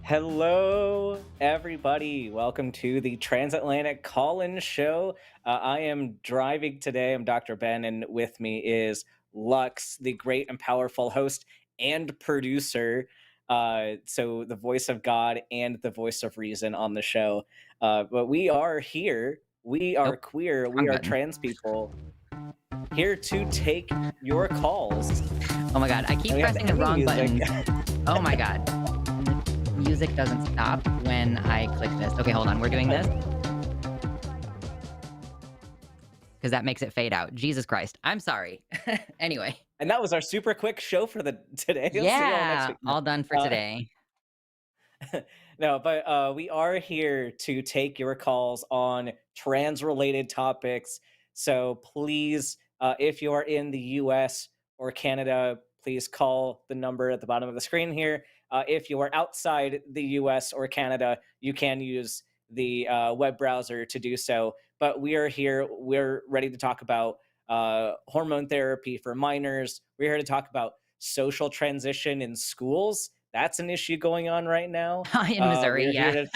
Hello, everybody. Welcome to the Transatlantic Call-In Show. I am driving today. I'm Dr. Ben, and with me is Lux, the great and powerful host and producer. So the voice of God and the voice of reason on the show. But we are here. We are Nope, queer. wrong We are button. trans people here to take your calls. Oh my god, I And keep we have pressing the any wrong music. buttons. Oh my god. Music doesn't stop when I click this. Okay, hold on. We're doing this because that makes it fade out. Jesus Christ. I'm sorry. Anyway. And that was our super quick show for the today. We'll see you all next Yeah, week. No, all done for uh, today. no, but we are here to take your calls on trans-related topics. So please, if you are in the U.S. or Canada, please call the number at the bottom of the screen here. If you are outside the U.S. or Canada, you can use the web browser to do so. But we are here. We're ready to talk about hormone therapy for minors. We're here to talk about social transition in schools. That's an issue going on right now. In Missouri, We're here yeah. to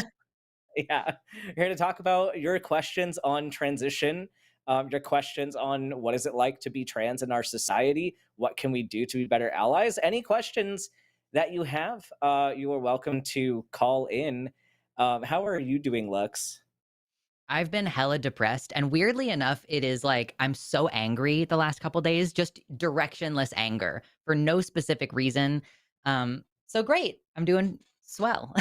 yeah, here to talk about your questions on transition, your questions on what is it like to be trans in our society, what can we do to be better allies. Any questions that you have, you are welcome to call in. How are you doing, Lux? I've been hella depressed, and weirdly enough, it is like I'm so angry the last couple days, just directionless anger for no specific reason. So great. I'm doing swell.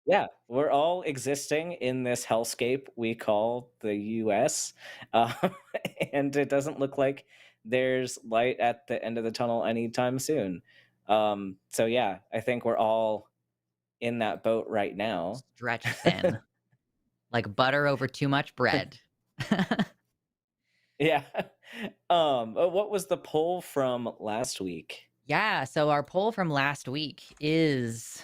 Yeah, we're all existing in this hellscape we call the US. Uh, and it doesn't look like there's light at the end of the tunnel anytime soon. So, yeah, I think we're all in that boat right now. Stretched thin, like butter over too much bread. Yeah. What was the poll from last week? Yeah, so our poll from last week is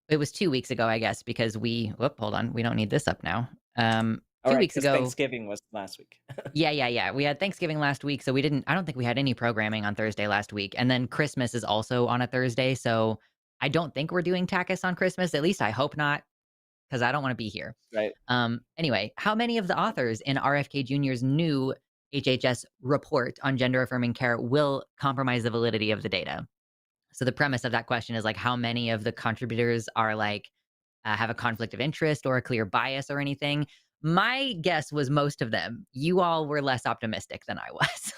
it was 2 weeks ago, I guess, because whoop, hold on, we don't need this up now. All 2 right, weeks because ago. Thanksgiving was last week. Yeah. We had Thanksgiving last week, so I don't think we had any programming on Thursday last week, and then Christmas is also on a Thursday, so I don't think we're doing TACIS on Christmas, at least I hope not, because I don't wanna be here. Right. Anyway, how many of the authors in RFK Jr.'s new HHS report on gender affirming care will compromise the validity of the data? So the premise of that question is like how many of the contributors are like have a conflict of interest or a clear bias or anything. My guess was most of them. You all were less optimistic than I was.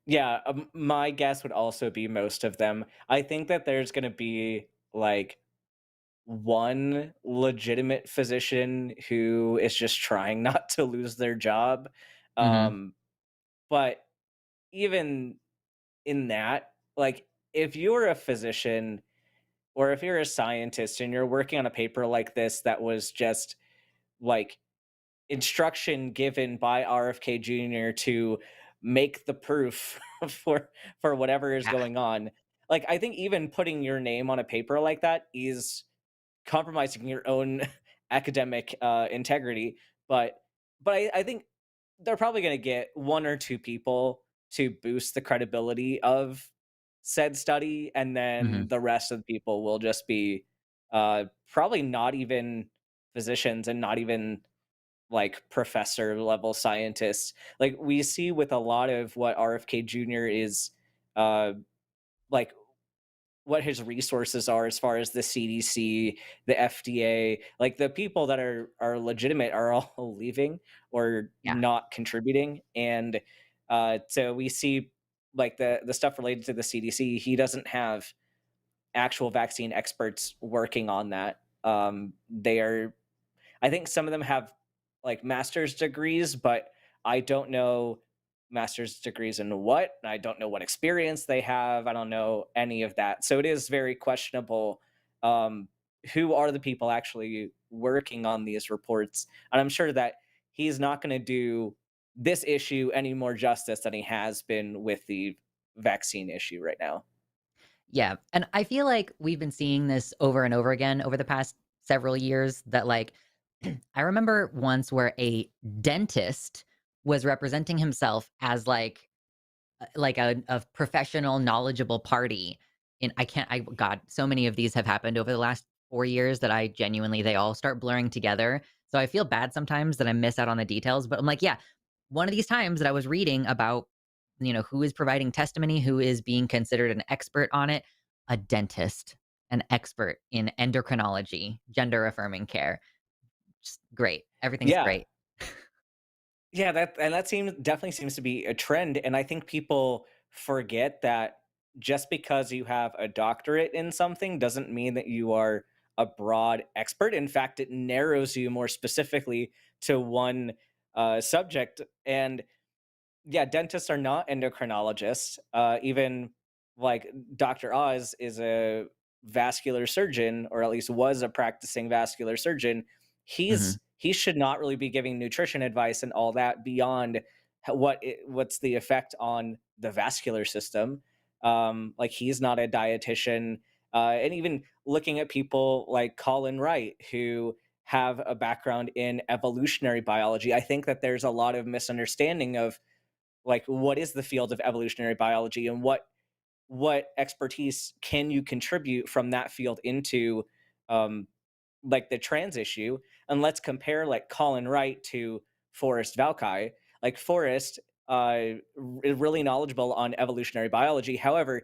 Yeah, my guess would also be most of them. I think that there's going to be like one legitimate physician who is just trying not to lose their job. Hmm. Um, but even in that, like, if you're a physician or if you're a scientist and you're working on a paper like this that was just like instruction given by RFK Jr. to make the proof for whatever is Yeah. going on, like, I think even putting your name on a paper like that is compromising your own academic integrity. But I think they're probably going to get one or two people to boost the credibility of said study, and then Hmm. the rest of the people will just be probably not even physicians and not even like professor level scientists. Like we see with a lot of what RFK Jr. is uh, like what his resources are as far as the CDC, the FDA, like the people that are legitimate are all leaving or Yeah. not contributing. And so we see like the stuff related to the CDC, he doesn't have actual vaccine experts working on that. They are, I think some of them have like master's degrees, but I don't know master's degrees in what. I don't know what experience they have. I don't know any of that. So it is very questionable who are the people actually working on these reports. And I'm sure that he's not going to do this issue any more justice than he has been with the vaccine issue right now. Yeah. And I feel like we've been seeing this over and over again over the past several years that like I remember once where a dentist was representing himself as like a professional knowledgeable party, And I can't I God, so many of these have happened over the last 4 years that I genuinely they all start blurring together. So I feel bad sometimes that I miss out on the details, but I'm like, yeah, one of these times that I was reading about, who is providing testimony, who is being considered an expert on it, a dentist, an expert in endocrinology, gender affirming care. Just great. Everything's Yeah. great. Yeah, that seems definitely seems to be a trend, and I think people forget that just because you have a doctorate in something doesn't mean that you are a broad expert. In fact, it narrows you more specifically to one subject. And yeah, dentists are not endocrinologists. Even like Dr. Oz is a vascular surgeon, or at least was a practicing vascular surgeon. Mhm. He should not really be giving nutrition advice and all that beyond what's the effect on the vascular system. Like he's not a dietitian, and even looking at people like Colin Wright who have a background in evolutionary biology, I think that there's a lot of misunderstanding of like what is the field of evolutionary biology and what expertise can you contribute from that field into um like the trans issue. And let's compare like Colin Wright to Forrest Valkai. Like Forrest is really knowledgeable on evolutionary biology, however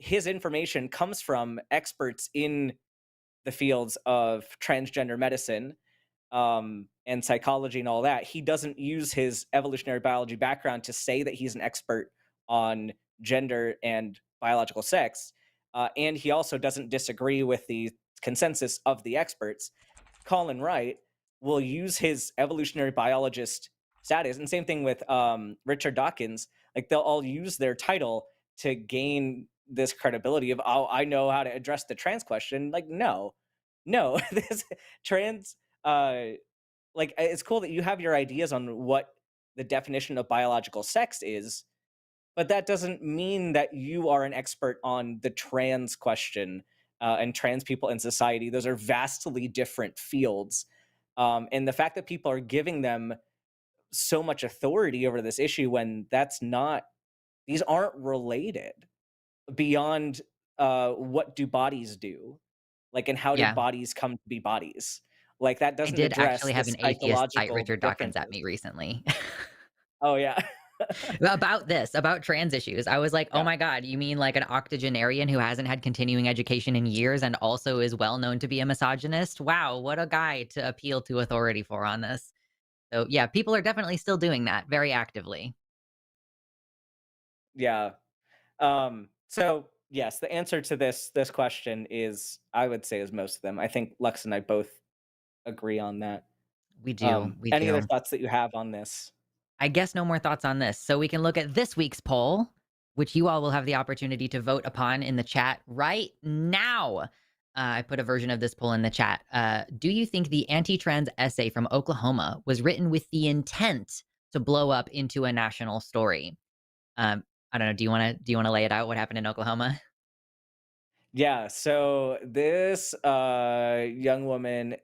his information comes from experts in the fields of transgender medicine and psychology and all that. He doesn't use his evolutionary biology background to say that he's an expert on gender and biological sex. And he also doesn't disagree with the consensus of the experts. Colin Wright will use his evolutionary biologist status, and same thing with Richard Dawkins. Like they'll all use their title to gain this credibility of, oh, I know how to address the trans question. Like, no, no, this trans uh like it's cool that you have your ideas on what the definition of biological sex is, but that doesn't mean that you are an expert on the trans question and trans people in society. Those are vastly different fields. And the fact that people are giving them so much authority over this issue when that's not, these aren't related beyond what do bodies do? Like, and how did Yeah. bodies come to be bodies? Like, that I doesn't did address actually the have an atheist cite psychological Richard Dawkins at differences. me recently. Oh, yeah. About this, about trans issues. I was like, "Oh Yeah. my god, you mean like an octogenarian who hasn't had continuing education in years and also is well known to be a misogynist? Wow, what a guy to appeal to authority for on this." So, yeah, people are definitely still doing that very actively. Yeah. So yes, the answer to this question is I would say is most of them. I think Lux and I both agree on that. We do, we Any other do. thoughts that you have on this? I guess no more thoughts on this. So we can look at this week's poll, which you all will have the opportunity to vote upon in the chat right now. I put a version of this poll in the chat. Do you think the anti-trans essay from Oklahoma was written with the intent to blow up into a national story? I don't know. Do you want to lay it out? What happened in Oklahoma? Yeah, so this young woman,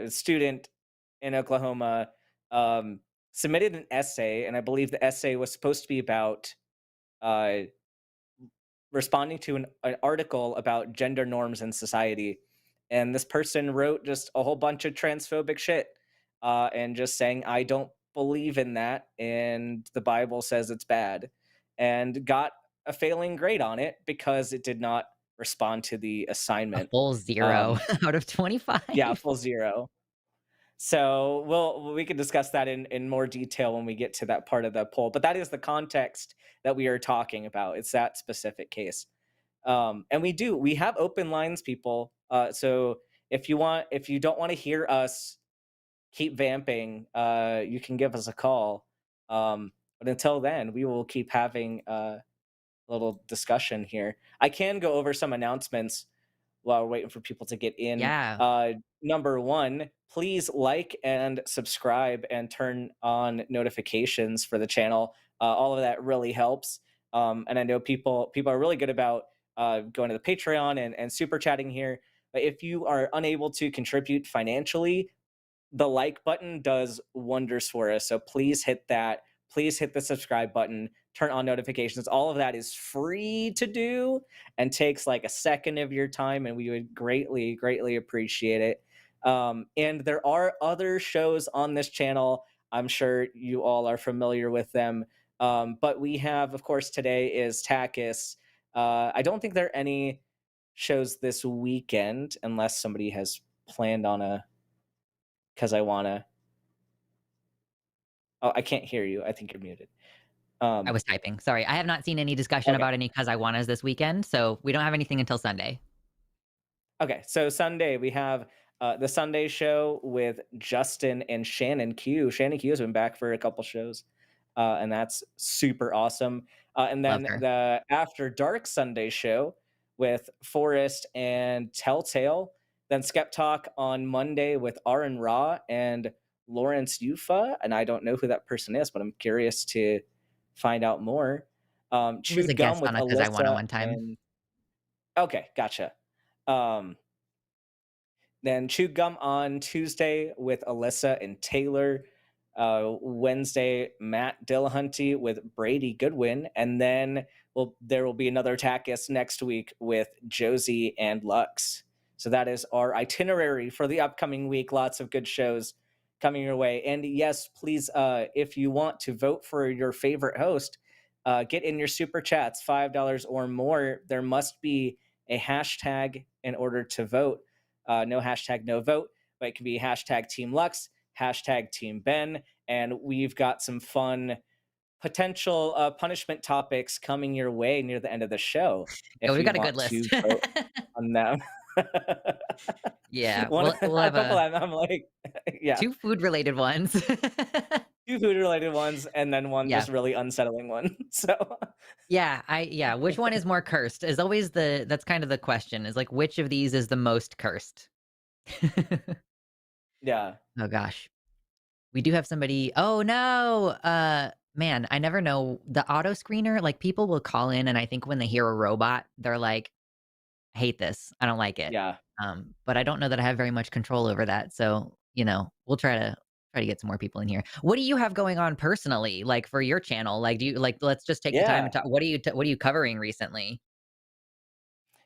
student in Oklahoma, submitted an essay, and I believe the essay was supposed to be about uh, responding to an article about gender norms in society. And this person wrote just a whole bunch of transphobic shit and just saying, I don't believe in that. And the Bible says it's bad. And got a failing grade on it because it did not respond to the A assignment. full 0 Um, out of yeah, 25. full zero. So we can discuss that in more detail when we get to that part of the poll. But that is the context that we are talking about. It's that specific case. And we have open lines, people. So if you don't want to hear us keep vamping, you can give us a call. But until then, we will keep having a little discussion here. I can go over some announcements while we're waiting for people to get in. Yeah. Number one, please like and subscribe and turn on notifications for the channel. All of that really helps. And I know people are really good about going to the Patreon and super chatting here. But if you are unable to contribute financially, the like button does wonders for us. So please hit that. Please hit the subscribe button. turn on notifications. All of that is free to do and takes like a second of your time, and we would greatly appreciate it. And there are other shows on this channel. I'm sure you all are familiar with them. But we have, of course, today is TACIS. I don't think there are any shows this weekend unless somebody has planned on a Cuz I Wanna. Oh, I can't hear you. I think you're muted. I Um, was typing. Sorry. I have not seen any discussion okay. about any Cuz I Wannas this weekend, so we don't have anything until Sunday. Okay, so Sunday we have the Sunday show with Justin and Shannon Q. Shannon Q has been back for a couple shows, and that's super awesome. And Love then her. the After Dark Sunday show with Forrest and Telltale. Then Skeptalk on Monday with Aaron Ra and Lawrence Yufa. And I don't know who that person is, but I'm curious to find out more. He was a Chewed Gum guest with on a Cuz I Wanna Alyssa one time. and okay, gotcha. Um, then Chew Gum on Tuesday with Alyssa and Taylor. Wednesday, Matt Dillahunty with Brady Goodwin. And then there will be another TACIS next week with Josie and Lux. So that is our itinerary for the upcoming week. Lots of good shows coming your way. And yes, please, if you want to vote for your favorite host, get in your super chats, $5 or more. There must be a hashtag in order to vote. No hashtag no vote, but it can be hashtag Team Lux, hashtag Team Ben, and we've got some fun potential punishment topics coming your way near the end of the show Yeah, if we've you got a want good list. to vote on them. Yeah, One, we'll a have couple a I'm like, yeah, 2 food-related ones. two food related ones, and then one Yeah. just really unsettling one. So, Yeah, which one is more cursed is always that's kind of the question, is, like, which of these is the most cursed? yeah, Oh gosh. We do have somebody oh, no! Man, I never know. The auto screener, like, people will call in, and I think when they hear a robot, they're like, "I hate this. I don't like it." yeah. But I don't know that I have very much control over that, so, we'll try to get some more people in here. What do you have going on personally, like, for your channel? Like, do you like, let's just take the time Yeah. and talk what are you covering recently?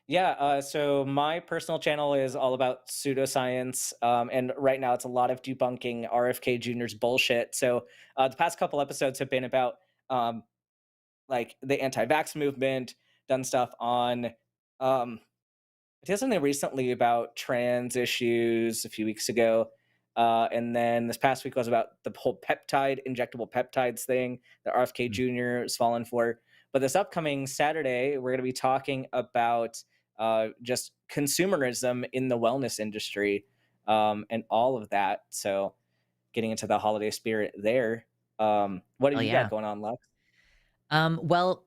Yeah, so my personal channel is all about pseudoscience, and right now it's a lot of debunking RFK Jr.'s bullshit. So the past couple episodes have been about like the anti-vax movement, done stuff on I did something recently about trans issues a few weeks ago. And then this past week was about the whole injectable peptides thing that RFK Mm. Jr. is falling for. But this upcoming Saturday, we're going to be talking about just consumerism in the wellness industry and all of that. So getting into the holiday spirit there. What Oh, have you got yeah. going on, Lux? Well,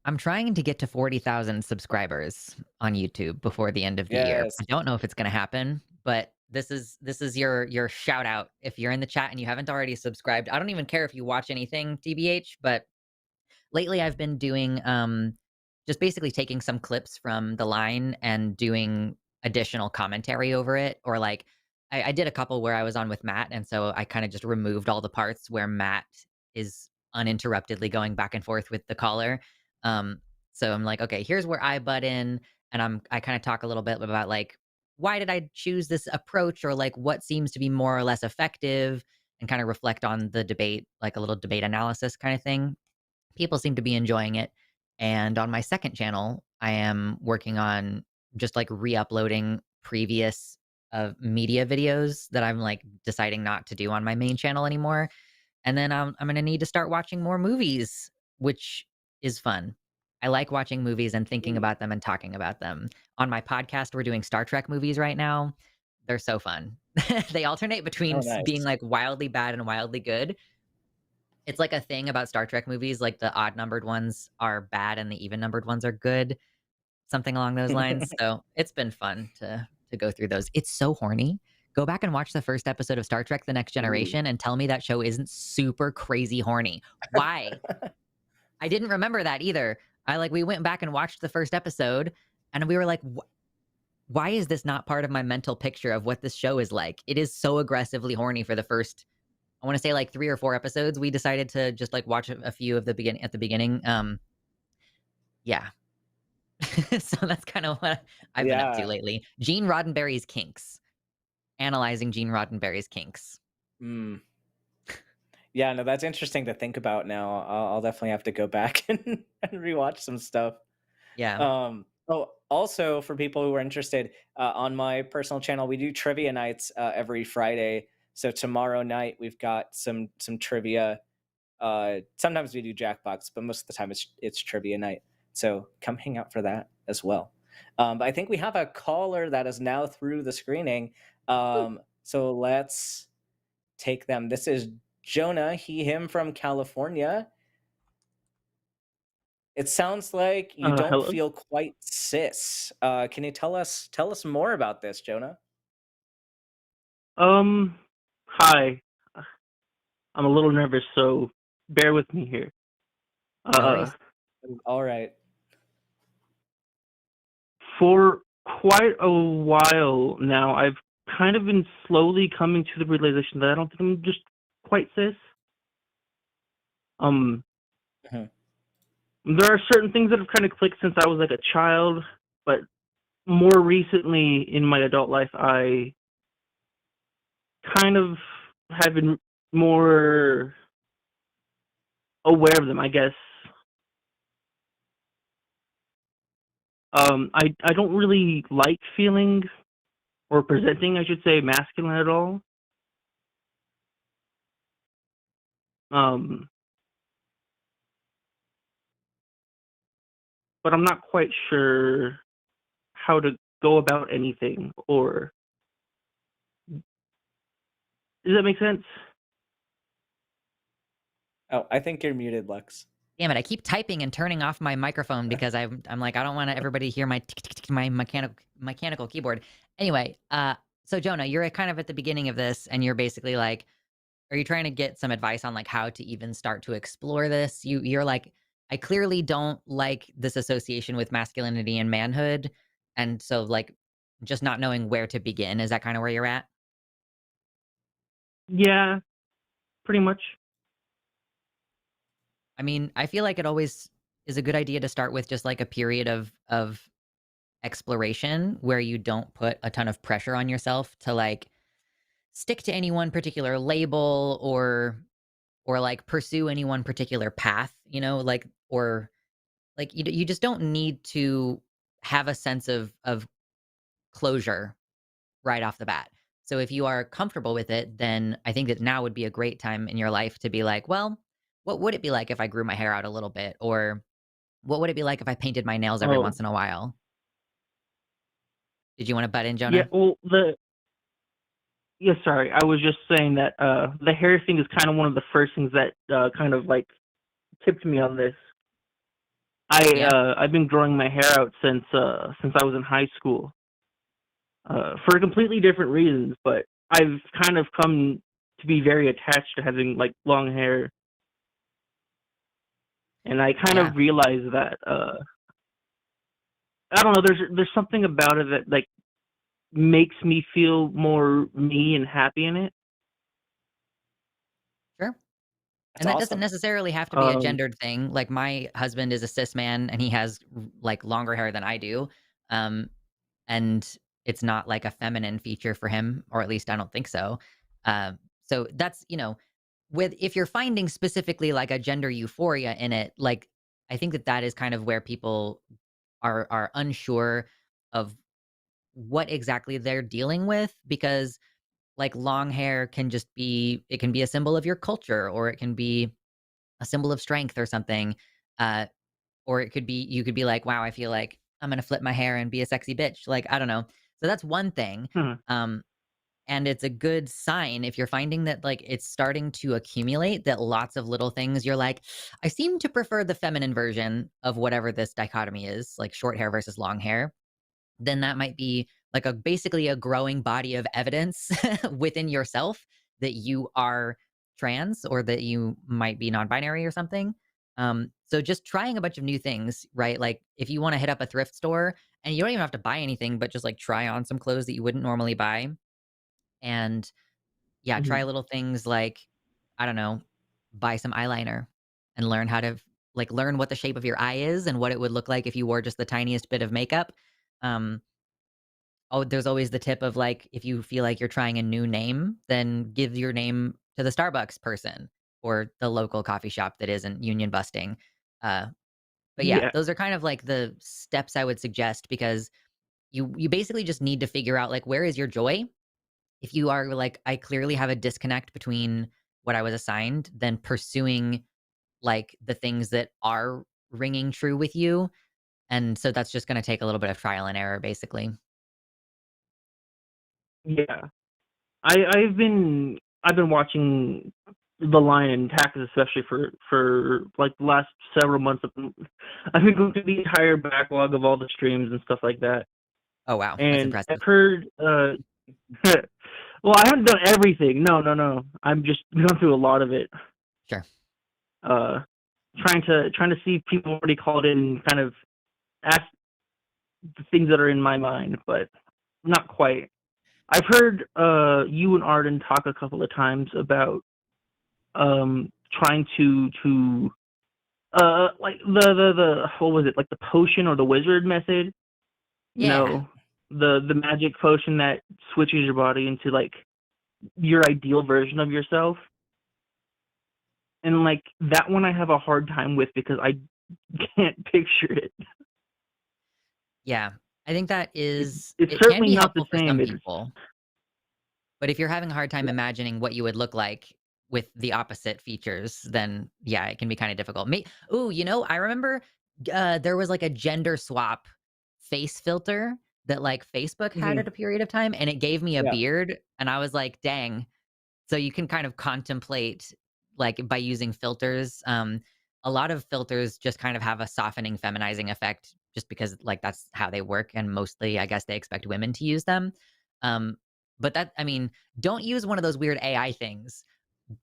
I'm trying to get to 40,000 subscribers on YouTube before the end of the year. Yes. I don't know if it's gonna happen, but this is your shout out. If you're in the chat and you haven't already subscribed, I don't even care if you watch anything, TBH, but lately I've been doing just basically taking some clips from the line and doing additional commentary over it, or like I did a couple where I was on with Matt, and so I kind of just removed all the parts where Matt is uninterruptedly going back and forth with the caller. um so I'm like, okay, here's where I butt in, and I kind of talk a little bit about like, why did I choose this approach, or like what seems to be more or less effective, and kind of reflect on the debate, like a little debate analysis kind of thing. People seem to be enjoying it. And on my second channel, I am working on just like re-uploading previous media videos that I'm like deciding not to do on my main channel anymore. And then I'm going to need to start watching more movies, which is fun. I like watching movies and thinking Ooh. about them and talking about them. On my podcast, we're doing Star Trek movies right now. They're so fun. They alternate between Oh, being nice. like wildly bad and wildly good. It's like a thing about Star Trek movies, like the odd numbered ones are bad and the even numbered ones are good, something along those lines. So, it's been fun to go through those. It's so horny. Go back and watch the first episode of Star Trek: The Next Ooh. Generation and tell me that show isn't super crazy horny. Why? I didn't remember that either. We went back and watched the first episode, and we were like, Why is this not part of my mental picture of what this show is like?" It is so aggressively horny for the first I wanna say, like, 3 or 4 episodes, we decided to just, like, watch a few of the beginning at the beginning, yeah. So that's kinda what I've been up to Yeah. lately. Gene Roddenberry's kinks. Analyzing Gene Roddenberry's kinks. Mm. Yeah, no, that's interesting to think about now. I'll definitely have to go back and rewatch some stuff. Yeah. Oh, also for people who are interested, on my personal channel, we do trivia nights every Friday. So tomorrow night we've got some trivia. Sometimes we do Jackbox, but most of the time it's trivia night. So come hang out for that as well. But I think we have a caller that is now through the screening. So let's take them. This is Jonah, he, him from California. It sounds like you don't Hello. feel quite cis. Can you tell us more about this, Jonah? Um, Hi. I'm a little nervous, so bear with me here. No Uh, worries. All right. for quite a while now, I've kind of been slowly coming to the realization that I don't think I'm just quite cis. Um, Mhm. there are certain things that have kind of clicked since I was like a child, but more recently in my adult life, I kind of have been more aware of them, I guess. I don't really like feeling or presenting, I should say, masculine at all. Um, but I'm not quite sure how to go about anything. Or does that make sense? Oh, I think you're muted, Lux. Damn it, I keep typing and turning off my microphone because I'm like, I don't want everybody to hear my tick, tick, tick, my mechanical keyboard. Anyway, so Jonah, you're kind of at the beginning of this, and you're basically like, are you trying to get some advice on like how to even start to explore this? You're like, I clearly don't like this association with masculinity and manhood, and so like, just not knowing where to begin. Is that kind of where you're at? Yeah, pretty much. I mean, I feel like it always is a good idea to start with just like a period of exploration where you don't put a ton of pressure on yourself to like stick to any one particular label or like pursue any one particular path, you know, like or like you just don't need to have a sense of closure right off the bat. So if you are comfortable with it, then I think that now would be a great time in your life to be like, well, what would it be like if I grew my hair out a little bit? Or what would it be like if I painted my nails every Oh, once in a while? Did you want to butt in, yeah. Jonah? Well, yeah. Sorry, I was just saying that the hair thing is kind of one of the first things that kind of like tipped me on this. Yeah, I've been growing my hair out since I was in high school, for completely different reasons, but I've kind of come to be very attached to having like long hair, and I kind yeah, of realized that I don't know. There's something about it that like makes me feel more me and happy in it. sure. That's And that doesn't awesome. necessarily have to be a Um, gendered thing. Like my husband is a cis man and he has like longer hair than I do. Um, and it's not like a feminine feature for him, or at least I don't think so. So that's, you know, with if you're finding specifically like a gender euphoria in it, like I think that that is kind of where people are unsure of what exactly they're dealing with because like long hair can just be it can be a symbol of your culture or it can be a symbol of strength or something. Uh, or it could be you could be like, "Wow, I feel like I'm gonna flip my hair and be a sexy bitch." Like, I don't know. So that's one thing. hmm, Um, and it's a good sign if you're finding that like it's starting to accumulate that lots of little things you're like, I seem to prefer the feminine version of whatever this dichotomy is, like short hair versus long hair then that might be like a basically a growing body of evidence within yourself that you are trans or that you might be non-binary or something. So just trying a bunch of new things, right? Like if you want to hit up a thrift store and you don't even have to buy anything, but just like try on some clothes that you wouldn't normally buy. And yeah, hmm. try little things like I don't know, buy some eyeliner and learn how to like learn what the shape of your eye is and what it would look like if you wore just the tiniest bit of makeup. Um, oh, there's always the tip of like if you feel like you're trying a new name, then give your name to the Starbucks person or the local coffee shop that isn't union busting. Uh, but yeah, Yeah, those are kind of like the steps I would suggest because you basically just need to figure out like where is your joy. If you are like, I clearly have a disconnect between what I was assigned, then pursuing like the things that are ringing true with you. And so that's just going to take a little bit of trial and error, basically. yeah. I've been watching The Line and TACIS especially for like the last several months. I've been going through the entire backlog of all the streams and stuff like that. Oh, wow. That's And I've impressive. heard well, I haven't done everything. No, no, no. I'm just gone through a lot of it. Sure. Uh trying to see if people already called in and kind of ask the things that are in my mind, but not quite. I've heard you and Arden talk a couple of times about trying to like the what was it, like the potion or the wizard method, you Yeah. know, the magic potion that switches your body into like your ideal version of yourself. And like that one I have a hard time with because I can't picture it. Yeah. I think that is, It's it can certainly be not the helpful for same. some It's people. But if you're having a hard time yeah. imagining what you would look like with the opposite features, then yeah, it can be kind of difficult. Ooh, I remember there was like a gender swap face filter that like Facebook had Mhm. at a period of time, and it gave me a Yeah. beard, and I was like, dang. So you can kind of contemplate like by using filters. A lot of filters just kind of have a softening, feminizing effect, just because like that's how they work, and mostly I guess they expect women to use them. Um, but that I mean, don't use one of those weird AI things,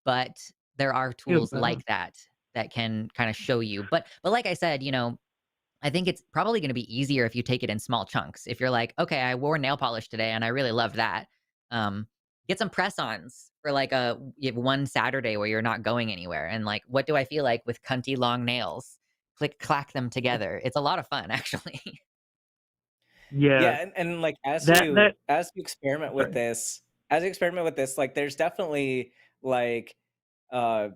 but there are Yeah, tools like that that can kind of show you. But like I said, I think it's probably gonna be easier if you take it in small chunks. If you're like, "Okay, I wore nail polish today and I really loved that." Um, get some press-ons for like one Saturday where you're not going anywhere and like, "What do I feel like with cunty long nails?" Click clack them together. It's a lot of fun, actually. yeah. Yeah, and like That as you experiment with sorry. this, like there's definitely like uh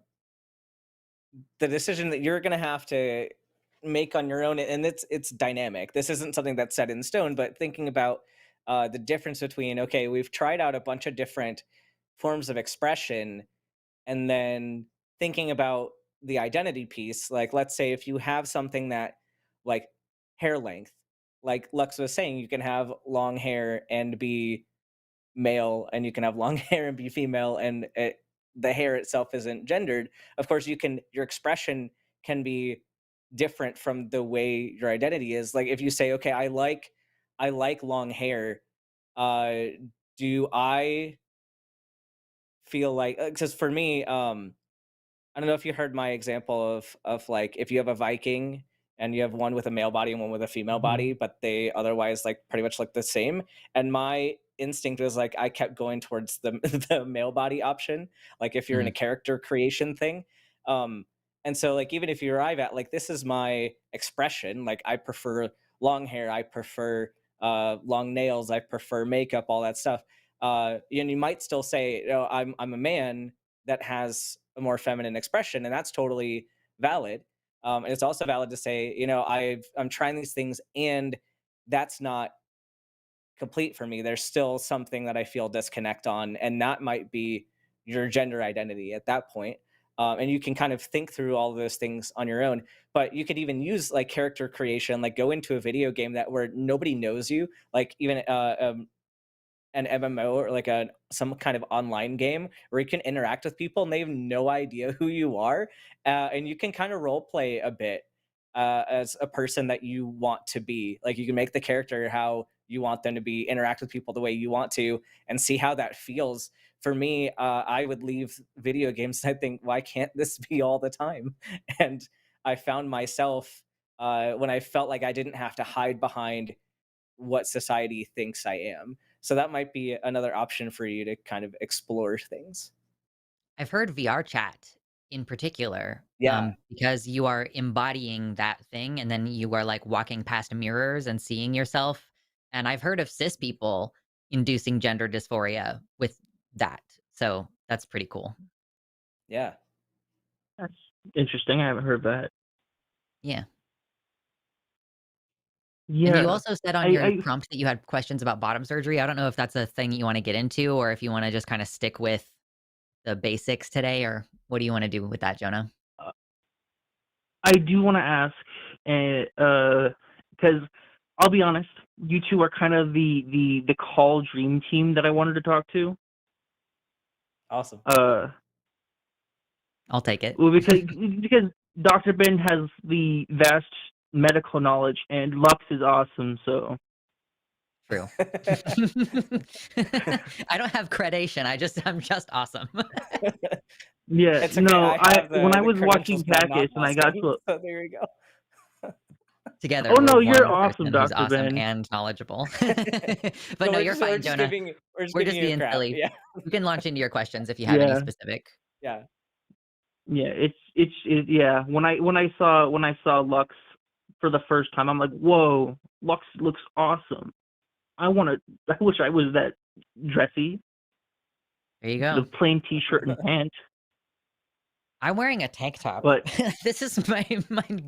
the decision that you're gonna have to make on your own, and it's dynamic. This isn't something that's set in stone, but thinking about the difference between, okay, we've tried out a bunch of different forms of expression, and then thinking about the identity piece. Like, let's say if you have something that, like, hair length, like Lux was saying, you can have long hair and be male, and you can have long hair and be female, and the hair itself isn't gendered. Of course, your expression can be different from the way your identity is. Like, if you say, okay, I like long hair, uh do I feel like, because for me, I don't know if you heard my example of like, if you have a Viking and you have one with a male body and one with a female Mhm. body, but they otherwise like pretty much look the same. And my instinct was like, I kept going towards the the male body option. Like, if you're in a Mm, character creation thing. Um and so, like, even if you arrive at like, this is my expression, like I prefer long hair, I prefer long nails, I prefer makeup, all that stuff. And you might still say, I'm a man that has a more feminine expression, and that's totally valid. And it's also valid to say, I'm trying these things, and that's not complete for me. There's still something that I feel disconnect on, and that might be your gender identity at that point. And you can kind of think through all of those things on your own. But you could even use like character creation, like go into a video game that where nobody knows you, like even an MMO or like a some kind of online game where you can interact with people and they have no idea who you are, and you can kind of role play a bit as a person that you want to be. Like, you can make the character how you want them to be, interact with people the way you want to, and see how that feels. For me, I would leave video games and I think, why can't this be all the time? And I found myself when I felt like I didn't have to hide behind what society thinks I am. So that might be another option for you to kind of explore things. I've heard VR chat in particular, Yeah, because you are embodying that thing, and then you are, like, walking past mirrors and seeing yourself, and I've heard of cis people inducing gender dysphoria with that, so that's pretty cool. yeah. That's interesting. I haven't heard that. Yeah. And you Yeah. also said on your I prompt that you had questions about bottom surgery. I don't know if that's a thing you wanna get into or if you wanna just kinda stick with the basics today, or what do you wanna do with that, Jonah? uh, I do wanna ask, because I'll be honest, you 2 are kind of the call dream team that I wanted to talk to. Awesome. Uh, I'll take it. well, because Doctor Ben has the vast medical knowledge and Lux is awesome, so True. I don't have credation, I'm just awesome. yeah, It's okay, no, I I have when I the was credentials, watching but I'm not TACIS and I got awesome, to so there you go. Together, oh, we're no, you're one awesome, person who's Doctor awesome Ben. and knowledgeable. But So no, we're you're just we're fine, just Jonah. giving we're just We're giving just you being crap, silly. yeah. You can launch into your questions if you have any Yeah. specific. Yeah. Yeah, yeah. When I saw Lux for the first time, I'm like, "Whoa, Lux looks awesome. I wanna I wish I was that dressy, There you the go. plain t-shirt and pants." I'm wearing a tank top. But This is my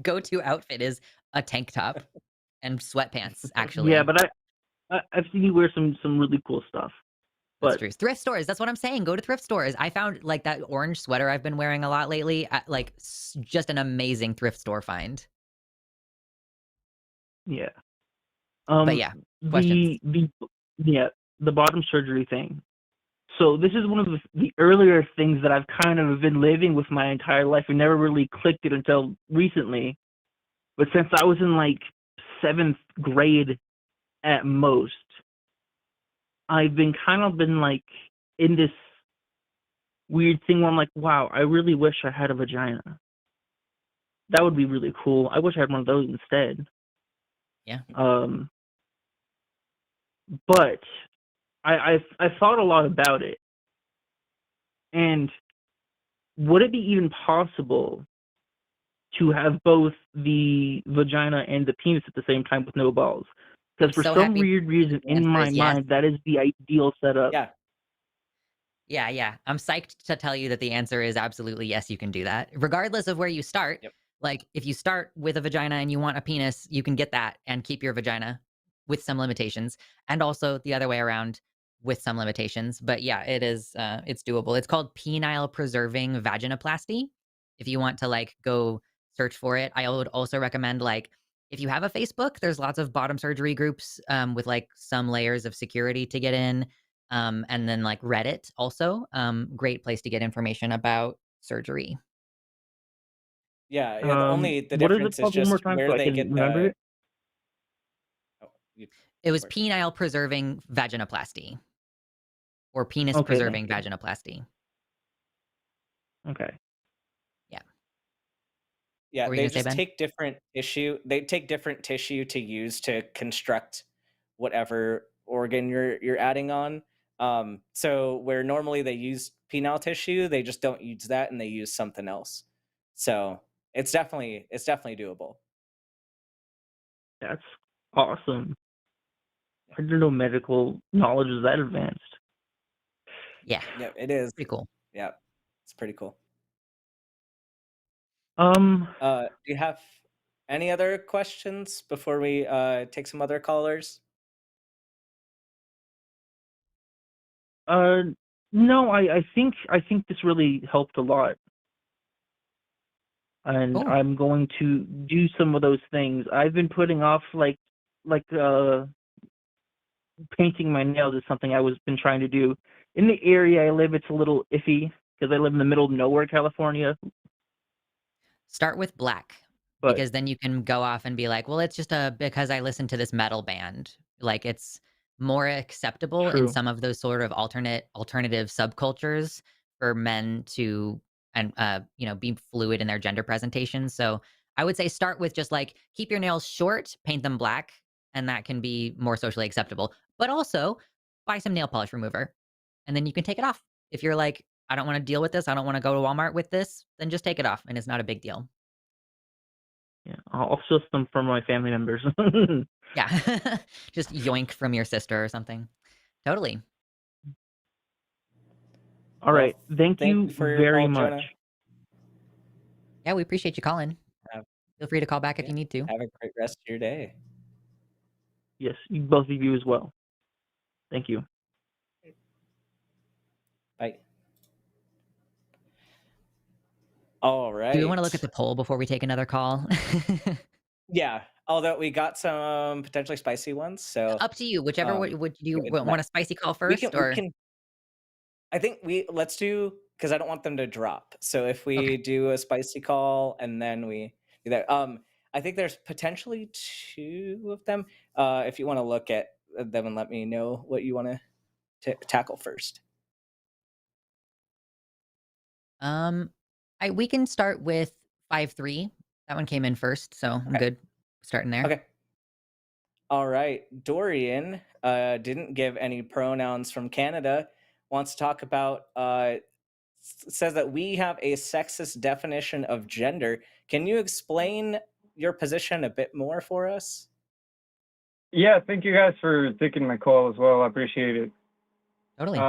go-to outfit is a tank top and sweatpants, yeah, actually. but I've seen you wear some really cool stuff. That's But true. Thrift stores, that's what I'm saying, go to thrift stores. I found, like, that orange sweater I've been wearing a lot lately at, like, just an amazing thrift store find. yeah. But Um, yeah, questions. the yeah, the bottom surgery thing. So this is one of the earlier things that I've kind of been living with my entire life and never really clicked it until recently. But since I was in, like, 7th grade at most, I've been, like, in this weird thing where I'm like, "Wow, I really wish I had a vagina. That would be really cool. I wish I had one of those instead." Yeah. Um, but I've thought a lot about it, and would it be even possible to have both the vagina and the penis at the same time with no balls? I'm Because for so some happy weird reason the in answer my is yes. mind, that is the ideal setup. Yeah. Yeah, yeah. I'm psyched to tell you that the answer is absolutely yes, you can do that. Regardless of where you start, Yep. like if you start with a vagina and you want a penis, you can get that and keep your vagina with some limitations. And also the other way around with some limitations. But yeah, it's doable. It's called penile preserving vaginoplasty. If you want to like go search for it. I would also recommend like if you have a Facebook, there's lots of bottom surgery groups with like some layers of security to get in, and then like Reddit also, great place to get information about surgery. Yeah, the only the What is it difference is called one more just time where so I they can get remember the it? oh, you It go was for it. penile preserving vaginoplasty or penis Okay, thank preserving you. vaginoplasty. Okay. Yeah. Yeah, What were you they gonna say, just Ben? take different tissue to use to construct whatever organ you're adding on. So where normally they use penile tissue, they just don't use that and they use something else. So it's definitely doable. That's awesome. Yeah. I didn't know medical knowledge was that advanced. Yeah. Yeah, it is. Pretty cool. Yeah. It's pretty cool. Um, Do you have any other questions before we take some other callers? uh, no, I think this really helped a lot, and Cool. I'm going to do some of those things. I've been putting off like painting my nails is something I was been trying to do. In the area I live, it's a little iffy because I live in the middle of nowhere, California. Start with black But because then you can go off and be like, "Well, it's just a because I listen to this metal band." Like it's more acceptable in true. some of those sort of alternative subcultures for men to and be fluid in their gender presentation. So, I would say start with just like keep your nails short, paint them black, and that can be more socially acceptable. But also buy some nail polish remover and then you can take it off. If you're like I don't want to deal with this. I don't want to go to Walmart with this. Then just take it off, and it's not a big deal. Yeah, I'll steal some from my family members. Yeah, just yoink from your sister or something. Totally. All Well, right. Thank thank you you for your very call, much. Jonah. Yeah, we appreciate you calling. Have, Feel free to call back if yeah, you need to. have a great rest of your day. Yes, both of you as well. Thank you. Bye. All Do we want to look right. at the poll before we take another call? Yeah, although we got some potentially spicy ones, so Up to you. Whichever would you good. want a spicy call We first, we or can. I think let's do, because I don't want them to drop. So if okay? we do a spicy call and then we do that, I think there's potentially two of them. If you want to look at them and let me know what you want to tackle first. We can start with 5-3. That one came in first, so I'm Okay. good starting there. Okay. All right. Dorian didn't give any pronouns from Canada. Wants to talk about says that we have a sexist definition of gender. Can you explain your position a bit more for us? Yeah, thank you guys for taking my call as well. I appreciate it. Totally.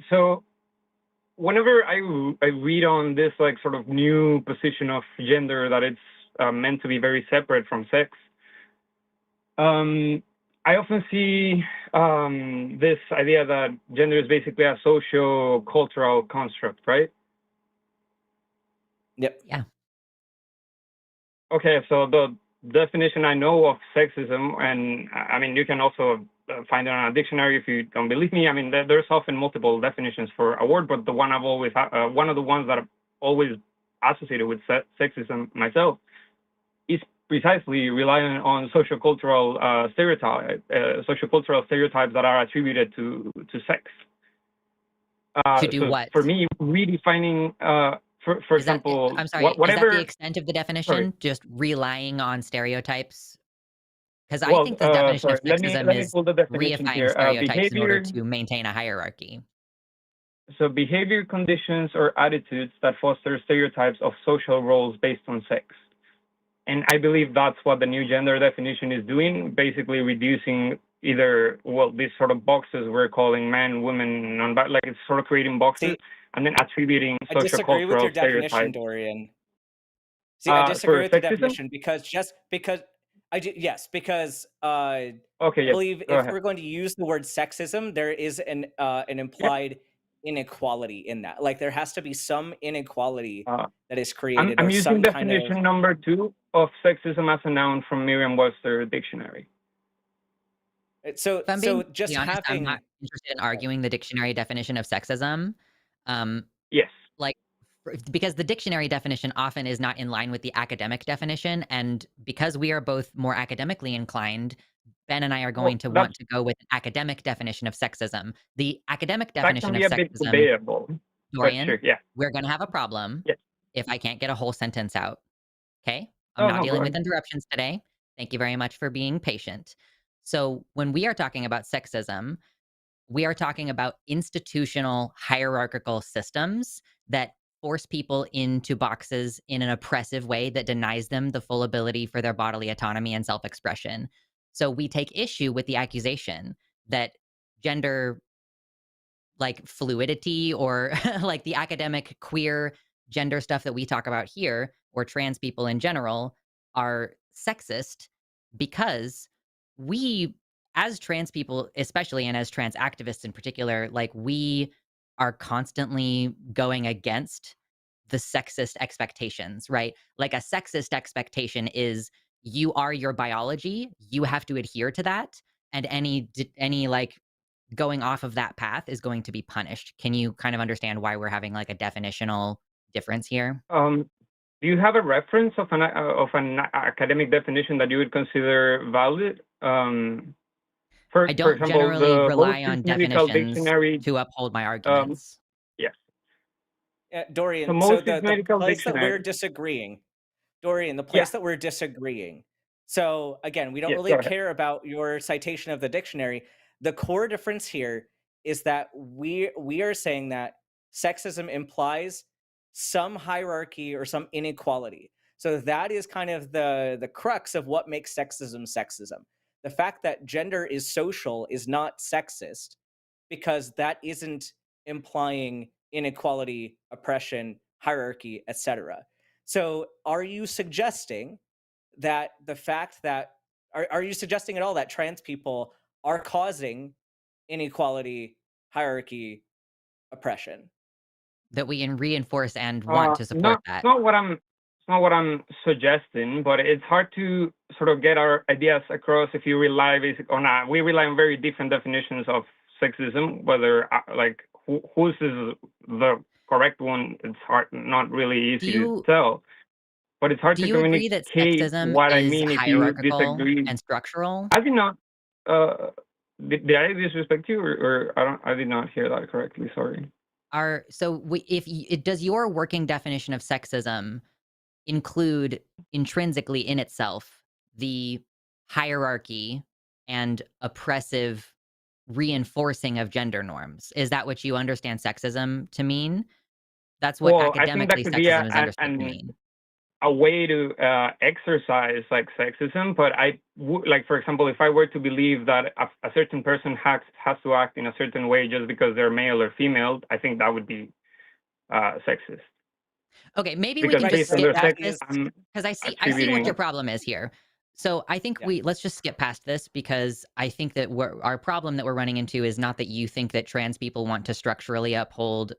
So whenever I read on this like sort of new position of gender that it's meant to be very separate from sex, I often see this idea that gender is basically a socio-cultural construct, right? Yep. Yeah. Okay, so the definition I know of sexism, and I mean, you can also find it on a dictionary if you don't believe me. I mean, there's often multiple definitions for a word, but the one I've always, one of the ones that I've always associated with sexism myself is precisely relying on sociocultural stereotypes that are attributed to sex. To do So what? for me, redefining, for Is that, example, I'm sorry, is that whatever. the extent of the definition? Sorry. Just relying on stereotypes? Because I Well, think the definition sorry. of sexism Let me is pull the definition reifying here. stereotypes in order Behavior. to maintain a hierarchy. So behavior conditions or attitudes that foster stereotypes of social roles based on sex. And I believe that's what the new gender definition is doing, basically reducing either, well, these sort of boxes we're calling men, women, like it's sort of creating boxes See, and then attributing I disagree with your sociocultural definition, stereotypes. Dorian. See, I disagree For with your sexism? definition because I do, yes, because I Okay, yes, believe go if ahead. we're going to use the word sexism, there is an Yep. implied inequality in that. Like there has to be some inequality that is created I'm or using some kind of. definition number 2 of sexism as a noun from Merriam-Webster dictionary. So If I'm being just honest, I'm not having. interested in arguing the dictionary definition of sexism. Yes. Like, because the dictionary definition often is not in line with the academic definition, and because we are both more academically inclined, Ben and I are going Well, to that's, want to go with an academic definition of sexism. The academic that can definition of be a bit sexism, debatable, but Dorian, sure, yeah. we're gonna have a problem Yes. if I can't get a whole sentence out. Okay? I'm Oh, not no, go dealing with ahead. interruptions today. Thank you very much for being patient. So, when we are talking about sexism, we are talking about institutional hierarchical systems that force people into boxes in an oppressive way that denies them the full ability for their bodily autonomy and self-expression. So we take issue with the accusation that gender like fluidity or like the academic queer gender stuff that we talk about here or trans people in general are sexist because we as trans people especially and as trans activists in particular like we are constantly going against the sexist expectations, right? Like a sexist expectation is you are your biology, you have to adhere to that, and any like going off of that path is going to be punished. Can you kind of understand why we're having like a definitional difference here? Do you have a reference of an academic definition that you would consider valid? I For don't example, generally the rely Webster's on Medical definitions Dictionary. to uphold my Um, arguments. yes. So Dorian, so Moses the Medical place that we're Dictionary. disagreeing, Dorian, the Yeah. place that we're disagreeing. So again, we don't Yes. really Go ahead. care about your citation of the dictionary. The core difference here is that we are saying that sexism implies some hierarchy or some inequality. So that is kind of the crux of what makes sexism sexism. The fact that gender is social is not sexist because that isn't implying inequality, oppression, hierarchy, etc. So are you suggesting that the fact that are you suggesting at all that trans people are causing inequality, hierarchy, oppression? That we reinforce and want to support that. It's not what I'm suggesting, but it's hard to sort of get our ideas across if you rely on we rely on very different definitions of sexism. Whether like whose is the correct one, it's hard, not really Do easy to you tell. But it's hard do to you agree that communicate sexism what I is mean if you hierarchical disagree. and structural? I did not. Uh, did I disrespect you, or I don't? I did not hear that correctly. Sorry. Does your working definition of sexism include intrinsically in itself the hierarchy and oppressive reinforcing of gender norms? Is that what you understand sexism to mean? That's what Well, I think that academically could be sexism is understood to mean. a way to exercise like sexism, but like, for example, if I were to believe that a certain person has to act in a certain way just because they're male or female, I think that would be sexist. Okay, maybe we Because can Right. just based on So skip their that past sex, this is I'm because yeah. I see what your attributing. problem is here. So I think Yeah. let's just skip past this because I think that our problem that we're running into is not that you think that trans people want to structurally uphold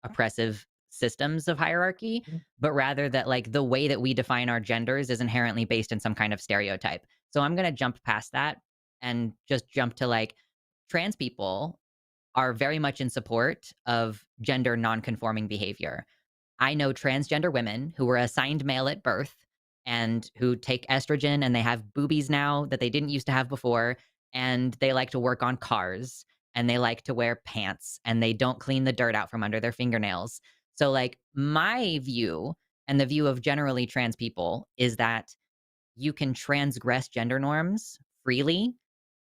oppressive systems of hierarchy, but rather that like the way that we define our genders is inherently based in some kind of stereotype. So I'm going to jump past that and just jump to like trans people are very much in support of gender nonconforming behavior. I know transgender women who were assigned male at birth and who take estrogen and they have boobies now that they didn't used to have before. And they like to work on cars and they like to wear pants and they don't clean the dirt out from under their fingernails. So, like, my view and the view of generally trans people is that you can transgress gender norms freely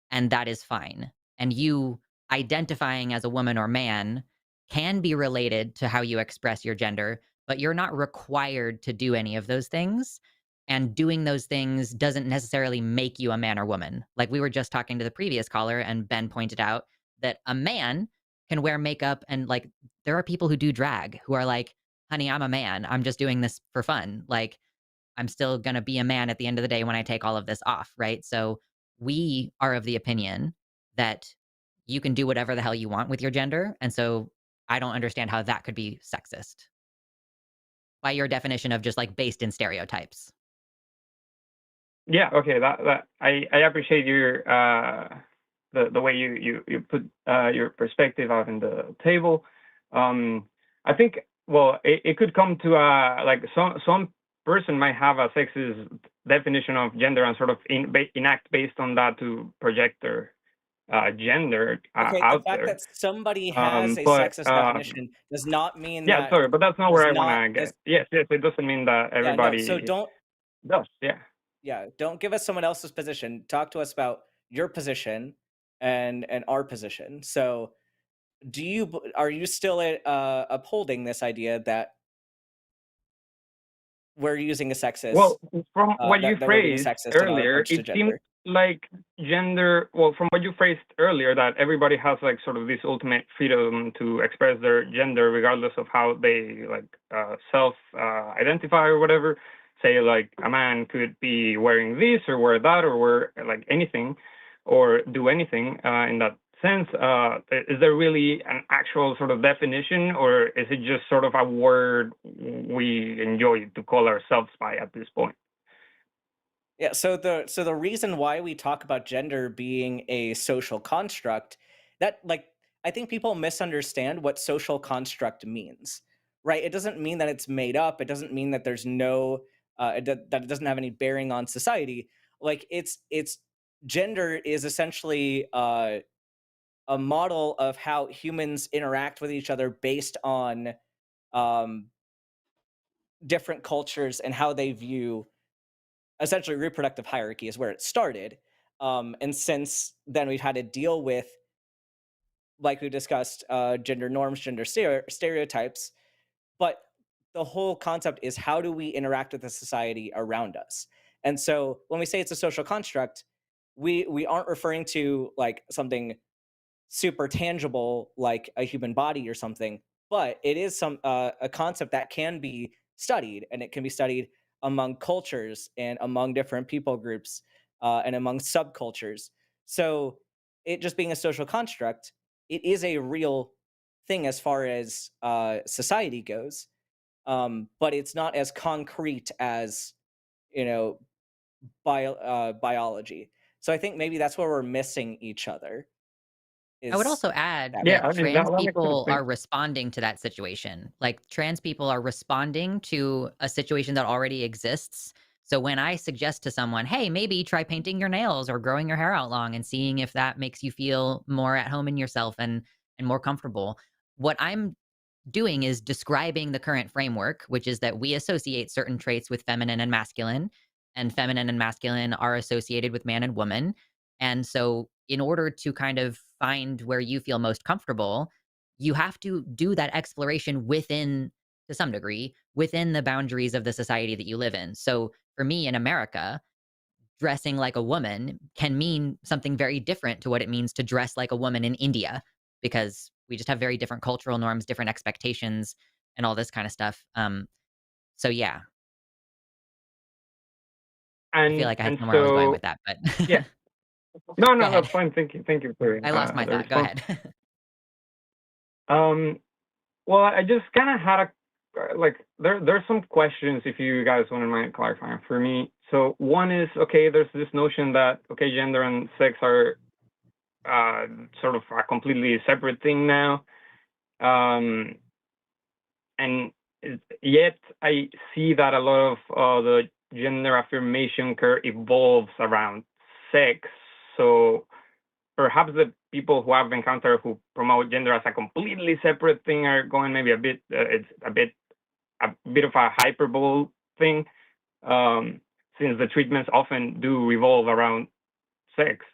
and that is fine. And you identifying as a woman or man can be related to how you express your gender, but you're not required to do any of those things. And doing those things doesn't necessarily make you a man or woman. Like we were just talking to the previous caller, and Ben pointed out that a man can wear makeup, and like there are people who do drag who are like, honey, I'm a man. I'm just doing this for fun. Like, I'm still going to be a man at the end of the day when I take all of this off, right? So we are of the opinion that you can do whatever the hell you want with your gender. And so I don't understand how that could be sexist by your definition of just like based in stereotypes. Yeah. Okay. That I appreciate your the way you put your perspective out in the table. I think, well, it could come to like some person might have a sexist definition of gender and sort of enact based on that to project their gender Okay, the out fact there. that somebody has a But sexist definition does not mean yeah, that sorry, but that's not does where I want not to does get. Yes, yes, it doesn't mean that yeah, no. So everybody does. Yeah. don't give us someone else's position. Talk to us about your position and our position. So are you still upholding this idea that we're using a sexist Well, from what you that we're being phrased sexist in our earlier, approach to it seems gender? like gender, well, from what you phrased earlier, that everybody has like sort of this ultimate freedom to express their gender regardless of how they like self identify or whatever. Say like a man could be wearing this or wear that or wear like anything or do anything in that sense. Is there really an actual sort of definition, or is it just sort of a word we enjoy to call ourselves by at this point? Yeah, so the reason why we talk about gender being a social construct, that like I think people misunderstand what social construct means. Right? It doesn't mean that it's made up. It doesn't mean that there's no that it doesn't have any bearing on society. Like it's gender is essentially a model of how humans interact with each other based on um, different cultures and how they view essentially reproductive hierarchy is where it started. And since then, we've had to deal with like we discussed, gender norms, gender stereotypes, but the whole concept is how do we interact with the society around us? And so when we say it's a social construct, we aren't referring to like something super tangible like a human body or something, but it is a concept that can be studied, and it can be studied among cultures and among different people groups, and among subcultures. So it just being a social construct, it is a real thing as far as society goes, but it's not as concrete as, you know, biology. So I think maybe that's where we're missing each other. I would Is also add that Yeah, that I mean that, trans that makes sense. people are responding to that situation. Like trans people are responding to a situation that already exists. So when I suggest to someone, "Hey, maybe try painting your nails or growing your hair out long and seeing if that makes you feel more at home in yourself and more comfortable." What I'm doing is describing the current framework, which is that we associate certain traits with feminine and masculine are associated with man and woman. And so, in order to kind of find where you feel most comfortable, you have to do that exploration within, to some degree, within the boundaries of the society that you live in. So, for me in America, dressing like a woman can mean something very different to what it means to dress like a woman in India, because we just have very different cultural norms, different expectations, and all this kind of stuff. So yeah, I feel like I had And somewhere I was going with so that, but yeah, no, go no, ahead. that's fine. Thank you for I lost my the thought. Go response. ahead. Um, well, I just kind of had a like there's some questions if you guys wouldn't mind clarifying for me. So one is, okay, there's this notion that, okay, gender and sex are sort of a completely separate thing now. Um, and yet I see that a lot of the gender affirmation care evolves around sex. So perhaps the people who I've encountered who promote gender as a completely separate thing are going maybe a bit, it's a bit of a hyperbole thing, um, since the treatments often do revolve around sex.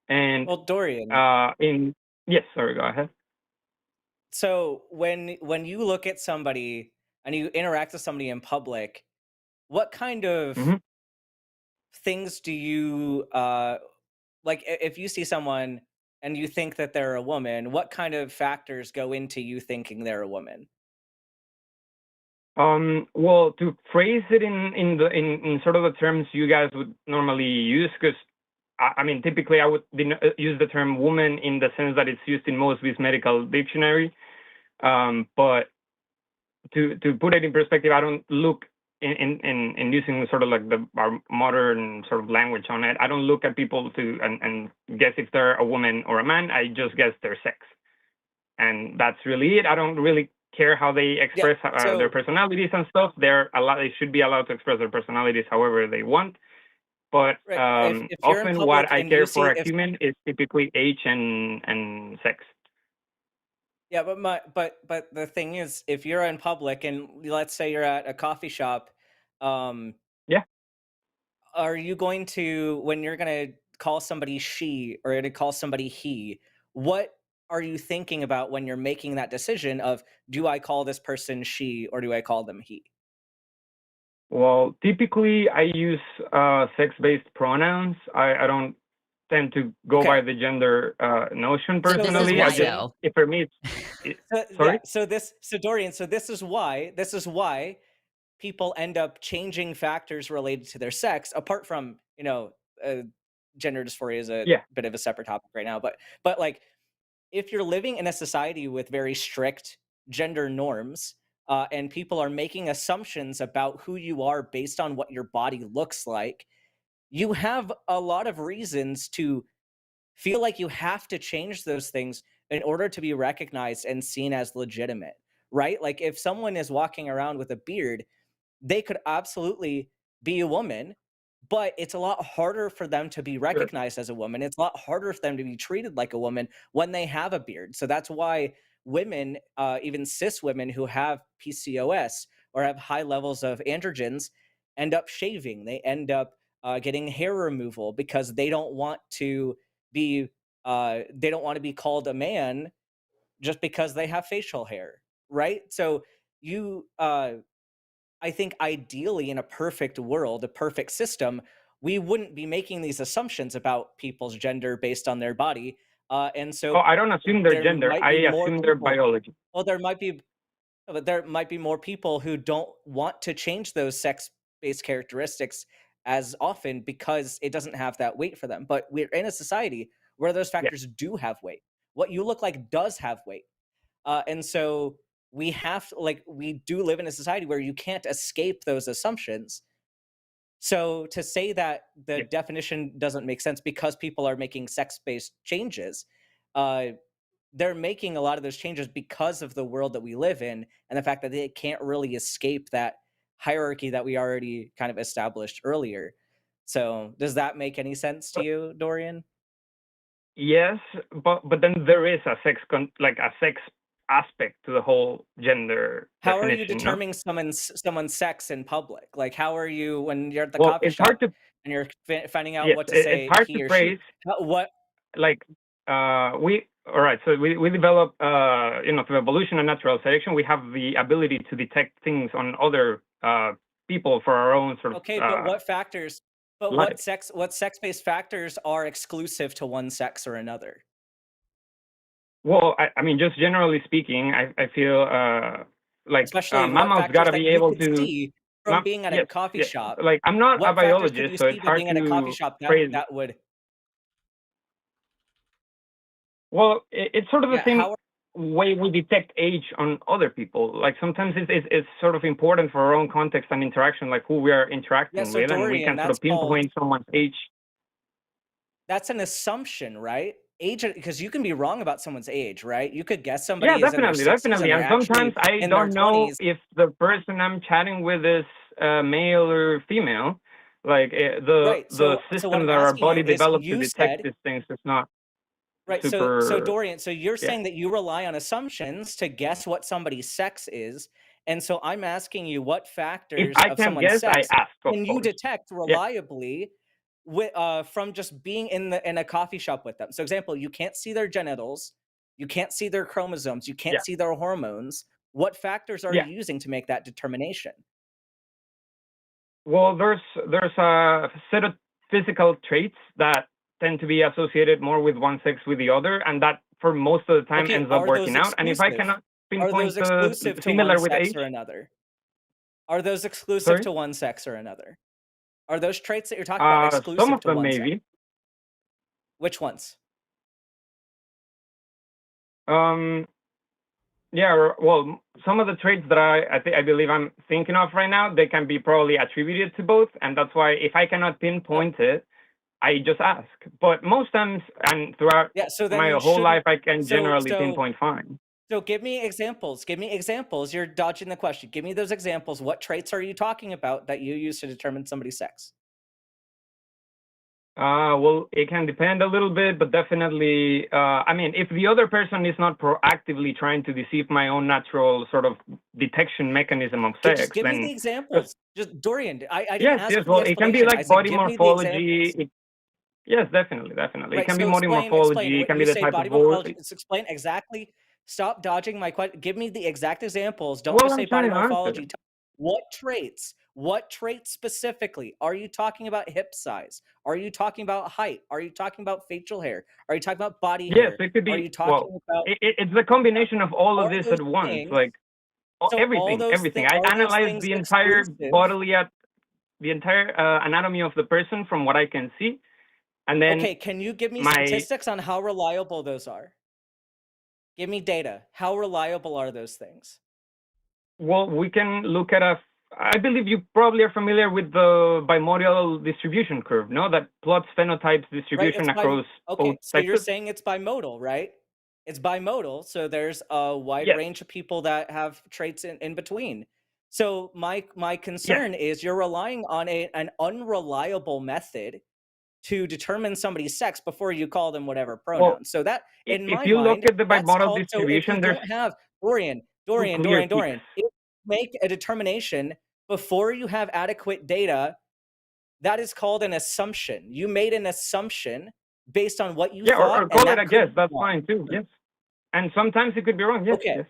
And well, Dorian? in yes, sorry, go ahead. So when you look at somebody and you interact with somebody in public, what kind of Hmm. things do you like? If you see someone and you think that they're a woman, what kind of factors go into you thinking they're a woman? Well, to phrase it in sort of the terms you guys would normally use, because I mean, typically I would use the term woman in the sense that it's used in most Swiss medical dictionary. But to put it in perspective, I don't look in using sort of like our modern sort of language on it. I don't look at people to and guess if they're a woman or a man. I just guess their sex, and that's really it. I don't really care how they Yeah. express their So personalities and stuff. They should be allowed to express their personalities however they want. But right, if you're in often, what public I and you care for see a if human is typically age and sex. yeah, but the thing is, if you're in public and let's say you're at a coffee shop, um, Yeah. are you going to when you're gonna call somebody she or to call somebody he, what are you thinking about when you're making that decision of do I call this person she or do I call them he? Well, typically I use sex-based pronouns. I don't tend to go by Okay. the gender notion So So this the is personally. I why just, reason though. if for me, yeah, sorry. so Dorian, so this is why people end up changing factors related to their sex apart from, uh, gender dysphoria is a Yeah. bit of a separate topic right now, but like if you're living in a society with very strict gender norms, and people are making assumptions about who you are based on what your body looks like, you have a lot of reasons to feel like you have to change those things in order to be recognized and seen as legitimate, right? Like if someone is walking around with a beard, they could absolutely be a woman, but it's a lot harder for them to be Sure. recognized as a woman. It's a lot harder for them to be treated like a woman when they have a beard. So that's why women, even cis women who have PCOS or have high levels of androgens, end up shaving. They end up getting hair removal because they don't want to be they don't want to be called a man just because they have facial hair, right? So you I think ideally in a perfect world, a perfect system, we wouldn't be making these assumptions about people's gender based on their body. And Oh, so I don't assume their there gender. might I be more assume their people. biology. Well, there might be more people who don't want to change those sex-based characteristics as often because it doesn't have that weight for them. But we're in a society where those Yeah. factors do have weight. What you look like does have weight. And so we have to, like, we do live in a society where you can't escape those assumptions. So to say that the Yeah. definition doesn't make sense because people are making sex-based changes, uh, they're making a lot of those changes because of the world that we live in and the fact that they can't really escape that hierarchy that we already kind of established earlier. So does that make any sense to you, Dorian? Yes, but then there is a like a sex aspect to the whole gender How are you definition, no? determining someone's sex in public? Like, how are you when you're at the Well, coffee it's hard shop to and you're finding out yes, what to it's say, hard to he or she? praise. What? Like we all right. So we develop through evolution and natural selection, we have the ability to detect things on other people for our own sort of Okay, but what factors? But life. what sex-based factors are exclusive to one sex or another? Well, I mean, just generally speaking, I feel like Especially what mammals factors gotta that be you able could to. see from being at a Yes, coffee yes. shop. Like I'm not a What factors could biologist, you so it's see by hard being at a coffee to shop praise. that would? Well, it's sort of the Yeah, same how? way we detect age on other people. Like sometimes it's sort of important for our own context and interaction, like who we are Yeah, interacting so with, and we Dorian, can sort of pinpoint someone's age. that's an assumption, right? Age, because you can be wrong about someone's age, right? You could guess Yeah, somebody is in their definitely, 60s definitely. and they're And sometimes actually I in their don't know 20s. if the person I'm chatting with is male or female. Like Right. the So what system I'm that our asking you body is developed to you detect said, these things is not right, so super. Dorian, so you're Yeah. saying that you rely on assumptions to guess what somebody's sex is. And so I'm asking you what If factors I of can someone's guess, I sex ask, of can you course. detect Yeah. reliably from just being in a coffee shop with them. So example, you can't see their genitals, you can't see their chromosomes, you can't Yeah. see their hormones. What factors are Yeah. you using to make that determination? Well, there's a set of physical traits that tend to be associated more with one sex with the other, and that for most of the time Okay, ends up working out. And if I cannot Are pinpoint those exclusive to one similar with sex age, or another? Are those exclusive sorry, to one sex or another? Are those traits that you're talking about some exclusive of to them one sex? maybe. Which ones? Um, yeah, well, some of the traits that I believe I'm thinking of right now, they can be probably attributed to both, and that's why if I cannot Uh, pinpoint it, I just ask. But most times, and throughout yeah, so then my you whole shouldn't. life, I can So generally so pinpoint fine. so give me examples. Give me examples. You're dodging the question. Give me those examples. What traits are you talking about that you use to determine somebody's sex? Well, it can depend a little bit, but definitely, I mean, if the other person is not proactively trying to deceive my own natural sort of detection mechanism of Just sex, give me the then 'cause examples. Just Dorian, I didn't yes, ask yes, for the well, it can be explanation. I like said, body give me the morphology. examples. Yes, definitely, definitely. It Right. can be So body explain. morphology. It What can be you the say type of body voice. morphology. Just explain exactly. Stop dodging my question. Give me the exact examples. Don't Well, just say I'm body trying to answer. morphology. What traits? What traits specifically? Are you talking about hip size? Are you talking about height? Are you talking about facial hair? Are you talking about body Yes, hair? it could Are be. you talking Well, about it's the combination of all of are this those at once. things? Like So all everything, those everything. things I are those analyze things the entire exclusive? bodily the entire anatomy of the person from what I can see, and then Okay, can you give me my statistics on how reliable those are? Give me data. How reliable are those things? well, we can look at a. I believe you probably are familiar with the bimodal distribution curve, no? That plots phenotypes Right, distribution across both okay, so you're sexes. saying it's bimodal, right? It's bimodal, so there's a wide Yes, range of people that have traits in between. So my yes. concern is you're relying on an unreliable method to determine somebody's sex before you call them whatever Well, pronoun. So that in if my you look mind, at the that's bimodal called so if you distribution, there's don't have Dorian, two Dorian, clear Dorian, peaks. Dorian, if you make a determination before you have adequate data, that is called an assumption. You made an assumption based on what you Yeah, thought, or and call it that a could guess. be That's wrong. fine too. Yes. And sometimes it could be wrong. Yes. Okay. Yes.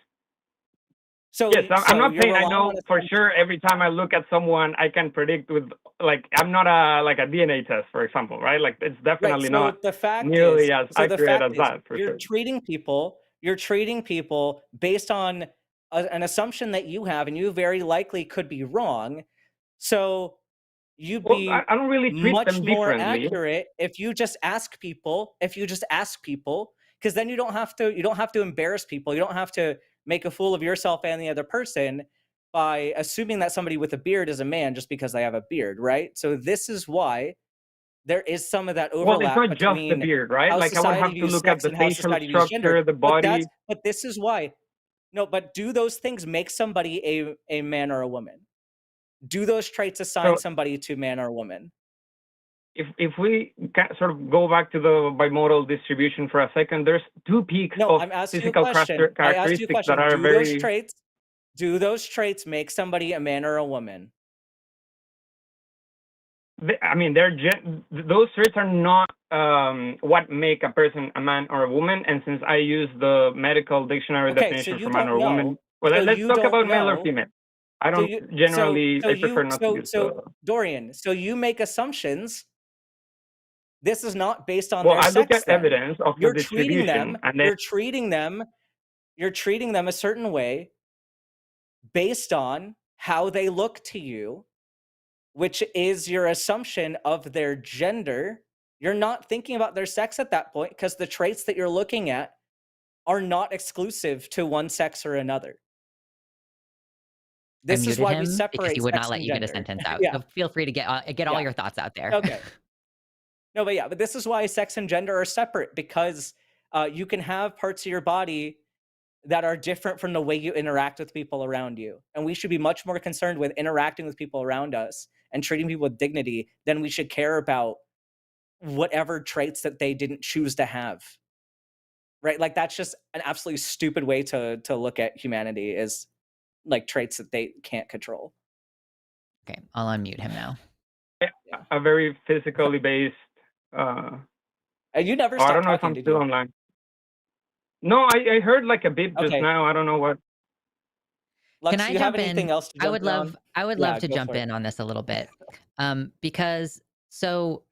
So, Yes, I'm not you're saying I relying know on for assumptions. sure every time I look at someone I can predict with, like, I'm not like a DNA test, for example, right? Like, it's Right. definitely So not the fact nearly is, as accurate as that, for you're sure. treating people based on an assumption that you have, and you very likely could be wrong. So you'd Well, be I don't really treat much them more differently. accurate if you just ask people, because then you don't have to embarrass people. You don't have to make a fool of yourself and the other person by assuming that somebody with a beard is a man just because they have a beard, right? So this is why there is some of that Well, it's overlap not just the between beard, right? how Like, I would society have to views look at sex the and how facial society views gender. structure, the body. But this is why. No, but do those things make somebody a man or a woman? Do those traits assign So somebody to man or woman? if we can sort of go back to the bimodal distribution for a second, there's two peaks No, of I'm asking you a physical question. I asked you a characteristics that question. are very. Do those traits make somebody a man or a woman? I mean, those traits are not what make a person a man or a woman. And since I use the medical dictionary Okay, so definition you for man don't or woman, know. well, So let's you talk don't about male or know. female. I So don't you generally. I prefer not to use the. Dorian, so you make assumptions. This is not based on Well, their I look sex at then. evidence of the You're treating them, distribution, and then you're treating them, you're treating them a certain way based on how they look to you, which is your assumption of their gender. You're not thinking about their sex at that point because the traits that you're looking at are not exclusive to one sex or another. I This is muted why we him because he separate would not sex let and you get a gender. sentence out. Yeah, So feel free to get all yeah. your thoughts out there. Okay. No, but this is why sex and gender are separate, because you can have parts of your body that are different from the way you interact with people around you. And we should be much more concerned with interacting with people around us and treating people with dignity than we should care about whatever traits that they didn't choose to have. Right? Like, that's just an absolutely stupid way to look at humanity, is like traits that they can't control. Okay, I'll unmute him now. Yeah. a very physically based. And you never I stopped don't know if talking, I'm did still you? online. No, I heard like a beep just Okay. now. I don't know what. Lux, Can I do you have jump in? anything else to I jump would in on? love Yeah, to go jump for it. in on this a little bit. Because so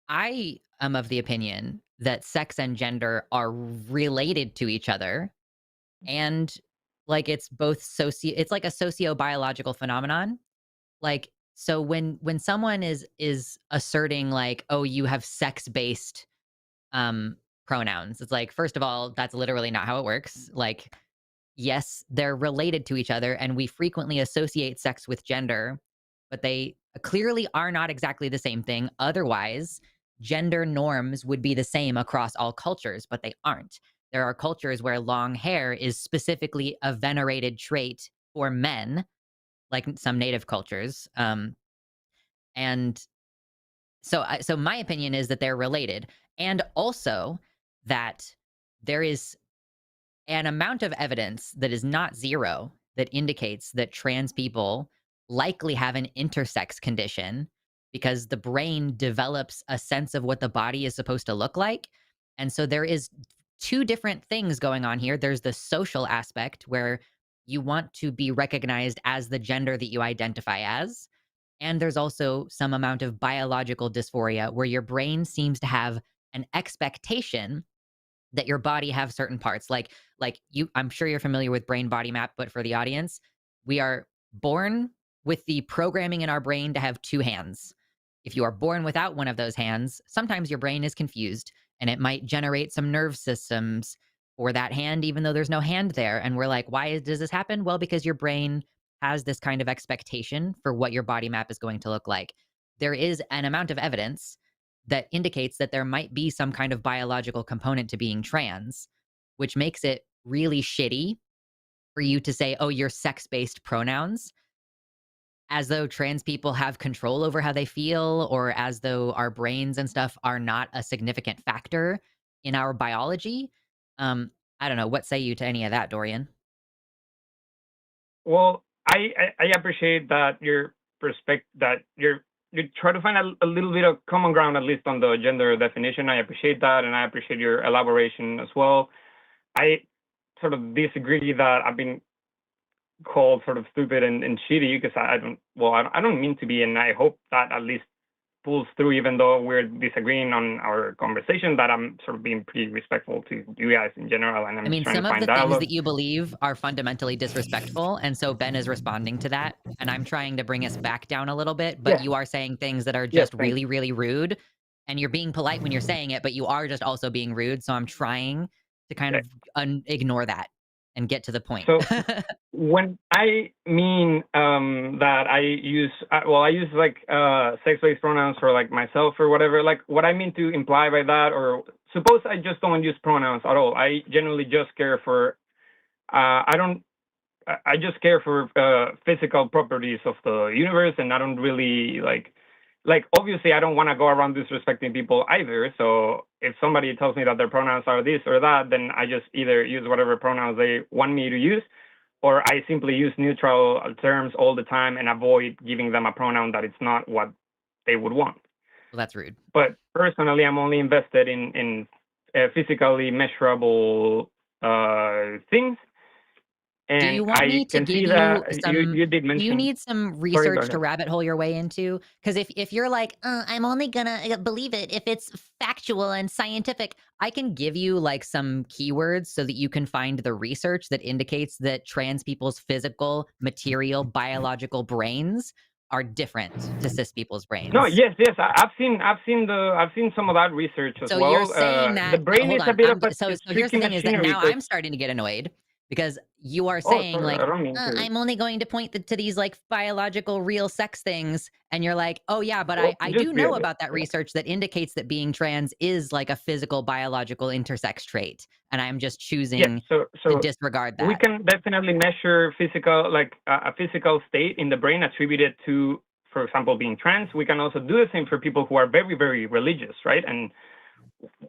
I am of the opinion that sex and gender are related to each other, and like it's like a socio-biological phenomenon. Like, so when someone is asserting like, oh, you have sex-based pronouns, it's like, first of all, that's literally not how it works. Like, yes, they're related to each other, and we frequently associate sex with gender, but they clearly are not exactly the same thing. Otherwise, gender norms would be the same across all cultures, but they aren't. There are cultures where long hair is specifically a venerated trait for men, like some native cultures. And so my opinion is that they're related, and also that there is an amount of evidence that is not zero that indicates that trans people likely have an intersex condition because the brain develops a sense of what the body is supposed to look like. And so there is two different things going on here. There's the social aspect where you want to be recognized as the gender that you identify as. And there's also some amount of biological dysphoria where your brain seems to have an expectation that your body have certain parts. Like you, I'm sure you're familiar with brain body map, but for the audience, we are born with the programming in our brain to have two hands. If you are born without one of those hands, sometimes your brain is confused and it might generate some nerve systems for that hand, even though there's no hand there. And we're like, why does this happen? Well, because your brain has this kind of expectation for what your body map is going to look like. There is an amount of evidence that indicates that there might be some kind of biological component to being trans, which makes it really shitty for you to say, oh, you're sex-based pronouns, as though trans people have control over how they feel, or as though our brains and stuff are not a significant factor in our biology. I don't know. What say you to any of that, Dorian? Well, I appreciate that your you try to find a little bit of common ground, at least on the gender definition. I appreciate that, and I appreciate your elaboration as well. I sort of disagree that I've been called sort of stupid and shitty, because I don't mean to be, and I hope that at least pulls through, even though we're disagreeing on our conversation, that I'm sort of being pretty respectful to you guys in general, and I'm I mean, trying some to of find the things dialogue. that you believe are fundamentally disrespectful, and so Ben is responding to that, and I'm trying to bring us back down a little bit, but Yeah. you are saying things that are Yes, just thanks. really, really rude, and you're being polite when you're saying it, but you are just also being rude, so I'm trying to kind Yeah. of ignore that and get to the point. So when I mean that I use, I use like sex-based pronouns for like myself or whatever. Like what I mean to imply by that, or suppose I just don't use pronouns at all. I generally just care for, I just care for physical properties of the universe, and I don't really like obviously I don't want to go around disrespecting people either. So if somebody tells me that their pronouns are this or that, then I just either use whatever pronouns they want me to use, or I simply use neutral terms all the time and avoid giving them a pronoun that it's not what they would want. Well, that's rude. But personally, I'm only invested in physically measurable things. And Do you want me to can give see you that some? you did Do you mention. need some Sorry, go research to ahead. rabbit hole your way into? Because if you're like, I'm only gonna believe it if it's factual and scientific, I can give you like some keywords so that you can find the research that indicates that trans people's physical, material, biological brains are different to cis people's No, brains. yes. I've seen some of that research as So you're well. saying The that brain hold is a on. bit of a So here's tricky the thing is that machinery. now I'm starting to get annoyed because you are Oh, saying sorry, like, I don't mean to. I'm only going to point to these like biological real sex things. And you're like, oh yeah, but Well, I just do know really. about that research that indicates that being trans is like a physical biological intersex trait. And I'm just Yes. choosing to So disregard we that. can definitely measure physical, like a physical state in the brain attributed to, for example, being trans. We can also do the same for people who are very, very religious, right? And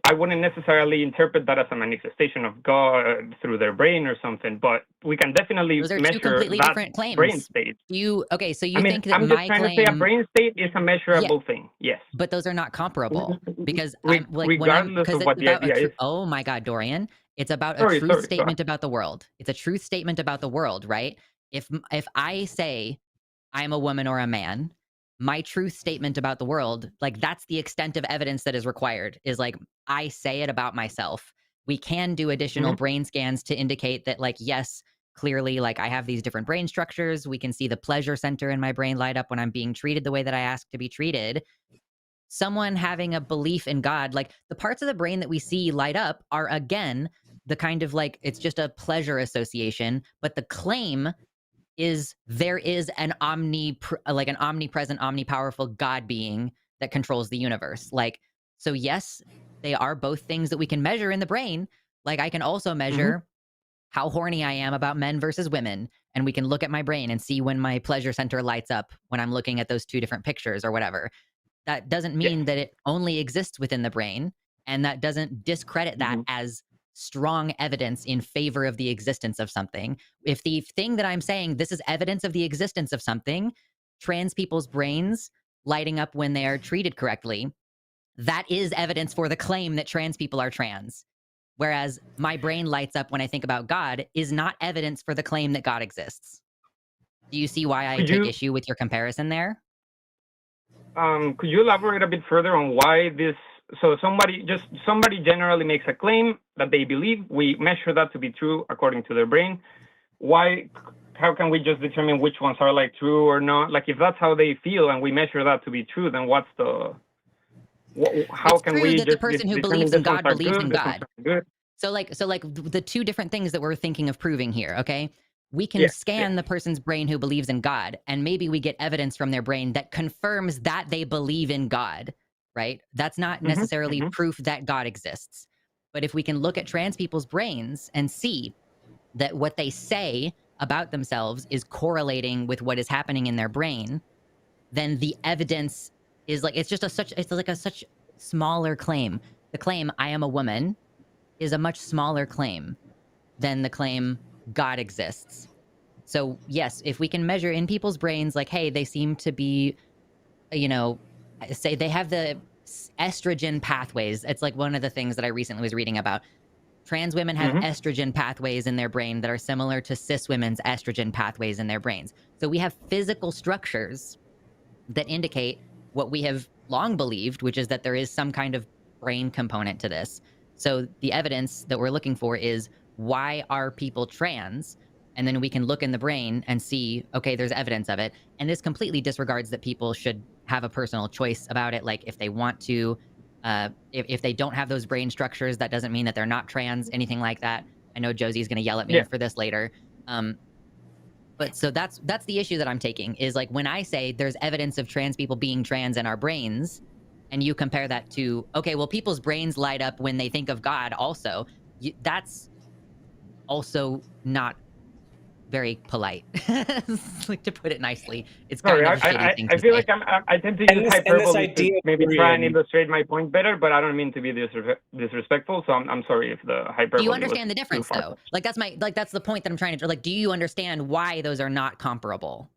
I wouldn't necessarily interpret that as a manifestation of God through their brain or something, but we can definitely Those are two measure completely that different brain claims. state. Okay, so I you mean, think that I'm just my trying to say a claim, brain state is a yeah, measurable thing. Yes. but those are not comparable because I'm like Regardless because of it's what the about a idea true. is. Oh my God, Dorian, it's about a Sorry, truth sorry. Go ahead. statement about the world. It's a truth statement about the world, right? If I say I'm a woman or a man, my truth statement about the world, like that's the extent of evidence that is required. Is like I say it about myself. We can do additional Mm-hmm. brain scans to indicate that, like, yes, clearly, like I have these different brain structures. We can see the pleasure center in my brain light up when I'm being treated the way that I ask to be treated. Someone having a belief in God, like the parts of the brain that we see light up are again the kind of like it's just a pleasure association, but the claim is there is an omnipresent, omnipowerful God being that controls the universe. Like, so yes, they are both things that we can measure in the brain. Like I can also Mm-hmm. measure how horny I am about men versus women. And we can look at my brain and see when my pleasure center lights up when I'm looking at those two different pictures or whatever. That doesn't Yes. mean that it only exists within the brain. And that doesn't discredit that Mm-hmm. as strong evidence in favor of the existence of something. If the thing that I'm saying, this is evidence of the existence of something, trans people's brains lighting up when they are treated correctly, that is evidence for the claim that trans people are trans. Whereas my brain lights up when I think about God is not evidence for the claim that God exists. Do you see why I Could take you issue with your comparison there? could you elaborate a bit further on why this? So somebody generally makes a claim that they believe. We measure that to be true according to their brain. Why? How can we just determine which ones are like true or not? Like if that's how they feel and we measure that to be true, then what's the? How It's can true we that the just person who determine believes in this ones God are believes good, in this ones God. are good? So like the two different things that we're thinking of proving here, okay? We can Yeah. scan the person's brain who believes in God, and maybe we get evidence from their brain that confirms that they believe in God, right? That's not Mm-hmm. necessarily Mm-hmm. proof that God exists. But if we can look at trans people's brains and see that what they say about themselves is correlating with what is happening in their brain, then the evidence is like it's like a such smaller claim. The claim I am a woman is a much smaller claim than the claim God exists. So yes, if we can measure in people's brains, like, hey, they seem to be you know, say they have the estrogen pathways. It's like one of the things that I recently was reading about. Trans women have Hmm. estrogen pathways in their brain that are similar to cis women's estrogen pathways in their brains. So we have physical structures that indicate what we have long believed, which is that there is some kind of brain component to this. So the evidence that we're looking for is, why are people trans? And then we can look in the brain and see, okay, there's evidence of it. And this completely disregards that people should have a personal choice about it. Like if they want to, if they don't have those brain structures, that doesn't mean that they're not trans, anything like that. I know Josie's going to yell at me Yeah. for this later. But so that's the issue that I'm taking, is like, when I say there's evidence of trans people being trans in our brains, and you compare that to, okay, well, people's brains light up when they think of God also, that's also not very polite. Like, to put it nicely, it's Sorry, kind of a shitty thing I to feel say. like I tend to And use this hyperbole to idea, maybe try and Dorian, illustrate my point better, but I don't mean to be disrespectful. So I'm sorry if the Do you hyperbole was understand the too difference far. though? Like that's the point that I'm trying to, like, do you understand why those are not comparable?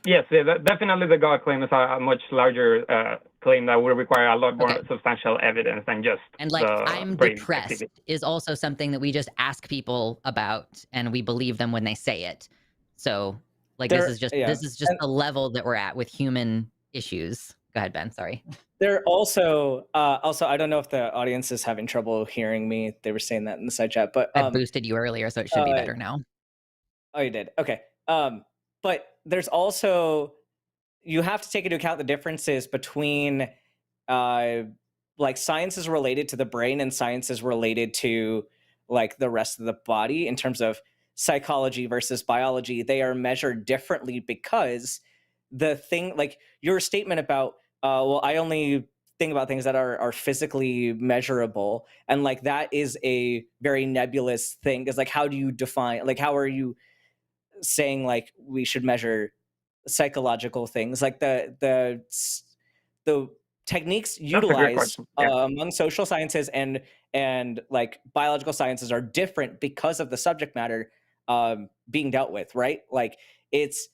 Yes, yeah, definitely the God claim is a much larger claim that would require a lot more Okay. substantial evidence than just And like, the I'm brain depressed activity. is also something that we just ask people about, and we believe them when they say it. So like, this there, is just yeah, the level that we're at with human issues. Go ahead, Ben. Sorry. there also, I don't know if the audience is having trouble hearing me. They were saying that in the side chat, but I boosted you earlier, so it should be better now. oh, you did. Okay. But there's also, you have to take into account the differences between like science is related to the brain and science is related to like the rest of the body in terms of psychology versus biology. They are measured differently because the thing, like your statement about well, I only think about things that are physically measurable, and like that is a very nebulous thing, because like how do you define, like how are you saying like we should measure psychological things? Like the techniques That's a great utilized question. Yeah. among social sciences and like biological sciences are different because of the subject matter being dealt with, right? Like it's,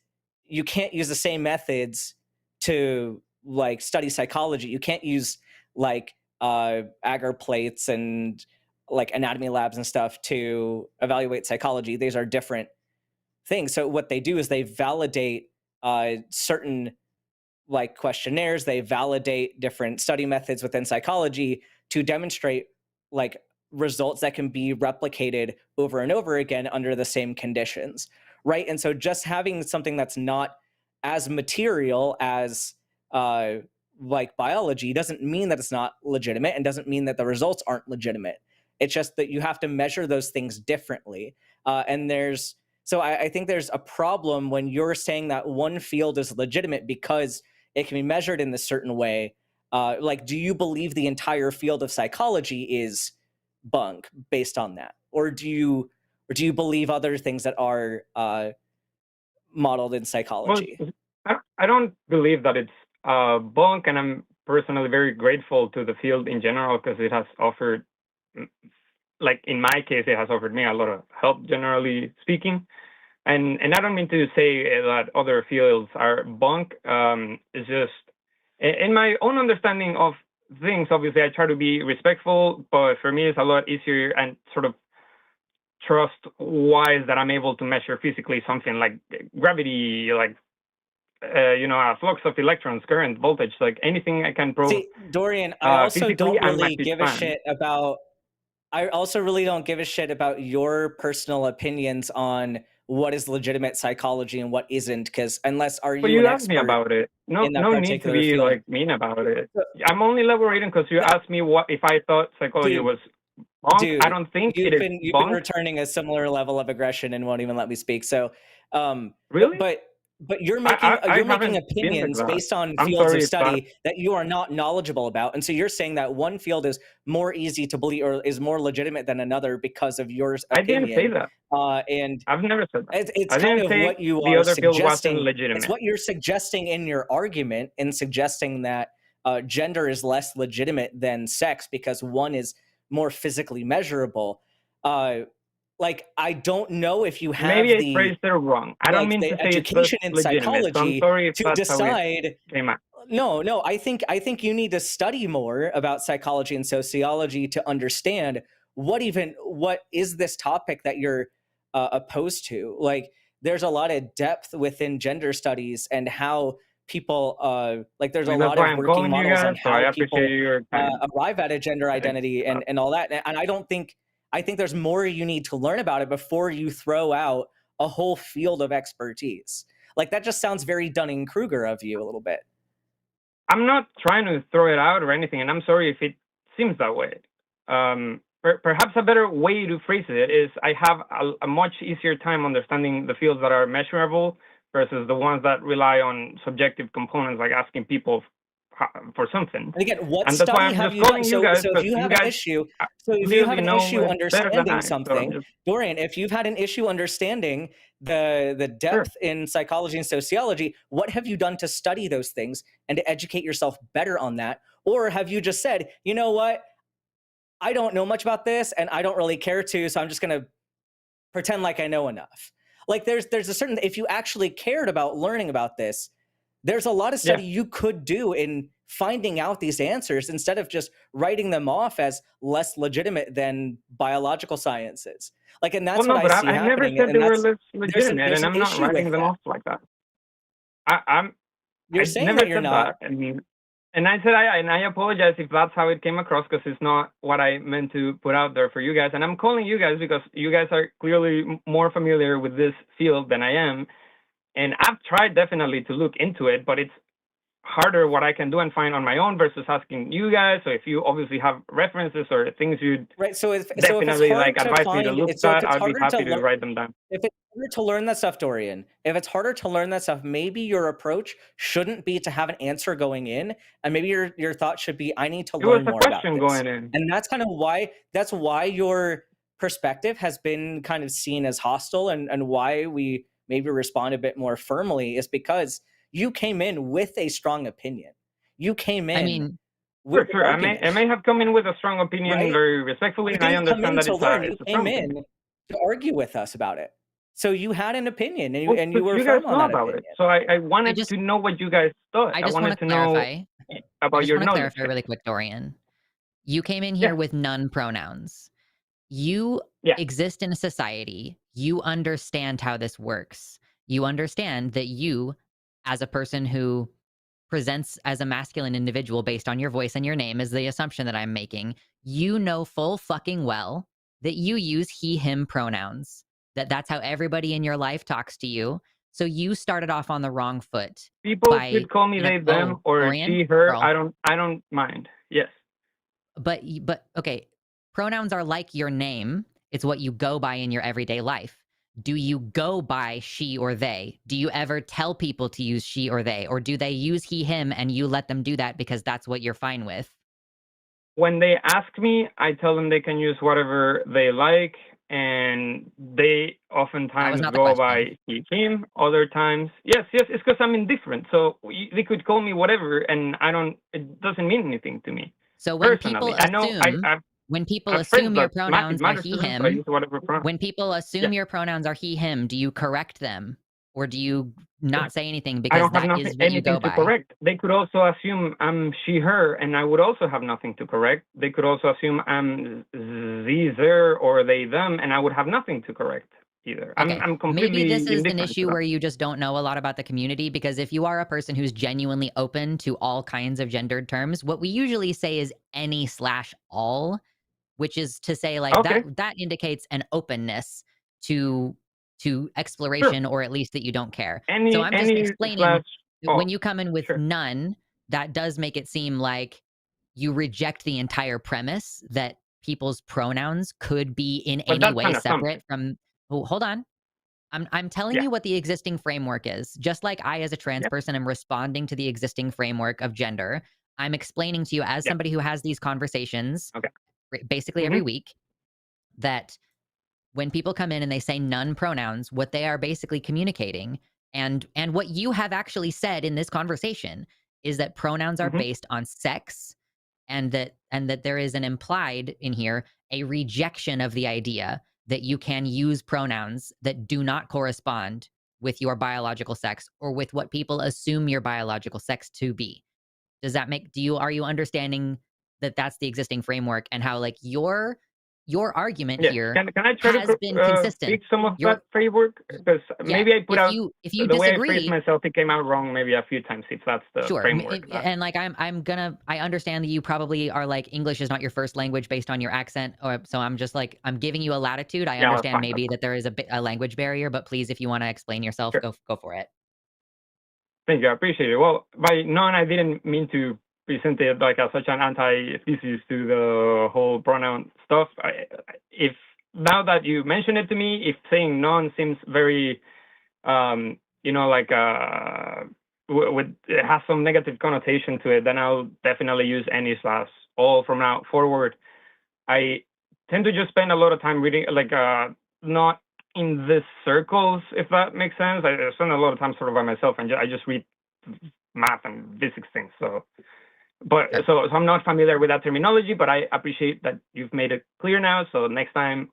you can't use the same methods to like study psychology. You can't use like agar plates and like anatomy labs and stuff to evaluate psychology. These are different things. So what they do is they validate certain like questionnaires, they validate different study methods within psychology to demonstrate like results that can be replicated over and over again under the same conditions, right? And so just having something that's not as material as like biology doesn't mean that it's not legitimate, and doesn't mean that the results aren't legitimate. It's just that you have to measure those things differently. And there's, so I think there's a problem when you're saying that one field is legitimate because it can be measured in this certain way. Like, do you believe the entire field of psychology is bunk based on that, or do you believe other things that are modeled in Well, psychology? I don't believe that it's bunk, and I'm personally very grateful to the field in general because it has offered, like in my case, it has offered me a lot of help, generally speaking. And I don't mean to say that other fields are bunk. It's just, in my own understanding of things, obviously I try to be respectful, but for me it's a lot easier and sort of trust-wise that I'm able to measure physically something like gravity, like a flux of electrons, current, voltage, like anything I can prove See, Dorian, I also physically. don't I'm a really huge give a fan. shit about, I also really don't give a shit about your personal opinions on what is legitimate psychology and what isn't, because unless, are But you an you asked me expert about it. No, in that no need to particular be field? like mean about it. I'm only elaborating because you No, asked me what if I thought psychology dude, was bunk. I dude, don't think it is you've been bunk. returning a similar level of aggression and won't even let me speak. So, Really? but you're I you're making haven't been like opinions that. based on I'm fields of sorry if that. study that you are not knowledgeable about, and so you're saying that one field is more easy to believe or is more legitimate than another because of your I didn't say opinion. that. And I've never said that. it's I kind didn't of say what you the are other field wasn't suggesting. It's legitimate. what you're suggesting in your argument, in suggesting that gender is less legitimate than sex because one is more physically measurable. Uh, like, I don't know if you Maybe have I phrased it wrong. I don't like, mean the to say it's education in legitimate, so I'm psychology sorry if to that's how it decide. came out. No, I think you need to study more about psychology and sociology to understand what is this topic that you're opposed to. Like, there's a lot of depth within gender studies and how people like there's I a mean, that's lot why of I'm working calling you models on guys, so I how appreciate people your time. arrive at a gender Thanks. identity and all that. And I think there's more you need to learn about it before you throw out a whole field of expertise. Like, that just sounds very Dunning-Kruger of you a little bit. I'm not trying to throw it out or anything, and I'm sorry if it seems that way. Perhaps a better way to phrase it is I have a much easier time understanding the fields that are measurable versus the ones that rely on subjective components, like asking people for something. And again, what And that's why study I'm have just you done? calling you So, guys, so if because you you have an guys issue, so if you have clearly an know issue it better than understanding I. So I'm something, just Dorian, if you've had an issue understanding the sure. depth in psychology and sociology, what have you done to study those things and to educate yourself better on that? Or have you just said, you know what, I don't know much about this and I don't really care to, so I'm just going to pretend like I know enough. Like, there's a certain, if you actually cared about learning about this, there's a lot of Yeah. study you could do in finding out these answers instead of just writing them off as less legitimate than biological sciences. Like, and Well, that's what no, I but see I never happening. said And they were that's less legitimate, there's and an I'm not issue writing with them that. off like that. I You're saying never that you're said not. that. I mean, and I said I apologize if that's how it came across, because it's not what I meant to put out there for you guys. And I'm calling you guys because you guys are clearly more familiar with this field than I am, and I've tried definitely to look into it, but it's harder what I can do and find on my own versus asking you guys. So if you obviously have references or things you'd Right. So if it's definitely like hard to advise me to find look so if at, it's I'd be harder to happy to learn write them down. if it's harder to learn that stuff, Dorian, if it's harder to learn that stuff, maybe your approach shouldn't be to have an answer going in, and maybe your thought should be, I need to It was learn a more about question this. going in. And that's why your perspective has been kind of seen as hostile, and why we maybe respond a bit more firmly is because you came in with a strong opinion. You came I in mean, with Sure, an sure. argument, I may have come in with a strong opinion right? very respectfully, You and I didn't come understand in that to learn, you it's a came strong opinion. in to argue with us about it. So you had an opinion, and Well, you because were you guys firm on know that about it, opinion. so I I wanted just to know what you guys thought. I I just want wanted to to know clarify. I about just your want to knowledge. clarify really quick, Dorian. You came in Yeah, here with none pronouns. You yeah. exist in a society. You understand how this works. You understand that you, as a person who presents as a masculine individual based on your voice and your name, is the assumption that I'm making. You know full fucking well that you use he, him pronouns, that's how everybody in your life talks to you. So you started off on the wrong foot People by, could call me they, them, oh, or Dorian, she, her. girl. I don't mind. Yes. But okay, pronouns are like your name. It's what you go by in your everyday life. Do you go by she or they? Do you ever tell people to use she or they? Or do they use he, him, and you let them do that because that's what you're fine with? When they ask me, I tell them they can use whatever they like, and they That was oftentimes not the go question. by he, him. Other times, yes, it's because I'm indifferent. So they could call me whatever, and it doesn't mean anything to me So personally. I know when people have friends assume your that it pronouns are matters he, to them, so I him, use whatever pronoun. when people Yeah. assume your pronouns are he, him, do you correct them? Or do you not say anything I because don't have that is what you anything go to by? correct. They could also assume I'm she, her, and I would also have nothing to correct. They could also assume I'm ze, zer, or they, them, and I would have nothing to correct either. Okay, I'm maybe this completely is an indifferent to issue that. where you just don't know a lot about the community, because if you are a person who's genuinely open to all kinds of gendered terms, what we usually say is any/all, which is to say, like, Okay, that indicates an openness to sure. exploration, or at least that you don't care. So I'm just Any explaining slash that when all. you come in with Sure. none, that does make it seem like you reject the entire premise that people's pronouns could be in But any that's way an assumption. separate from. Oh, hold on. I'm telling Yeah. you what the existing framework is. Just like I, as a trans Yeah. person, am responding to the existing framework of gender, I'm explaining to you, as Yeah. somebody who has these conversations Okay. basically every week, that when people come in and they say none pronouns, what they are basically communicating, and what you have actually said in this conversation, is that pronouns are Mm-hmm. based on sex, and that there is an implied in here a rejection of the idea that you can use pronouns that do not correspond with your biological sex or with what people assume your biological sex to be. Does that make are you understanding that that's the existing framework and how like your argument Yes. here Can I try to has been consistent? speak some of Your that framework? Because Yeah, maybe I put out if you the way I phrased disagree, myself, it came out wrong maybe a few times. If that's the sure. framework. And like I understand that you probably are like English is not your first language based on your accent, or so I'm just like I'm giving you a latitude. I Yeah, that's understand fine. That's maybe fine. that there is a language barrier, but please, if you want to explain yourself, Sure. go for it. Thank you. I appreciate it. Well, by none, I didn't mean to present it like as such an anti-thesis to the whole pronoun stuff. If now that you mention it to me, if saying none seems very, like it has some negative connotation to it, then I'll definitely use any slash all from now forward. I tend to just spend a lot of time reading, like, not in these circles, if that makes sense. I spend a lot of time sort of by myself, and I just read math and physics things. So Sure. I'm not familiar with that terminology, but I appreciate that you've made it clear now. So next time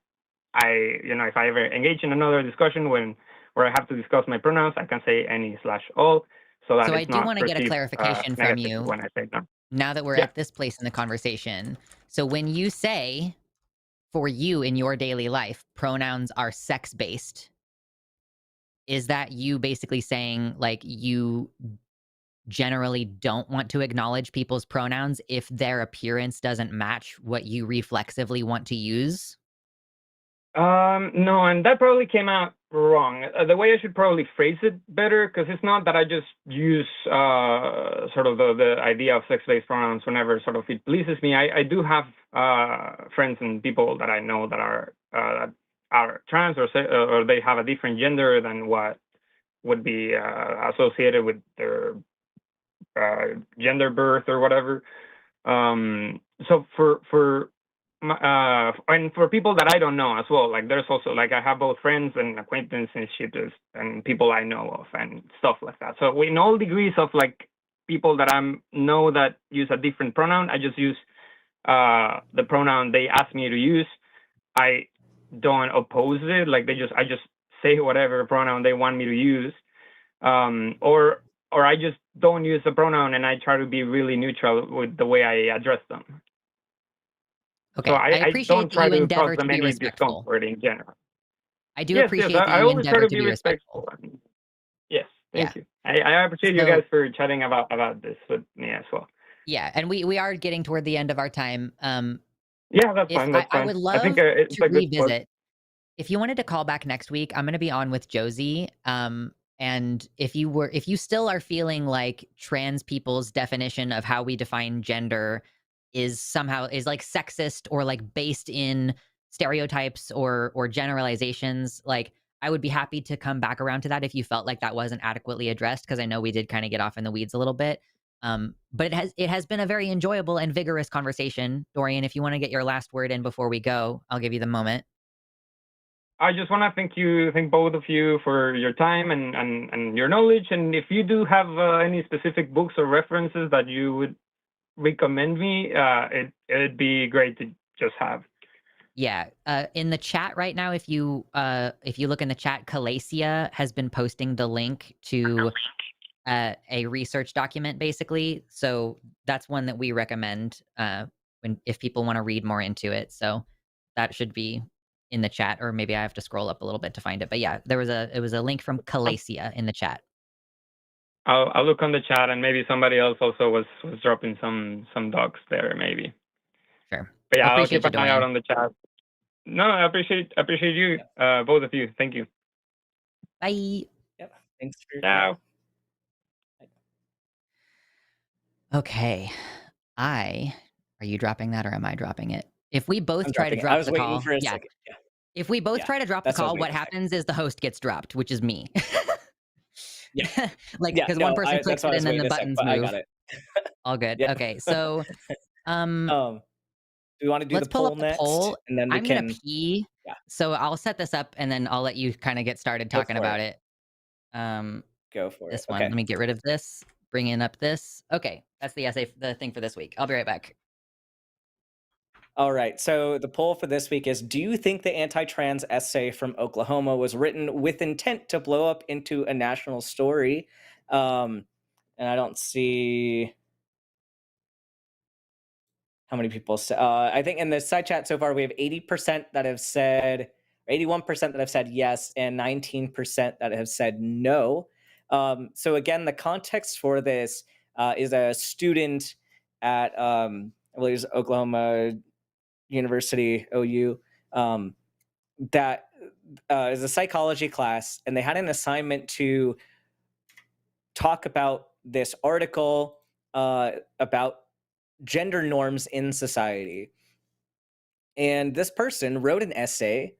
if I ever engage in another discussion where I have to discuss my pronouns, I can say any slash all, so that So I it's do not want to get a perceived clarification from negatively you when I say no. now that we're Yeah. at this place in the conversation. So when you say for you in your daily life, pronouns are sex based, is that you basically saying like you generally don't want to acknowledge people's pronouns if their appearance doesn't match what you reflexively want to use? No, and that probably came out wrong. The way I should probably phrase it better, because it's not that I just use sort of the idea of sex-based pronouns whenever sort of it pleases me. I do have friends and people that I know that are trans or they have a different gender than what would be associated with their gender birth or whatever. So and for people that I don't know as well, like there's also like I have both friends and acquaintances and people I know of and stuff like that. So in all degrees of like people that I know that use a different pronoun, I just use the pronoun they ask me to use. I don't oppose it. Like I just say whatever pronoun they want me to use. Or I just don't use the pronoun and I try to be really neutral with the way I address them. So Okay. I I appreciate don't that try you to cause endeavor to them be any respectful. discomfort in general. I do Yes, appreciate that I you always try endeavor to to be be respectful. respectful. Yes, Yeah. thank you. I appreciate you So guys for chatting about this with me as well. yeah, and we are getting toward the end of our time. Yeah, that's If fine. That's I fine. would I think love it's to a good spot. revisit, if you wanted to call back next week, I'm going to be on with Josie. And if you still are feeling like trans people's definition of how we define gender is like sexist or like based in stereotypes or generalizations, like I would be happy to come back around to that if you felt like that wasn't adequately addressed, because I know we did kind of get off in the weeds a little bit. But it has been a very enjoyable and vigorous conversation. Dorian, if you want to get your last word in before we go, I'll give you the moment. I just want to thank both of you for your time and your knowledge. And if you do have any specific books or references that you would recommend me, it'd be great to just have. Yeah, in the chat right now, if you look in the chat, Calacia has been posting the link to a research document, basically. So that's one that we recommend if people want to read more into it. So that should be in the chat, or maybe I have to scroll up a little bit to find it. But yeah, it was a link from Calacia in the chat. I'll look on the chat, and maybe somebody else also was dropping some docs there, maybe. Sure. But yeah, Well, I'll keep appreciate you, an eye out Dorian. on the chat. No, I appreciate you, both of you. Thank you. Bye. Yep. Thanks for your Ciao. Okay. Are you dropping that or am I dropping it? If we both I'm try to dropping it. I drop was the waiting call, for a yeah. second. Yeah. If we both Yeah, try to drop the that's what I was call, what waiting for. happens is the host gets dropped, which is me. Yeah. Like, Yeah, because no, one person that's clicks why it I and was then the waiting a sec, buttons but I move. got it. All good. Yeah. Okay, so Do we wanna do the let's pull poll up the next? poll. And then we I'm gonna can pee, yeah, so I'll set this up and then I'll let you kind of get started go talking for about it. it. Um, Go for it. this one. Okay. Let me get rid of this. Bring in up this. Okay, that's the essay, the thing for this week. I'll be right back. All right. So the poll for this week is: do you think the anti-trans essay from Oklahoma was written with intent to blow up into a national story? And I don't see how many people say, I think in the side chat so far we have 80% that have said, 81% that have said yes, and 19% that have said no. So again, the context for this is a student at, I believe it's Oklahoma University, OU, that is a psychology class, and they had an assignment to talk about this article about gender norms in society. And this person wrote an essay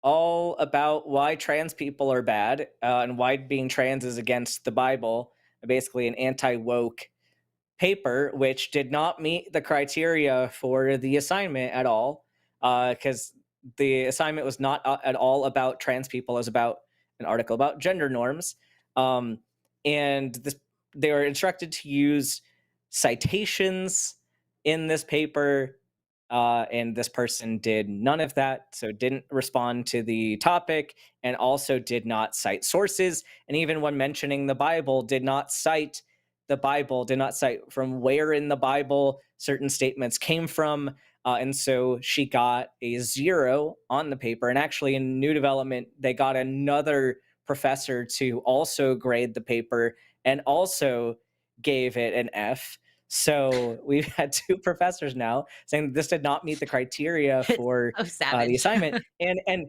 all about why trans people are bad and why being trans is against the Bible, basically an anti woke paper, which did not meet the criteria for the assignment at all, because the assignment was not at all about trans people. It was about an article about gender norms. Um, and this, they were instructed to use citations in this paper, and this person did none of that, so didn't respond to the topic, and also did not cite sources. And even when mentioning the Bible, did not cite the Bible, did not cite from where in the Bible certain statements came from. And so she got a 0 on the paper. And actually, in new development, they got another professor to also grade the paper and also gave it an F. So we've had 2 professors now saying this did not meet the criteria It's for so the savage. assignment. And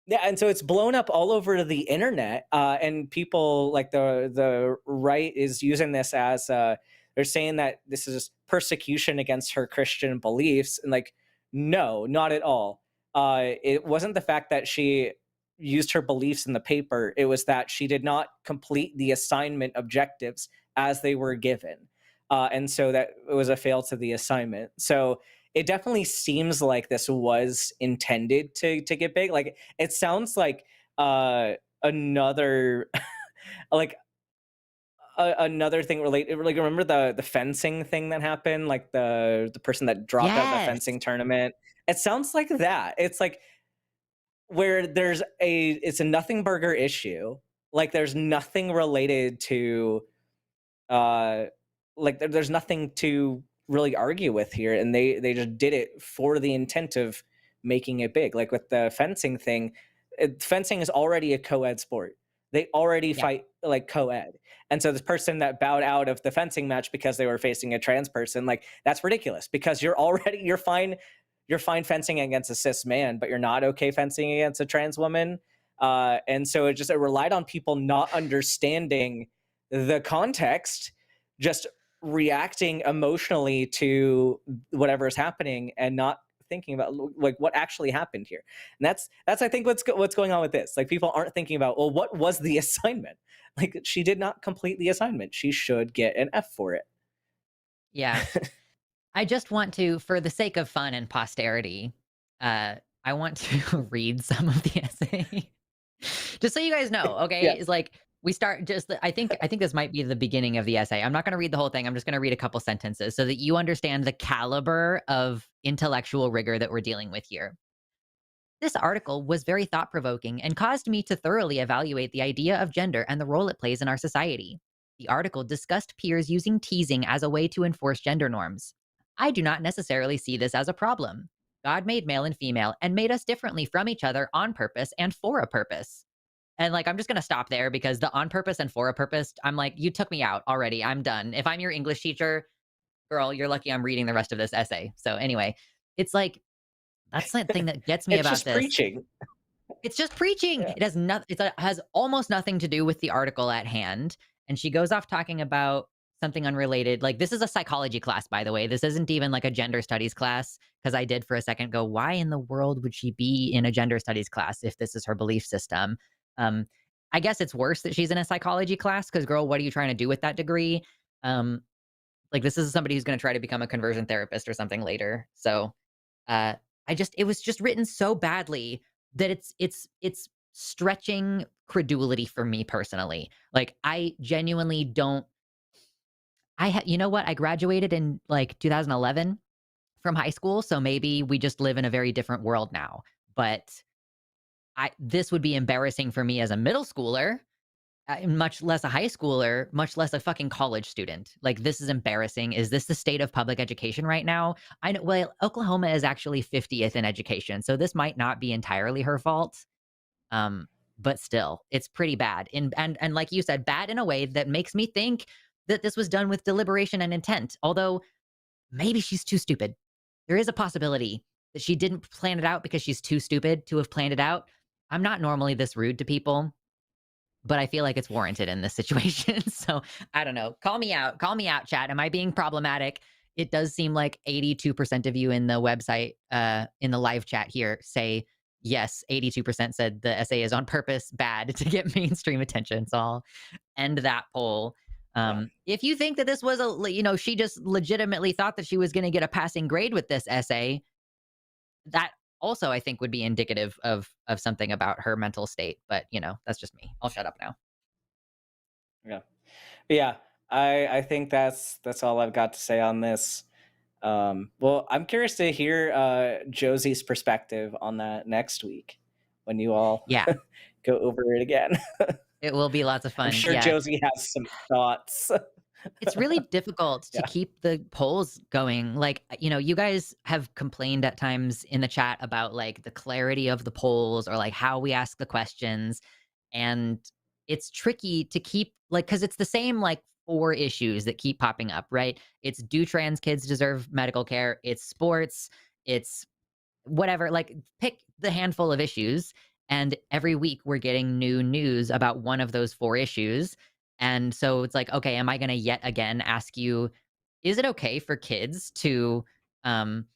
yeah, and so it's blown up all over the internet, and people like the right is using this as they're saying that this is persecution against her Christian beliefs, and like, no, not at all. It wasn't the fact that she used her beliefs in the paper; it was that she did not complete the assignment objectives as they were given, and so that it was a fail to the assignment. So it definitely seems like this was intended to get big. Like it sounds like another like another thing related. Like remember the fencing thing that happened? Like the person that dropped out of the Yes. fencing tournament. It sounds like that. It's like where it's a nothing burger issue. Like there's nothing related to uh like there's nothing to really argue with here, and they just did it for the intent of making it big. Like with the fencing thing, fencing is already a co-ed sport. They already Yeah. fight like co-ed, and so this person that bowed out of the fencing match because they were facing a trans person, like that's ridiculous, because you're fine fencing against a cis man, but you're not okay fencing against a trans woman. And so it relied on people not understanding the context, just reacting emotionally to whatever is happening and not thinking about like what actually happened here. And that's I think what's going on with this. Like people aren't thinking about, well, what was the assignment? Like she did not complete the assignment. She should get an F for it. Yeah. I just want to, for the sake of fun and posterity, I want to read some of the essay. Just so you guys know, okay? Yeah. It's like we start just I think this might be the beginning of the essay. I'm not going to read the whole thing. I'm just going to read a couple sentences so that you understand the caliber of intellectual rigor that we're dealing with here. This article was very thought provoking and caused me to thoroughly evaluate the idea of gender and the role it plays in our society. The article discussed peers using teasing as a way to enforce gender norms. I do not necessarily see this as a problem. God made male and female and made us differently from each other on purpose and for a purpose. And like, I'm just going to stop there because the on purpose and for a purpose, I'm like, you took me out already. I'm done. If I'm your English teacher, girl, you're lucky I'm reading the rest of this essay. So, anyway, it's like, that's the thing that gets me It's about just this. preaching. It's just preaching. Yeah. It has nothing. It has almost nothing to do with the article at hand. And she goes off talking about something unrelated. Like this is a psychology class, by the way. This isn't even like a gender studies class. Because I did for a second go, why in the world would she be in a gender studies class if this is her belief system? Um, I guess it's worse that she's in a psychology class. Because girl, what are you trying to do with that degree? Um, like this is somebody who's going to try to become a conversion therapist or something later. So uh, it was just written so badly that it's stretching credulity for me personally. Like I genuinely don't. You know what? I graduated in like 2011. from high school, so maybe we just live in a very different world now. But this would be embarrassing for me as a middle schooler, much less a high schooler, much less a fucking college student. Like, this is embarrassing. Is this the state of public education right now? I know, well, Oklahoma is actually 50th in education, so this might not be entirely her fault. Um, but still, it's pretty bad. And like you said, bad in a way that makes me think that this was done with deliberation and intent. Although maybe she's too stupid. There is a possibility that she didn't plan it out because she's too stupid to have planned it out. I'm not normally this rude to people, but I feel like it's warranted in this situation. So I don't know. Call me out. Call me out, chat. Am I being problematic? It does seem like 82% of you in the website, in the live chat here say yes. 82% said the essay is on purpose bad to get mainstream attention. So I'll end that poll. Yeah. If you think that this was she just legitimately thought that she was going to get a passing grade with this essay, that also I think would be indicative of something about her mental state. But that's just me. I'll shut up now. Yeah. Yeah. I think that's all I've got to say on this. Well, I'm curious to hear Josie's perspective on that next week when you all Yeah, go over it again. it will be lots of I'm fun. sure Yeah, Josie has some thoughts. it's really difficult to Yeah. keep the polls going. Like, you guys have complained at times in the chat about like the clarity of the polls or like how we ask the questions. And it's tricky to keep because it's the same like 4 issues that keep popping up, right? It's, do trans kids deserve medical care? It's sports, it's whatever, like pick the handful of issues. And every week we're getting new news about one of those 4 issues. And so it's like, okay, am I going to yet again ask you, is it okay for kids to um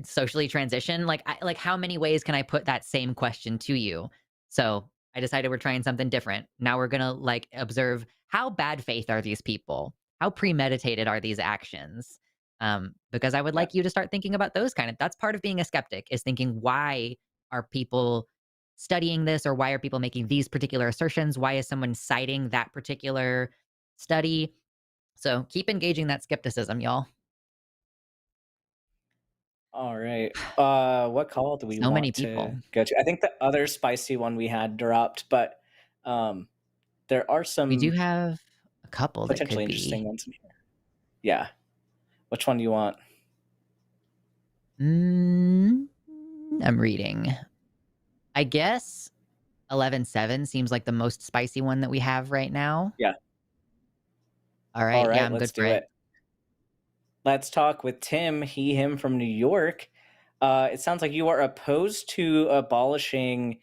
socially transition? Like how many ways can I put that same question to you? So I decided we're trying something different. Now we're gonna like observe, how bad faith are these people? How premeditated are these actions? Because I would Yeah. like you to start thinking about those that's part of being a skeptic, is thinking, why are people studying this, or why are people making these particular assertions? Why is someone citing that particular study? So keep engaging that skepticism, y'all. All right. What call do we So many want to people. go to? I think the other spicy one we had dropped, but there are We do some have a couple that potentially could interesting be. ones in here. Yeah. Which one do you want? I'm reading. I guess 11.7 seems like the most spicy one that we have right now. Yeah. All All right. Yeah, right, I'm let's good for do it. it. Let's talk with Tim, he, him from New York. It sounds like you are opposed to abolishing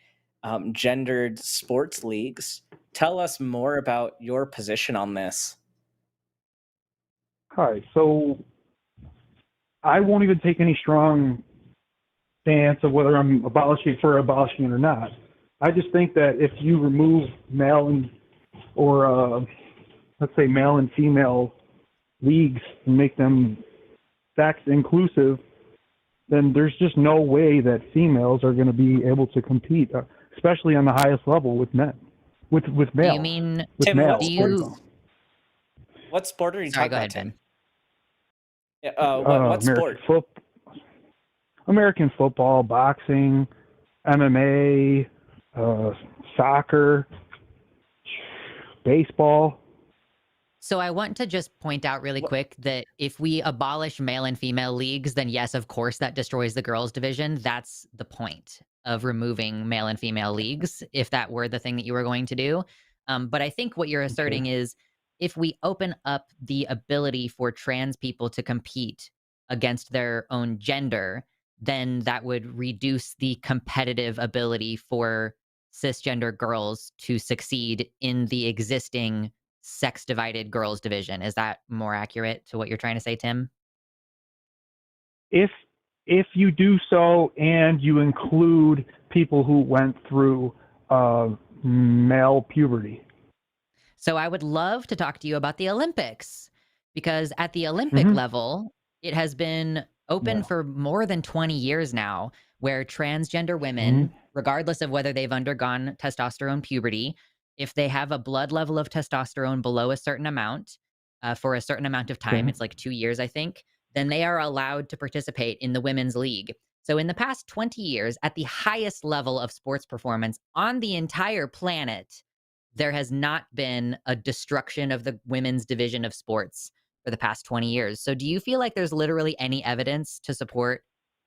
gendered sports leagues. Tell us more about your position on this. Hi. So I won't even take any strong stance of whether I'm abolishing it or not. I just think that if you remove male and let's say male and female leagues and make them sex inclusive, then there's just no way that females are going to be able to compete, especially on the highest level with men, with males. Do you mean, with Tim, males? what sport are you sorry, talking go about, ahead, Tim? Ben. Yeah, what sport? American football, boxing, MMA, soccer, baseball. So I want to just point out really quick that if we abolish male and female leagues, then yes, of course, that destroys the girls' division. That's the point of removing male and female leagues, if that were the thing that you were going to do. But I think what you're asserting is, if we open up the ability for trans people to compete against their own gender, then that would reduce the competitive ability for cisgender girls to succeed in the existing sex divided girls division. Is that more accurate to what you're trying to say, Tim? If you do so and you include people who went through male puberty. So I would love to talk to you about the Olympics, because at the Olympic level, it has been open for more than 20 years now, where transgender women, regardless of whether they've undergone testosterone puberty, if they have a blood level of testosterone below a certain amount for a certain amount of time, it's like 2 years, I think, then they are allowed to participate in the women's league. So in the past 20 years, at the highest level of sports performance on the entire planet, there has not been a destruction of the women's division of sports for the past 20 years. So do you feel like there's literally any evidence to support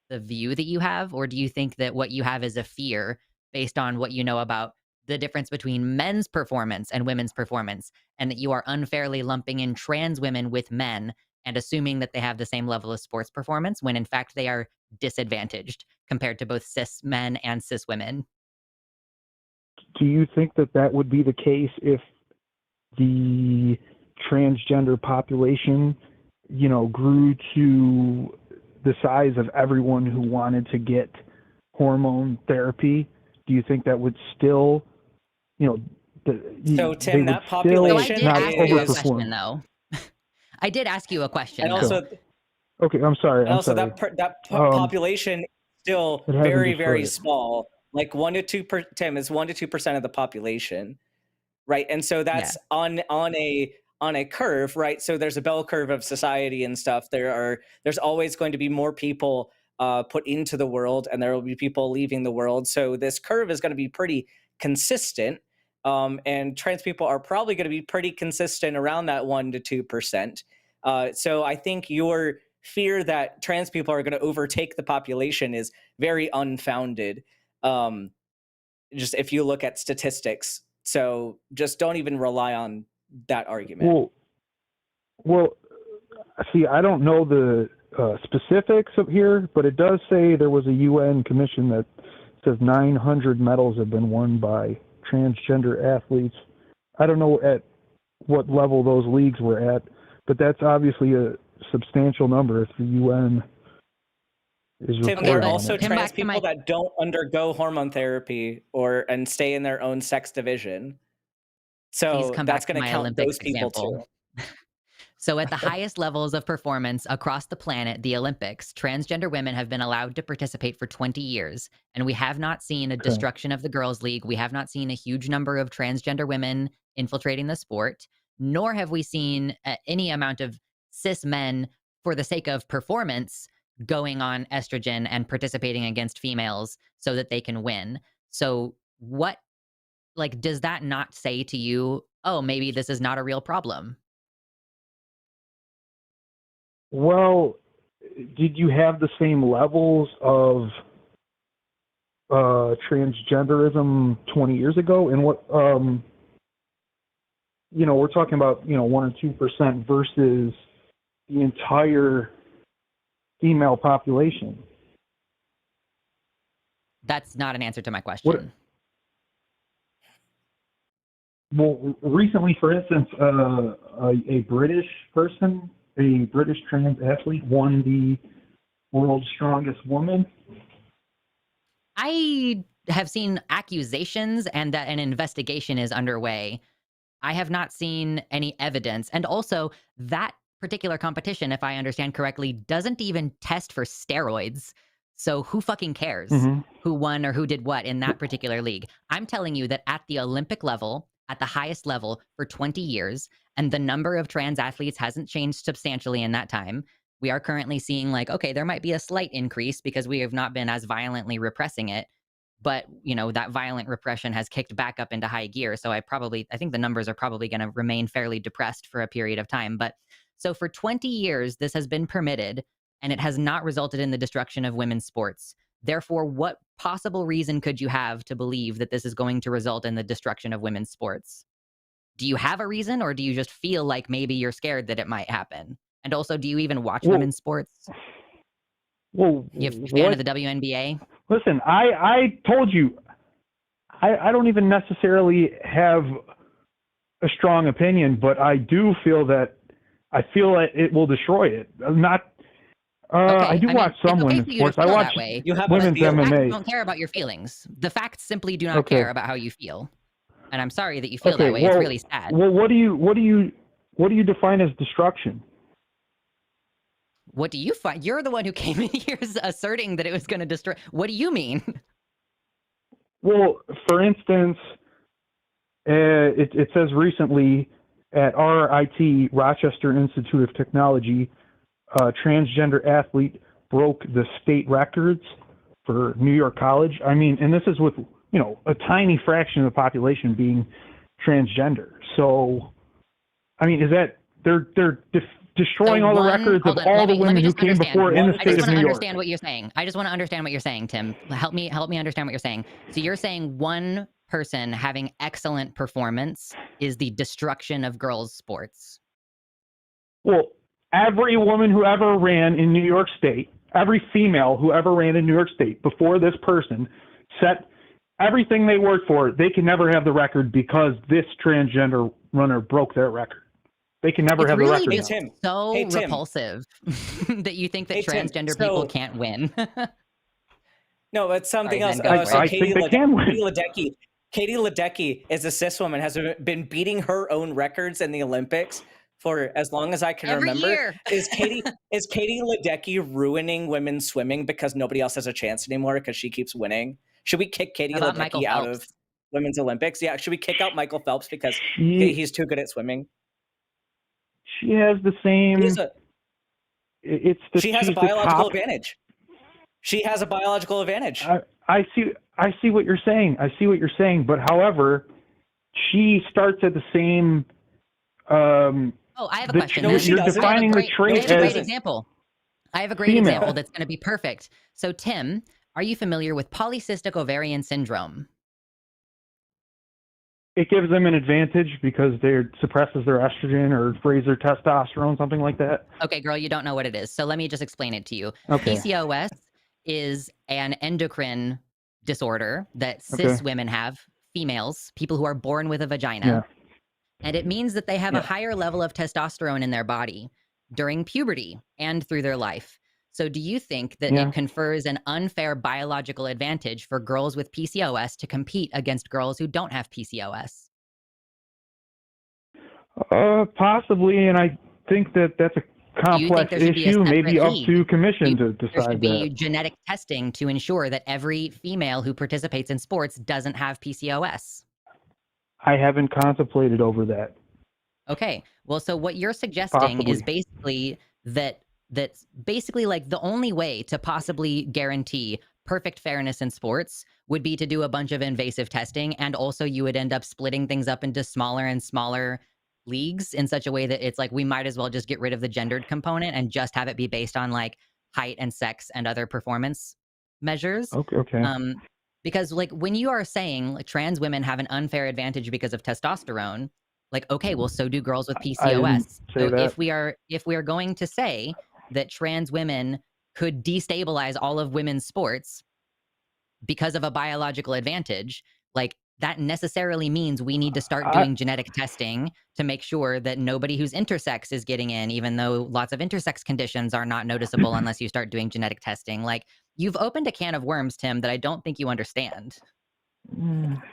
the view that you have? Or do you think that what you have is a fear based on what you know about the difference between men's performance and women's performance, and that you are unfairly lumping in trans women with men and assuming that they have the same level of sports performance when in fact they are disadvantaged compared to both cis men and cis women? Do you think that that would be the case if the transgender population, grew to the size of everyone who wanted to get hormone therapy? Do you think that would still, So Tim, that So I population did not ask you a is, question, though. I did ask you a question, and though. also, Okay, I'm sorry. and also population is still it hasn't very, destroyed very it. small. Like 1 to 2% of the population, right? And so that's on a curve, right? So there's a bell curve of society and stuff. There's always going to be more people put into the world, and there will be people leaving the world. So this curve is going to be pretty consistent, and trans people are probably going to be pretty consistent around that 1 to 2%. So I think your fear that trans people are going to overtake the population is very unfounded. Just if you look at statistics, so just don't even rely on that argument. Well, see, I don't know the specifics of here, but it does say there was a UN commission that says 900 medals have been won by transgender athletes. I don't know at what level those leagues were at, but that's obviously a substantial number if the UN is Tim, reporting there are but also on it. Tim, trans back to people my that don't undergo hormone therapy and stay in their own sex division. please So come that's back to going to my count Olympics those people example. too. So at the highest levels of performance across the planet, the Olympics, transgender women have been allowed to participate for 20 years, and we have not seen a Okay. destruction of the girls' league. We have not seen a huge number of transgender women infiltrating the sport, nor have we seen any amount of cis men, for the sake of performance, going on estrogen and participating against females so that they can win. So what, like, does that not say to you, oh, maybe this is not a real problem? Well, did you have the same levels of transgenderism 20 years ago? And what, we're talking about, 1 or 2% versus the entire female population. That's not an answer to my question. Well, recently, for instance, a British person, a British trans athlete, won the world's strongest woman. I have seen accusations and that an investigation is underway. I have not seen any evidence. And also, that particular competition, if I understand correctly, doesn't even test for steroids. So who fucking cares who won or who did what in that particular league? I'm telling you that at the Olympic level, at the highest level for 20 years, and the number of trans athletes hasn't changed substantially in that time. We are currently seeing okay, there might be a slight increase because we have not been as violently repressing it. But, that violent repression has kicked back up into high gear. So I think the numbers are probably going to remain fairly depressed for a period of time. But so for 20 years, this has been permitted and it has not resulted in the destruction of women's sports. Therefore, what possible reason could you have to believe that this is going to result in the destruction of women's sports? Do you have a reason, or do you just feel like maybe you're scared that it might happen? And also, do you even watch women's sports? Well, You a fan of the WNBA? Listen, I told you, I don't even necessarily have a strong opinion, but I do feel that it will destroy it. I do watch some women's sports. I watch women's MMA. Facts don't care about your feelings. The facts simply do not care about how you feel. And I'm sorry that you feel that way. It's really sad. Well, what do you define as destruction? What do you find? You're the one who came in here asserting that it was going to destroy. What do you mean? Well, for instance, it says recently at RIT, Rochester Institute of Technology, a transgender athlete broke the state records for New York College. I mean, and this is with, you know, a tiny fraction of the population being transgender. So, I mean, is that they're destroying all the records of all the women who came before in the I just state of want to New York? understand what you're saying. I just want to understand what you're saying, Tim. Help me understand what you're saying. So you're saying one person having excellent performance is the destruction of girls' sports. Well, every woman who ever ran in New York State, every female who ever ran in New York State before this person set everything they worked for, they can never have the record because this transgender runner broke their record. They can never It's have really the record. just Tim. so Hey, Tim. repulsive that you think that Hey, Tim. transgender So- people can't win. No, it's something Sorry, else. Ben, go for So it. I think they can win. Katie Ledecky is a cis woman, has been beating her own records in the Olympics for as long as I can Every remember. year. Is Katie Ledecky ruining women's swimming because nobody else has a chance anymore because she keeps winning? Should we kick Katie How about Michael Ledecky out of Phelps? women's Olympics? Yeah, should we kick out Michael Phelps because he's too good at swimming? She has the same. She has a biological advantage. She has a biological advantage. I see what you're saying. I see what you're saying. But however, she starts at the same. Oh, I have a question. No, she You're doesn't. defining the I trait have a great as example. I have a great female. example that's going to be perfect. So, Tim, are you familiar with polycystic ovarian syndrome? it gives them an advantage because they suppresses their estrogen or raises their testosterone, something like that. Okay, girl, you don't know what it is. So let me just explain it to you. Okay. PCOS is an endocrine disorder that cis women have, females, people who are born with a vagina. Yeah. And it means that they have a higher level of testosterone in their body during puberty and through their life. So do you think that it confers an unfair biological advantage for girls with PCOS to compete against girls who don't have PCOS? Possibly, and I think that that's a complex issue, maybe up to commission to decide there should be that. genetic testing to ensure that every female who participates in sports doesn't have PCOS. I haven't contemplated over that. Okay. Well, so what you're suggesting is basically that's basically like the only way to possibly guarantee perfect fairness in sports would be to do a bunch of invasive testing, and also you would end up splitting things up into smaller and smaller leagues in such a way that it's like we might as well just get rid of the gendered component and just have it be based on like height and sex and other performance measures. Okay. Because like when you are saying like trans women have an unfair advantage because of testosterone, like okay, well so do girls with PCOS. So if we are going to say that trans women could destabilize all of women's sports because of a biological advantage, like that necessarily means we need to start doing genetic testing to make sure that nobody who's intersex is getting in, even though lots of intersex conditions are not noticeable unless you start doing genetic testing. Like you've opened a can of worms, Tim, that I don't think you understand.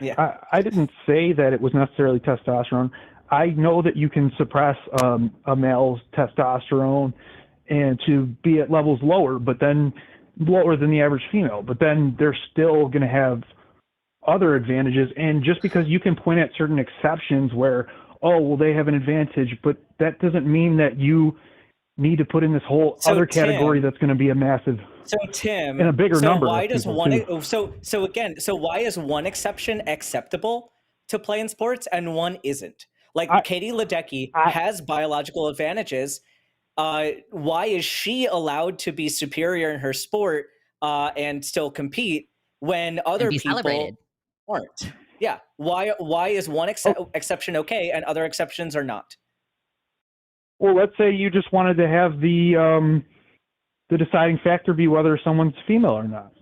Yeah. I didn't say that it was necessarily testosterone. I know that you can suppress a male's testosterone and to be at levels lower, but then lower than the average female, but then they're still going to have other advantages. And just because you can point at certain exceptions where, oh, well, they have an advantage, but that doesn't mean that you need to put in this whole other category that's going to be a massive. So Tim, in a bigger number. Why does why is one exception acceptable to play in sports and one isn't? Like Katie Ledecky has biological advantages. Why is she allowed to be superior in her sport and still compete when other people aren't? Yeah. Why is one exception okay and other exceptions are not? Well, let's say you just wanted to have the deciding factor be whether someone's female or not.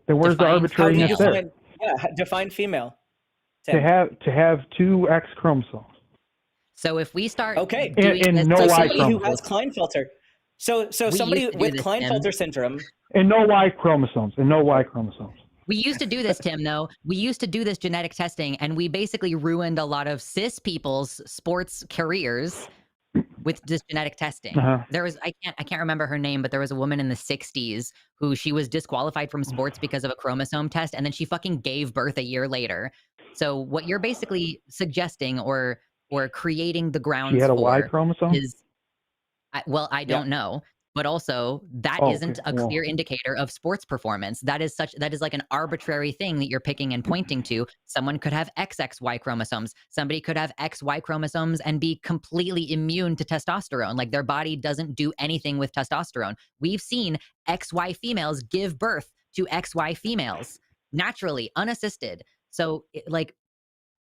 Then where's the arbitrariness there? Define female. To have two X chromosomes. So if we start doing and no Y somebody who has Klinefelter, so somebody with Klinefelter syndrome and no Y chromosomes We used to do this, Tim, though. We used to do this genetic testing, and we basically ruined a lot of cis people's sports careers with this genetic testing. There was I can't remember her name, but there was a woman in the 60s who she was disqualified from sports because of a chromosome test, and then she fucking gave birth a year later. So what you're basically suggesting or creating the grounds she had a Y for chromosome? is Well, I Yep. don't know, but also that Oh, okay. isn't a Well, clear indicator of sports performance. That is like an arbitrary thing that you're picking and pointing to. Someone could have XXY chromosomes. Somebody could have XY chromosomes and be completely immune to testosterone. Like their body doesn't do anything with testosterone. We've seen XY females give birth to XY females naturally, unassisted. So, like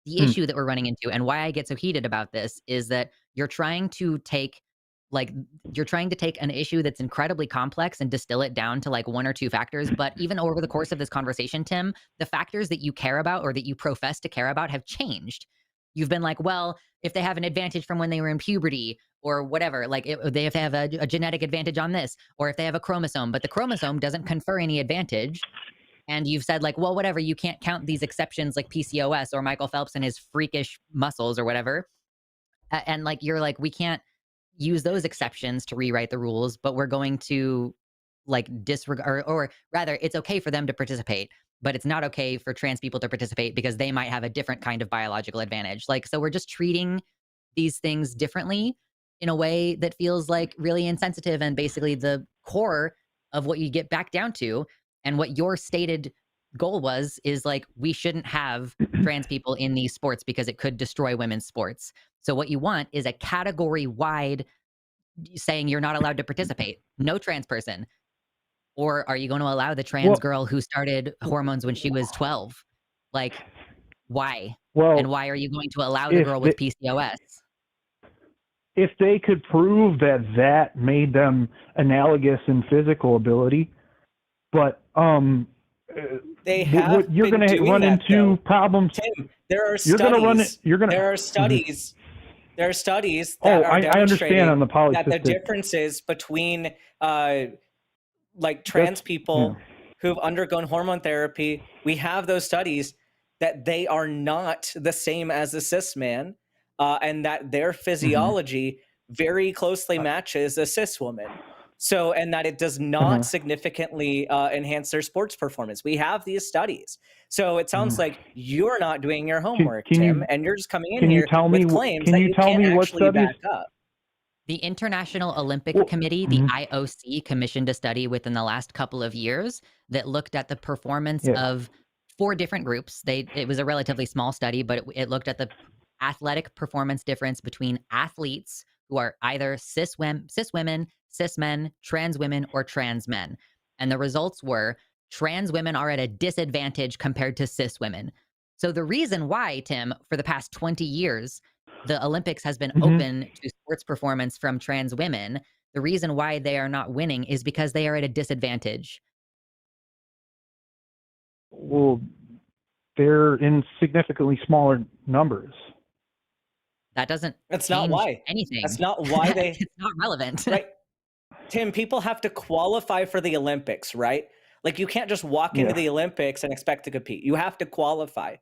the hmm. issue that we're running into and why I get so heated about this is that you're trying to take like you're trying to take an issue that's incredibly complex and distill it down to like one or two factors. But even over the course of this conversation, Tim, the factors that you care about or that you profess to care about have changed. You've been like, well, if they have an advantage from when they were in puberty or whatever, like they have to have a genetic advantage on this, or if they have a chromosome, but the chromosome doesn't confer any advantage, and you've said like, well, whatever, you can't count these exceptions like PCOS or Michael Phelps and his freakish muscles or whatever. And like you're like, we can't use those exceptions to rewrite the rules, but we're going to like disregard, or rather, it's okay for them to participate, but it's not okay for trans people to participate because they might have a different kind of biological advantage. Like, so we're just treating these things differently in a way that feels like really insensitive, and basically the core of what you get back down to and what your stated goal was is like we shouldn't have trans people in these sports because it could destroy women's sports. So what you want is a category wide saying you're not allowed to participate, no trans person. Or are you going to allow the trans Well, girl who started hormones when she was 12? Like, why? And well, why are you going to allow the if girl they, with PCOS? if they could prove that that made them analogous in physical ability, but They what have you're been going to doing run that into though. problems. Tim, there are You're going to run it. studies. You're going to. There are Mhm. studies. There are studies Oh, that are I understand on demonstrating the that the polycystic. differences between like That's trans yeah. people who've undergone hormone therapy, we have those studies that they are not the same as a cis man, and that their hmm physiology very closely matches a cis woman. So, and that it does not uh-huh. significantly enhance their sports performance. We have these studies. So it sounds Mhm. like you're not doing your Can, homework, can Tim, you and you're just coming in can you here tell me with claims can that you you tell can't me what actually studies? back up. The International Olympic Well, Committee, the mhm. IOC, commissioned a study within the last couple of years that looked at the performance Yeah. of four different groups. It was a relatively small study, but it looked at the athletic performance difference between athletes who are either cis women, cis men, trans women, or trans men. And the results were trans women are at a disadvantage compared to cis women. So the reason why, Tim, for the past 20 years, the Olympics has been hmm open to sports performance from trans women, the reason why they are not winning is because they are at a disadvantage. Well, they're in significantly smaller numbers. That doesn't That's not change why. That's anything. not why they It's not relevant. right. Tim, people have to qualify for the Olympics, right? Like you can't just walk into Yeah. the Olympics and expect to compete. You have to qualify.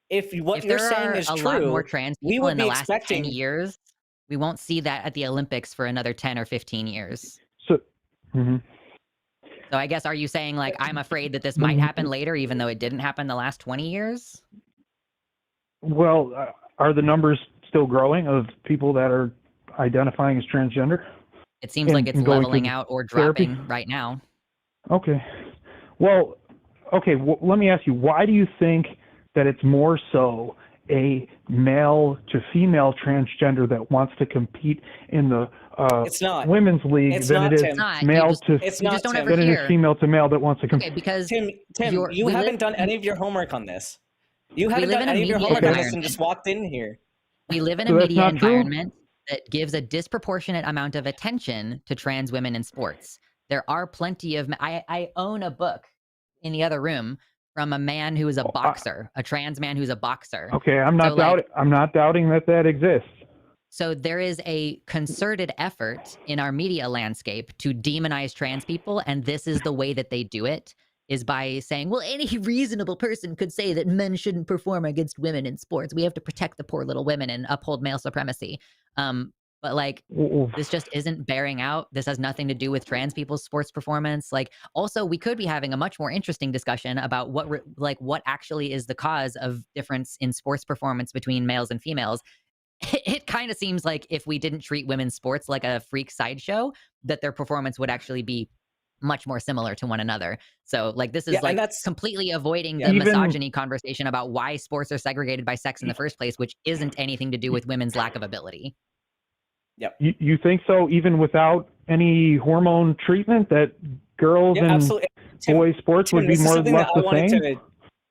If what If you're there saying are is a lot more true, trans we people would in the be last 10 expecting years, we won't see that at the Olympics for another 10 or 15 years. So, hmm So I guess, are you saying like, I'm afraid that this might the, happen later, even though it didn't happen the last 20 years? well, are the numbers still growing of people that are identifying as transgender It seems like it's and going leveling to out or therapy? dropping right now. Okay. Well, okay. Let me ask you, why do you think that it's more so a male to female transgender that wants to compete in the it's not. women's league It's than it not, is It's Tim. not. male to It's You just not, don't ever Tim. than it is hear. female to male that wants to Okay, compete? because Tim, you haven't done we any of your homework on this. You we haven't live done in a any of your media homework Okay. on this and environment. just walked in here. We live in a So that's media not true? environment that gives a disproportionate amount of attention to trans women in sports. There are plenty of I own a book in the other room from a man who is a Oh, boxer, a trans man who's a boxer. okay, I'm So not like, doubting that that exists. so there is a concerted effort in our media landscape to demonize trans people, and this is the way that they do it, is by saying, well, any reasonable person could say that men shouldn't perform against women in sports. We have to protect the poor little women and uphold male supremacy. But like, Well, this just isn't bearing out. This has nothing to do with trans people's sports performance. Like, also, we could be having a much more interesting discussion about what actually is the cause of difference in sports performance between males and females. it kind of seems like if we didn't treat women's sports like a freak sideshow, that their performance would actually be much more similar to one another. So like this Yeah, is and like that's completely avoiding yeah. the Even misogyny conversation about why sports are segregated by sex in the first place, which isn't anything to do with women's lack of ability. Yep. you think so? Even without any hormone treatment, that girls Yeah, and absolutely. Tim, boys sports would Tim, be this is more or something less that I the wanted same? to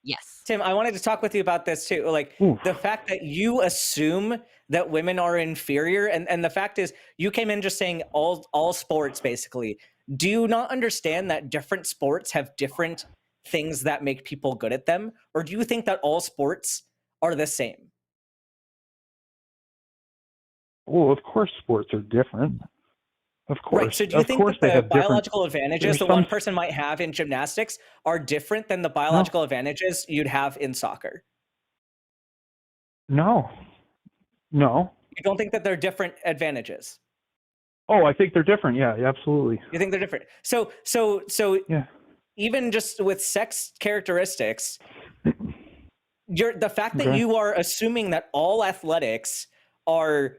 Yes. Tim, I wanted to talk with you about this too. Like Oof. the fact that you assume that women are inferior, and the fact is you came in just saying all sports basically. Do you not understand that different sports have different things that make people good at them? Or do you think that all sports are the same? Well, of course sports are different. Of Right. course. So do you Of think course that they the have different. biological advantages There's that some. one person might have in gymnastics are different than the No. biological advantages you'd have in soccer? No. No. You don't think that they're different advantages? Oh, I think they're different. Yeah, absolutely. You think they're different? So Yeah. even just with sex characteristics, the fact that Okay. you are assuming that all athletics are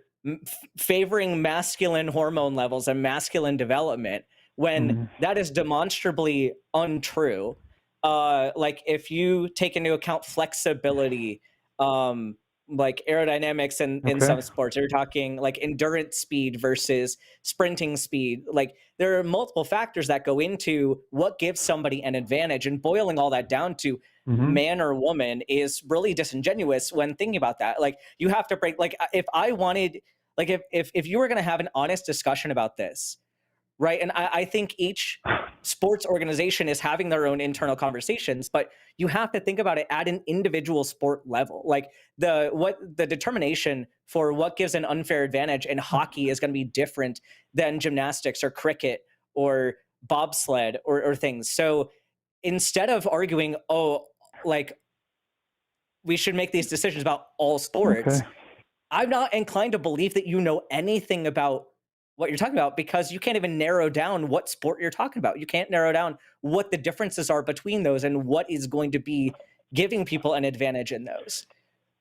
favoring masculine hormone levels and masculine development when that is demonstrably untrue. Like if you take into account flexibility, like aerodynamics in Okay. some sports, you're talking like endurance speed versus sprinting speed. Like there are multiple factors that go into what gives somebody an advantage, and boiling all that down to man or woman is really disingenuous when thinking about that. Like you have to break, like if I wanted, like if you were going to have an honest discussion about this, right? And I think each sports organization is having their own internal conversations, but you have to think about it at an individual sport level. Like the determination for what gives an unfair advantage in hockey is going to be different than gymnastics or cricket or bobsled or things. So instead of arguing, oh, like we should make these decisions about all sports, Okay. I'm not inclined to believe that you know anything about what you're talking about, because you can't even narrow down what sport you're talking about. You can't narrow down what the differences are between those and what is going to be giving people an advantage in those.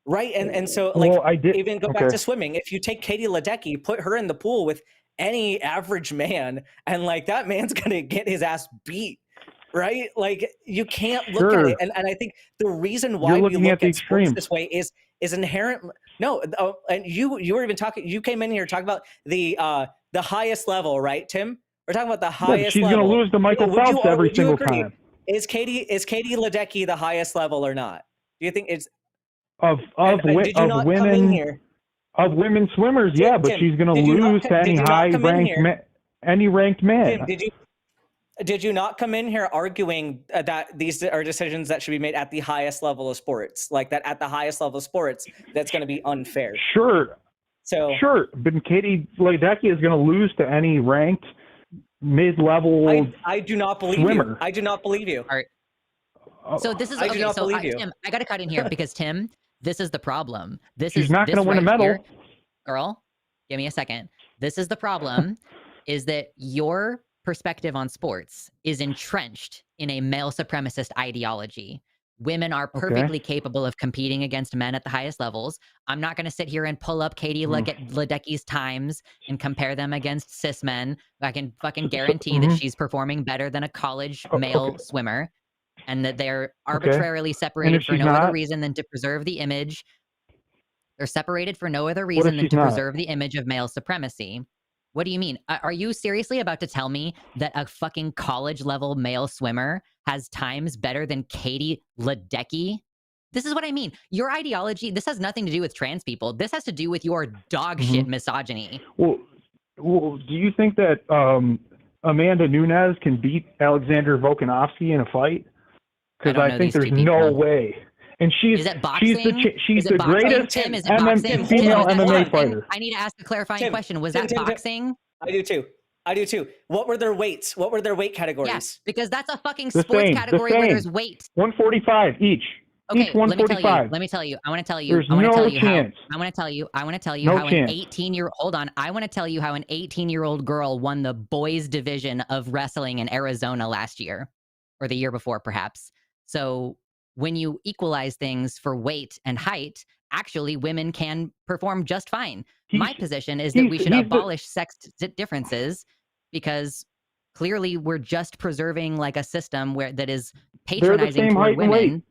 Right. And so like Well, I did. even go back Okay. to swimming. If you take Katie Ledecky, put her in the pool with any average man, and like that man's gonna get his ass beat. Right? Like you can't look at it. Sure. And I think the reason why You're we looking at look the at sports extremes. this way is inherent. No, and you were even talking, you came in here talking about the highest level, right, Tim? We're talking about the Yeah, but highest she's going to level. lose to Michael Would you Phelps every would you single agree? time. Is Katie Ledecky the highest level or not? Do you think it's Of did you not come in here? Of women swimmers, yeah, but Tim, she's going to did you not lose to any did you not come in high-ranked here? any ranked man. Tim, did you not come in here arguing that these are decisions that should be made at the highest level of sports? Like that at the highest level of sports, that's going to be unfair. Sure, So but Katie Ledecky is going to lose to any ranked mid-level I do not believe swimmer. you. I do not believe you. All right. So this is I do okay. not So believe you. Tim, I got to cut in here because Tim, this is the problem. She's not going to win a medal. Here, girl, give me a second. This is the problem, is that your perspective on sports is entrenched in a male supremacist ideology. Women are perfectly capable of competing against men at the highest levels. I'm not going to sit here and pull up Katie Ledecky's times and compare them against cis men. I can fucking guarantee that she's performing better than a college male swimmer, and that they're arbitrarily separated for no other reason than to preserve the image. They're separated for no other reason than to preserve the image of male supremacy. What do you mean? Are you seriously about to tell me that a fucking college level male swimmer has times better than Katie Ledecky? This is what I mean. Your ideology, this has nothing to do with trans people. This has to do with your dog shit misogyny. Well, do you think that Amanda Nunes can beat Alexander Volkanovski in a fight? Because I think there's no way. And she's the greatest female MMA fighter. I need to ask a clarifying question. Was that boxing? I do too. What were their weights? What were their weight categories? Yes, because that's a fucking sports category where there's weight. 145 each. Okay, each 145. Let me tell you. I want to tell you. There's no chance. I want to tell you how an 18-year. Hold on. I want to tell you how an 18-year-old girl won the boys division of wrestling in Arizona last year, or the year before, perhaps. So when you equalize things for weight and height, actually women can perform just fine. He's My position is that we should he's abolish sex differences because clearly we're just preserving like a system where that is they're the patronizing same toward height and weight. women.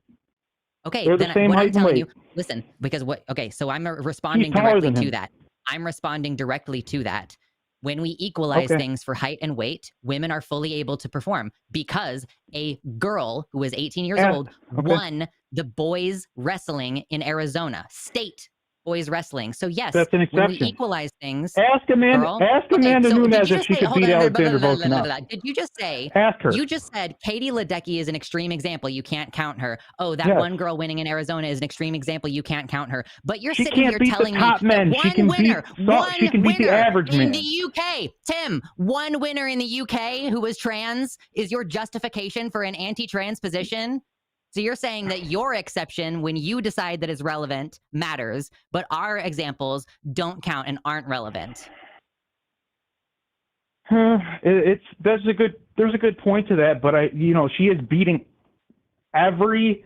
Okay, They're the then same what I'm height and telling you, weight. listen, because okay, so I'm He's responding taller directly than to him. that. I'm responding directly to that. When we equalize Okay. things for height and weight, women are fully able to perform because a girl who is 18 years old Okay. won the boys wrestling in Arizona, state boys wrestling. So yes, That's an when we exception. equalize things, Ask Amanda okay, so did Nunes you if just she say, could hold beat on, Alexander Volkanovski. did you just say, Ask her. you just said Katie Ledecky is an extreme example, you can't count her. Oh, that Yes. one girl winning in Arizona is an extreme example, you can't count her. But you're She sitting can't here beat the telling me top that men. She can beat she can beat the average in man. the UK, Tim, one winner in the UK who was trans is your justification for an anti-trans position? So you're saying that your exception, when you decide that it's relevant, matters, but our examples don't count and aren't relevant. There's a good point to that, but she is beating every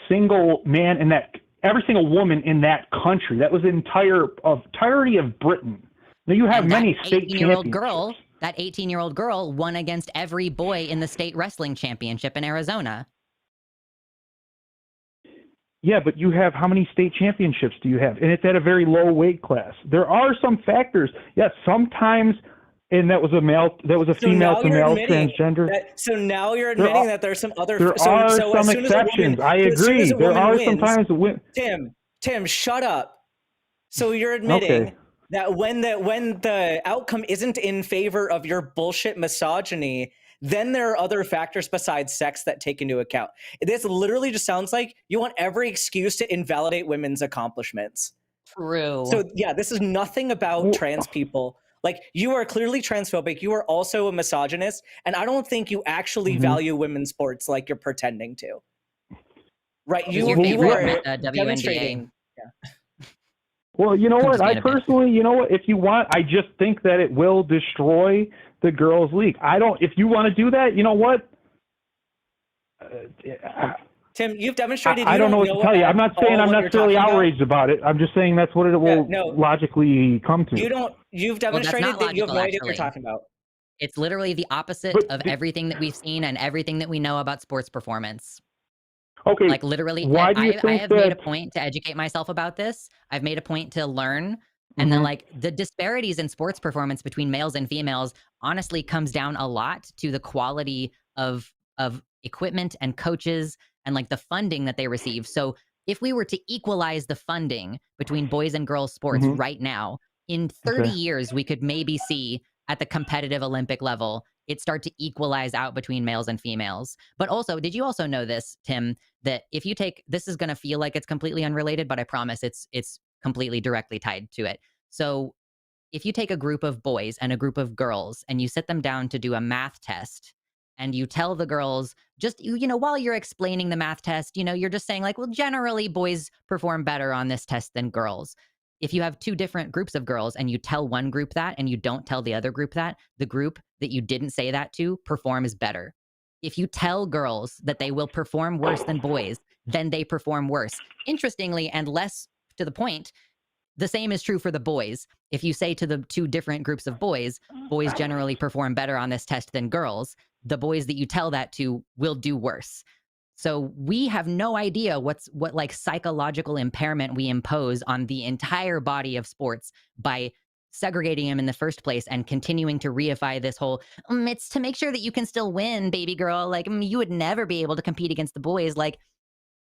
single man in that, every single woman in that country. That was the entirety of Britain. Now you have many state championships. That 18-year-old girl won against every boy in the state wrestling championship in Arizona. Yeah, but you have, how many state championships do you have? And it's at a very low weight class. There are some factors. Yes, sometimes, and that was a female to male transgender. So now you're admitting that there's some other. There are some exceptions. I agree. There are sometimes. Tim, shut up. So you're admitting that when the outcome isn't in favor of your bullshit misogyny, then there are other factors besides sex that take into account. This literally just sounds like you want every excuse to invalidate women's accomplishments. True. So yeah, this is nothing about trans people. Like, you are clearly transphobic. You are also a misogynist, and I don't think you actually value women's sports like you're pretending to. Right? You are demonstrating. Yeah. Well, you know what? I personally, if you want, I just think that it will destroy the girls' league. If you want to do that, you know what? Tim, you've demonstrated. I don't know what to tell you. I'm not saying I'm necessarily outraged about it. I'm just saying that's what it will logically come to. You've demonstrated that you have no idea what you're talking about. It's literally the opposite of everything that we've seen and everything that we know about sports performance. Okay. Like, literally, why do you think I have made a point to educate myself about this. I've made a point to learn. And then, like, the disparities in sports performance between males and females honestly comes down a lot to the quality of equipment and coaches and, like, the funding that they receive. So if we were to equalize the funding between boys and girls sports right now, in 30 years, we could maybe see at the competitive Olympic level, it start to equalize out between males and females. But also, did you also know this, Tim, that if you take, this is going to feel like it's completely unrelated, but I promise it's completely directly tied to it. So if you take a group of boys and a group of girls and you sit them down to do a math test, and you tell the girls, just, while you're explaining the math test, you're just saying, like, well, generally boys perform better on this test than girls. If you have two different groups of girls and you tell one group that and you don't tell the other group that, the group that you didn't say that to performs better. If you tell girls that they will perform worse than boys, then they perform worse. Interestingly, and less to the point, the same is true for the boys. If you say to the two different groups of boys generally perform better on this test than girls, the boys that you tell that to will do worse. So we have no idea what like psychological impairment we impose on the entire body of sports by segregating them in the first place and continuing to reify this whole, it's to make sure that you can still win, baby girl. Like, you would never be able to compete against the boys. Like,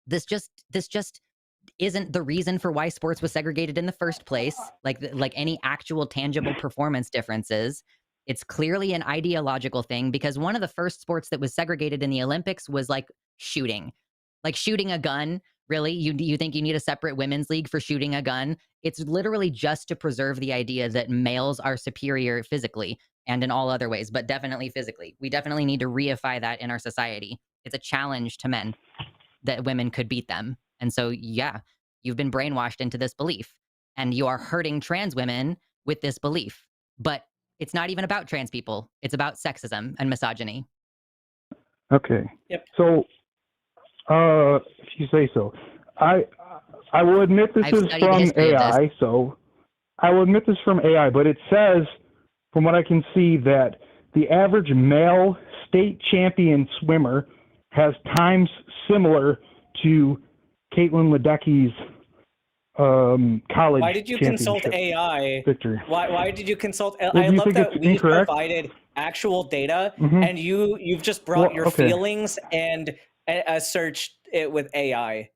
this just isn't the reason for why sports was segregated in the first place. Like any actual tangible performance differences. It's clearly an ideological thing, because one of the first sports that was segregated in the Olympics was like shooting a gun. Really? You think you need a separate women's league for shooting a gun? It's literally just to preserve the idea that males are superior physically and in all other ways, but definitely physically. We definitely need to reify that in our society. It's a challenge to men that women could beat them. And so, yeah, you've been brainwashed into this belief, and you are hurting trans women with this belief. But it's not even about trans people. It's about sexism and misogyny. Okay. Yep. So, if you say so, I will admit this I've is studied the from history of this. AI, so I will admit this from AI, but it says, from what I can see, that the average male state champion swimmer has times similar to Caitlin Ledecky's college Why did you consult championship AI? victory. Why did you consult? Well, I do you love think that it's we've incorrect? provided actual data, Mhm. and you've just brought Well, your okay. feelings and searched it with AI.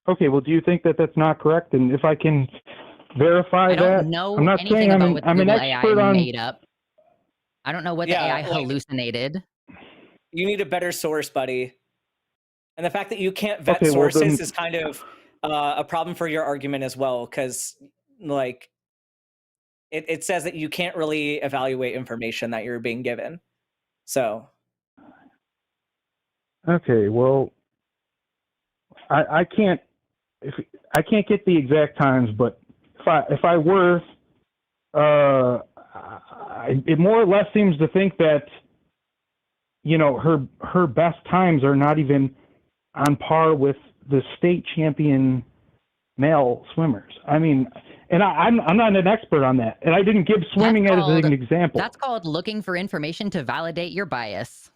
Okay, well, do you think that that's not correct? And if I can verify I that, don't know I'm not anything saying about what I'm an Google AI expert on. made up. I don't know what the Yeah, AI like, hallucinated. you need a better source, buddy. And the fact that you can't vet Okay, well, sources then, is kind of a problem for your argument as well, because like it says that you can't really evaluate information that you're being given. So okay, well, I can't get the exact times, but if I were, it more or less seems to think that, you know, her best times are not even on par with the state champion male swimmers. I mean, and I'm not an expert on that, and I didn't give swimming as an example. That's called looking for information to validate your bias.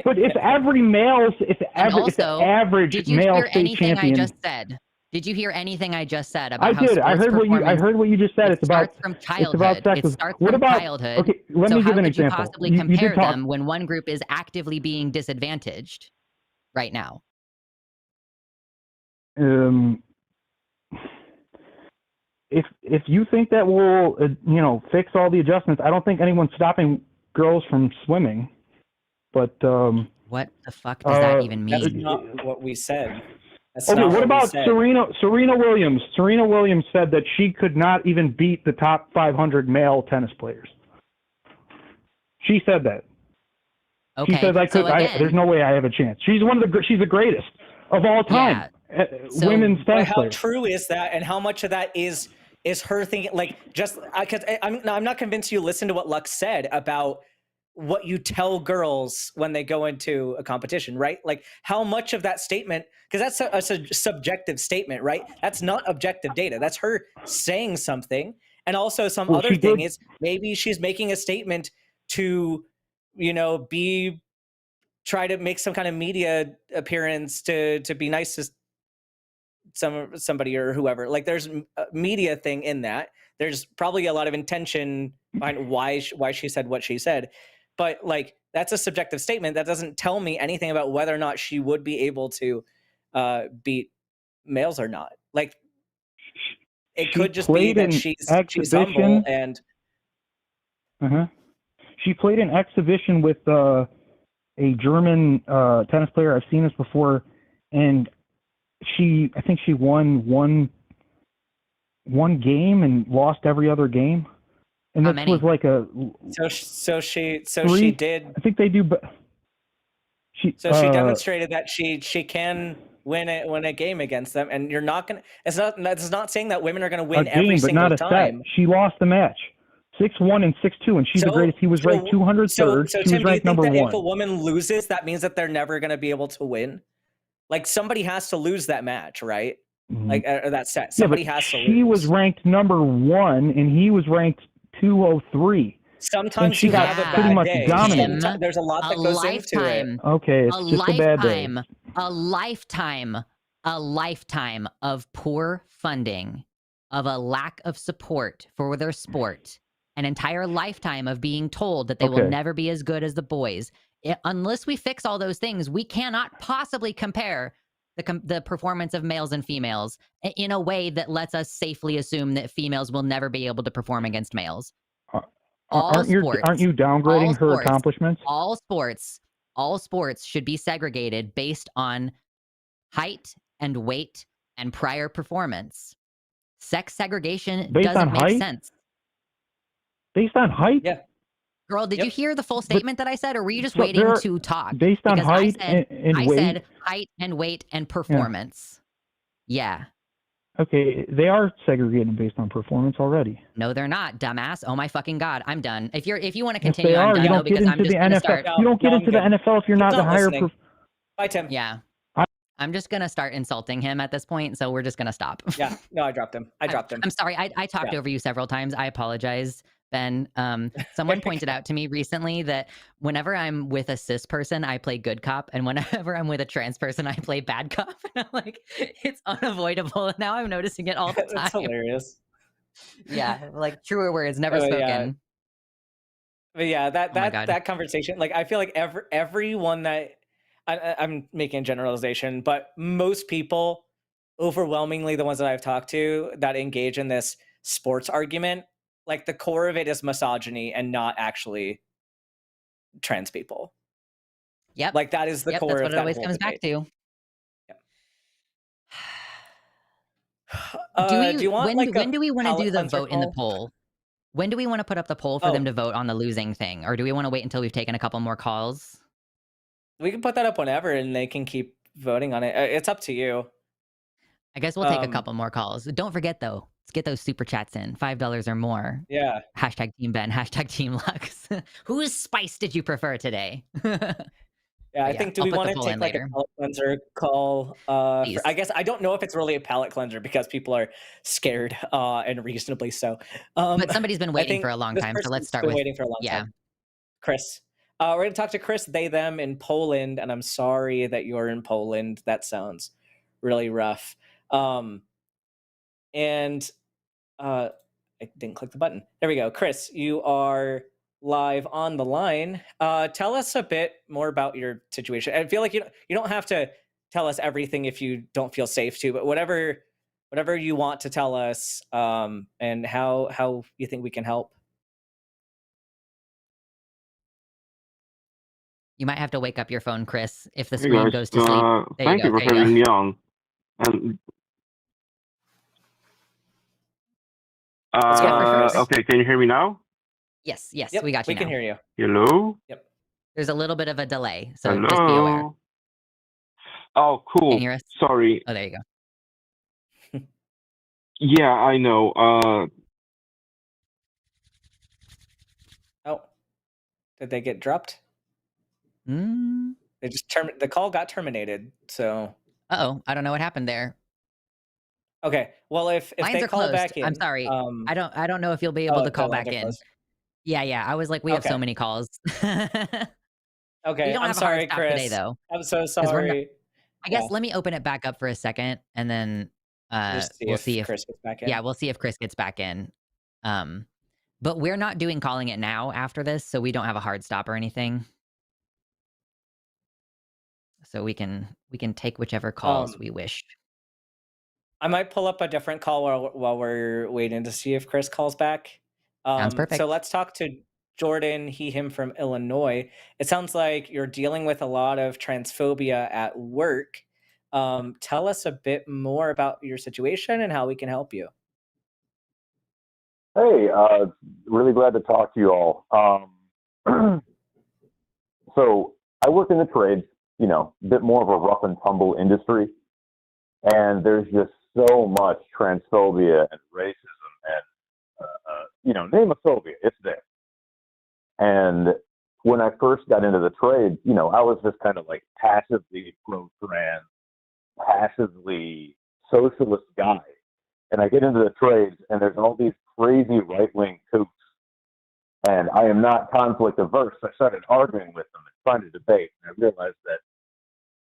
But if every male's, if the average did you male hear state anything champion, I just said? Did you hear anything I just said about I how did. I sports heard what you just said. It It's about starts from it's about childhood. It sexism. starts What from about childhood. Okay, let So me give how an could you example. possibly You compare did talk. them when one group is actively being disadvantaged right now? If you think that will fix all the adjustments, I don't think anyone's stopping girls from swimming. But what the fuck does that even mean? That's not what we said. That's okay, not what about we said. Serena Williams? Serena Williams said that she could not even beat the top 500 male tennis players. She said that. Okay. She said there's no way I have a chance. She's she's the greatest of all time. Yeah. Women's tennis how players. true is that, and how much of that is her thinking? Like, just because I'm not convinced you listen to what Lux said about what you tell girls when they go into a competition, right? Like, how much of that statement, because that's a subjective statement, right? That's not objective data. That's her saying something. And also some other thing is maybe she's making a statement to, try to make some kind of media appearance to be nice to somebody or whoever. Like, there's a media thing in that. There's probably a lot of intention behind why she said what she said. But like, that's a subjective statement that doesn't tell me anything about whether or not she would be able to beat males or not. Like, it could just be that she's humble and. She played an exhibition with a German tennis player. I've seen this before, and I think she won one game and lost every other game. And this was like a. So she did. I think they do, but she demonstrated that she can win a game against them, and you're not gonna. It's not saying that women are gonna win every single time. She lost the match, 6-1 and 6-2, and she's the greatest. He was ranked 203rd. So she Tim, was ranked number 1. If a woman loses, that means that they're never gonna be able to win. Like, somebody has to lose that match, right? Mm-hmm. Like, or that set. Somebody has to lose. She was ranked number 1, and he was ranked 203. Sometimes she got pretty much dominated. There's a lot that goes into it. Okay, it's just a bad day. A lifetime of poor funding, of a lack of support for their sport, an entire lifetime of being told that they will never be as good as the boys. Unless we fix all those things, we cannot possibly compare the performance of males and females in a way that lets us safely assume that females will never be able to perform against males. Aren't you downgrading her accomplishments? All sports should be segregated based on height and weight and prior performance. Sex segregation doesn't make sense. Based on height? Yeah. Girl, did you hear the full statement that I said, or were you just waiting to talk? Based on height and weight? I said height and weight and performance. Yeah. Okay, they are segregated based on performance already. No, they're not, dumbass. Oh my fucking god, I'm done. If you want to continue, yes, I'm done. You don't get into the NFL. You don't get into the NFL if you're not the higher. Bye, Tim. Yeah, I'm just gonna start insulting him at this point, so we're just gonna stop. Yeah, no, I dropped him. I dropped him. I'm sorry. I talked Yeah. over you several times. I apologize, Ben. Someone pointed out to me recently that whenever I'm with a cis person, I play good cop, and whenever I'm with a trans person, I play bad cop. And I'm like, it's unavoidable. Now I'm noticing it all the That's time. hilarious. Yeah, like truer words never Oh, yeah. spoken. But yeah, Oh my god. that conversation, like, I feel like everyone that I'm making a generalization, but most people, overwhelmingly the ones that I've talked to that engage in this sports argument, like the core of it is misogyny and not actually trans people. Yep. Like that is the Yep. core That's of what it that always whole comes back debate. to. Do you want like When a do we want to palate do the cleanser vote in the call? poll? When do we want to put up the poll for them Oh, to vote on the losing thing? Or do we want to wait until we've taken a couple more calls? we can put that up whenever and they can keep voting on it. It's up to you. I guess we'll take a couple more calls. Don't forget though, let's get those super chats in. $5 or more. Yeah. Hashtag Team Ben, hashtag Team Lux. Whose spice did you prefer today? Yeah, I Yeah, think do I'll we put the wanna poll in take, like, a later. palate cleanser call, for I Please. guess I don't know if it's really a palate cleanser because people are scared, and reasonably so. But somebody's been I waiting for think a long this time, so let's person's start been with waiting for a long yeah. time. Chris. We're gonna talk to Chris, they, them in Poland, and I'm sorry that you're in Poland. That sounds really rough. And I didn't click the button. There we go. Chris, you are live on the line. Tell us a bit more about your situation. I feel like you don't have to tell us everything if you don't feel safe to, but whatever you want to tell us, and how you think we can help. You might have to wake up your phone, Chris, if the Hey screen guys, goes to sleep. There you thank go. you for There you go. having me on. And Let's go for Chris. okay, can you hear me now? Yes, yes, Yep, we got you we can now. hear you. Hello? Yep. There's a little bit of a delay, so just be aware. Hello? Oh, Can you cool. hear us? Sorry. Oh, there you go. Yeah, I know. Oh, did they get dropped? Mm. They just the call got terminated. So Uh-oh, I don't know what happened there. okay. Well, if Lines they are call closed. back I'm in, sorry. I don't know if you'll be able to the call lines back are in. closed. Yeah, I was like, we have so Okay. many calls. We Okay, don't I'm have a hard sorry, stop today Chris. though, I'm so 'cause we're not sorry. I Yeah, guess let me open it back up for a second and then just see we'll if see if Chris gets back in. yeah, we'll see if Chris gets back in. But we're not doing calling it now after this, so we don't have a hard stop or anything. So we can take whichever calls Um, we wish. I might pull up a different call while we're waiting to see if Chris calls back. Sounds So perfect. let's talk to Jordan, him from Illinois. It sounds like you're dealing with a lot of transphobia at work. Tell us a bit more about your situation and how we can help you. Hey, really glad to talk to you all. So I work in the trades, a bit more of a rough and tumble industry, and there's just so much transphobia and racism and, name a phobia, it's there. And when I first got into the trade, I was just kind of like passively pro-trans, passively socialist guy. And I get into the trades, and there's all these crazy right-wing kooks, and I am not conflict averse. I started arguing with them and trying to debate, and I realized that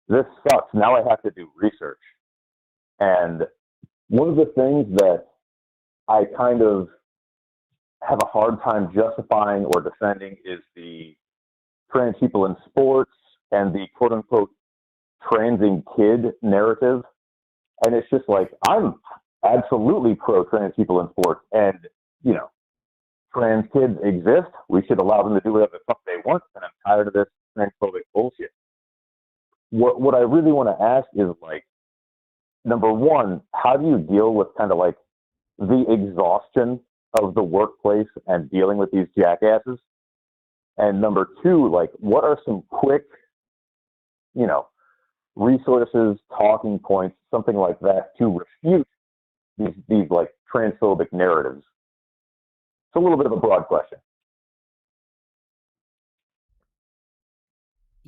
this sucks. Now I have to do research. And one of the things that I kind of have a hard time justifying or defending is the trans people in sports and the quote-unquote transing kid narrative. And it's just like, I'm absolutely pro-trans people in sports, and trans kids exist. We should allow them to do whatever the fuck they want, and I'm tired of this transphobic bullshit. What I really want to ask is, like, number one, how do you deal with kind of like the exhaustion of the workplace and dealing with these jackasses? And number two, like, what are some quick, resources, talking points, something like that to refute these like transphobic narratives? It's a little bit of a broad question.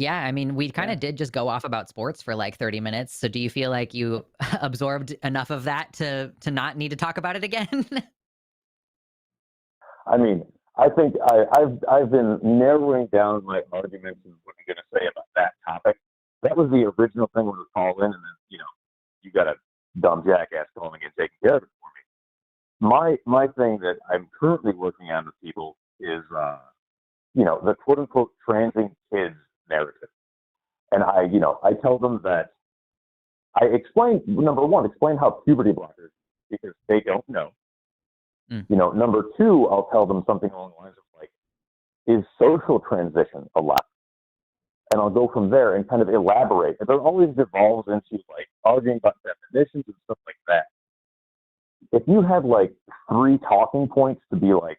Yeah, I mean, we kind Yeah. of did just go off about sports for like 30 minutes. So do you feel like you absorbed enough of that to not need to talk about it again? I mean, I think I've been narrowing down my arguments and what I'm going to say about that topic. That was the original thing when it was called in, and then you got a dumb jackass calling in taking care of it for me. My thing that I'm currently working on with people is the quote unquote transing kids narrative, and I tell them that I explain number one, explain how puberty blockers because they don't know. Mm. Number two, I'll tell them something along the lines of like, is social transition allowed? And I'll go from there and kind of elaborate. It always devolves into like arguing about definitions and stuff like that. If you had like 3 talking points to be like,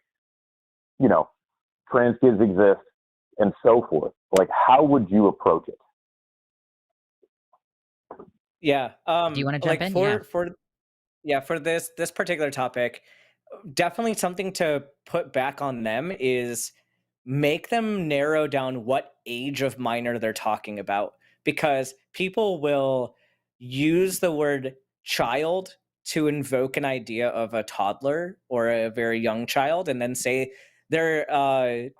trans kids exist and so forth, like how would you approach it? Yeah. Do you want to jump Like in? Yeah. for this particular topic, definitely something to put back on them is make them narrow down what age of minor they're talking about, because people will use the word child to invoke an idea of a toddler or a very young child and then say they're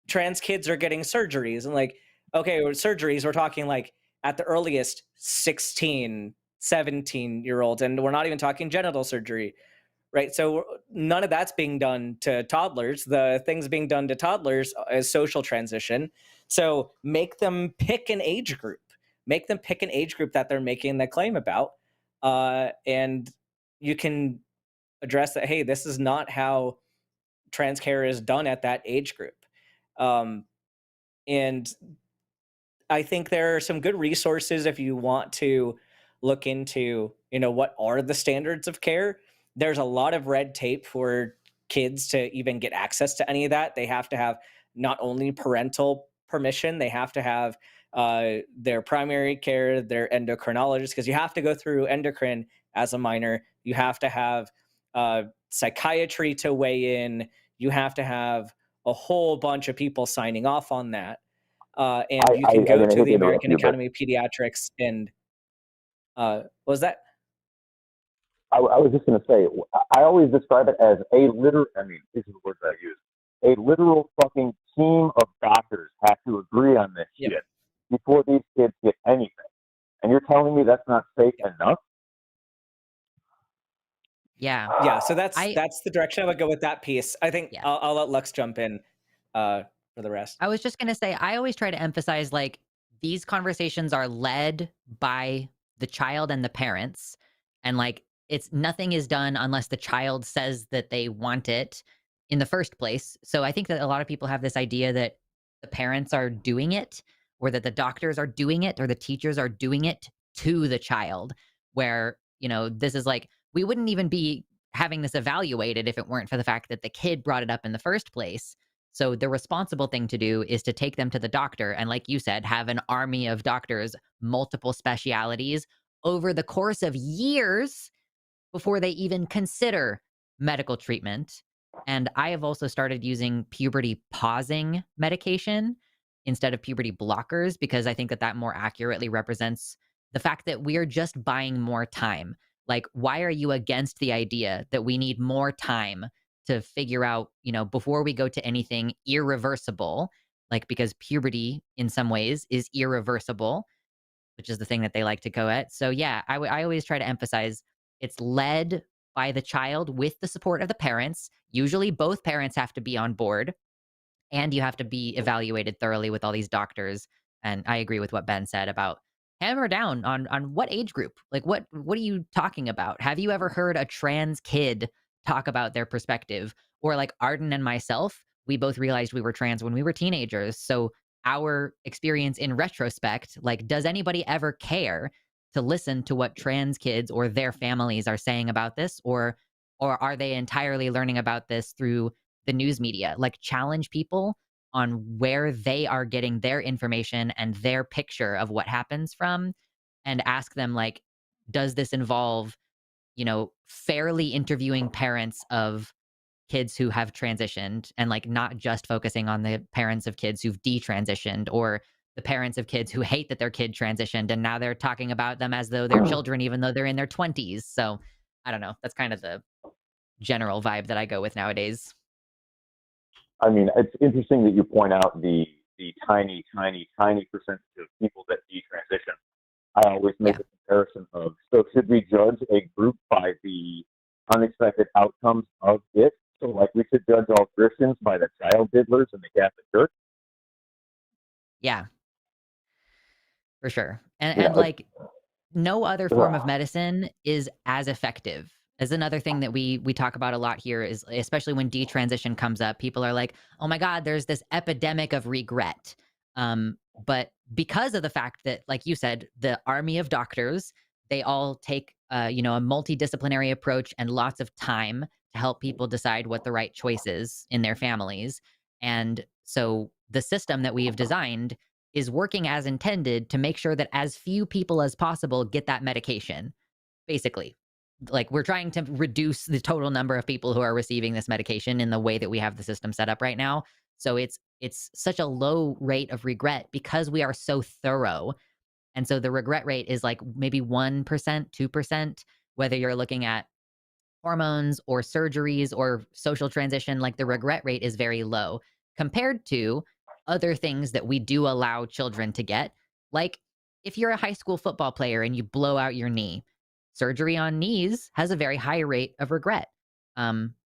trans kids are getting surgeries, and like, okay, with surgeries we're talking like at the earliest 16, 17-year olds, and we're not even talking genital surgery, right? So none of that's being done to toddlers. The things being done to toddlers is social transition. So make them pick an age group. Make them pick an age group that they're making the claim about, and you can address that. Hey, this is not how trans care is done at that age group. Um, and I think there are some good resources if you want to look into, what are the standards of care. There's a lot of red tape for kids to even get access to any of that. They have to have not only parental permission, they have to have their primary care, their endocrinologist, because you have to go through endocrine as a minor. You have to have psychiatry to weigh in. You have to have a whole bunch of people signing off on that. And you can I go mean, I to hate the to interrupt American you, but Academy of Pediatrics and was that? I was just going to say, I always describe it as I mean, these are the words I use. A literal fucking team of doctors have to agree on this Yep. shit before these kids get anything. And you're telling me that's not safe enough? Yeah. Yeah, so that's I the direction I would go with that piece. I think yeah. I'll let Lux jump in for the rest. I was just gonna say, I always try to emphasize like these conversations are led by the child and the parents, and like it's nothing is done unless the child says that they want it in the first place. So I think that a lot of people have this idea that the parents are doing it, or that the doctors are doing it, or the teachers are doing it to the child. Where this is like we wouldn't even be having this evaluated if it weren't for the fact that the kid brought it up in the first place. So the responsible thing to do is to take them to the doctor and, like you said, have an army of doctors, multiple specialities over the course of years before they even consider medical treatment. And I have also started using puberty pausing medication instead of puberty blockers because I think that that more accurately represents the fact that we're just buying more time. Like, why are you against the idea that we need more time to figure out, before we go to anything irreversible? Like, because puberty in some ways is irreversible, which is the thing that they like to go at. So yeah, I always try to emphasize it's led by the child with the support of the parents. Usually both parents have to be on board and you have to be evaluated thoroughly with all these doctors. And I agree with what Ben said about hammer down on what age group. Like what are you talking about? Have you ever heard a trans kid talk about their perspective? Or like Arden and myself, we both realized we were trans when we were teenagers. So our experience in retrospect, like, does anybody ever care to listen to what trans kids or their families are saying about this? Or are they entirely learning about this through the news media? Like, challenge people on where they are getting their information and their picture of what happens from, and ask them, like, does this involve, fairly interviewing parents of kids who have transitioned and like not just focusing on the parents of kids who've detransitioned or the parents of kids who hate that their kid transitioned and now they're talking about them as though they're children even though they're in their 20s. So I don't know. That's kind of the general vibe that I go with nowadays. I mean, it's interesting that you point out the tiny, tiny, tiny percentage of people that detransition. I always make Yeah. a comparison of, so should we judge a group by the unexpected outcomes of it? So, like, we should judge all Christians by the child diddlers in the Catholic Church? Yeah, for sure. You And know, like no other form of medicine is as effective. Is another thing that we talk about a lot here is especially when detransition comes up, people are like, "Oh my God, there's this epidemic of regret." But because of the fact that, like you said, the army of doctors, they all take you know, a multidisciplinary approach and lots of time to help people decide what the right choice is in their families. And so the system that we have designed is working as intended to make sure that as few people as possible get that medication. Basically, like we're trying to reduce the total number of people who are receiving this medication in the way that we have the system set up right now. So it's such a low rate of regret because we are so thorough. And so the regret rate is like maybe 1%, 2%, whether you're looking at hormones or surgeries or social transition, like the regret rate is very low compared to other things that we do allow children to get. Like if you're a high school football player and you blow out your knee, surgery on knees has a very high rate of regret.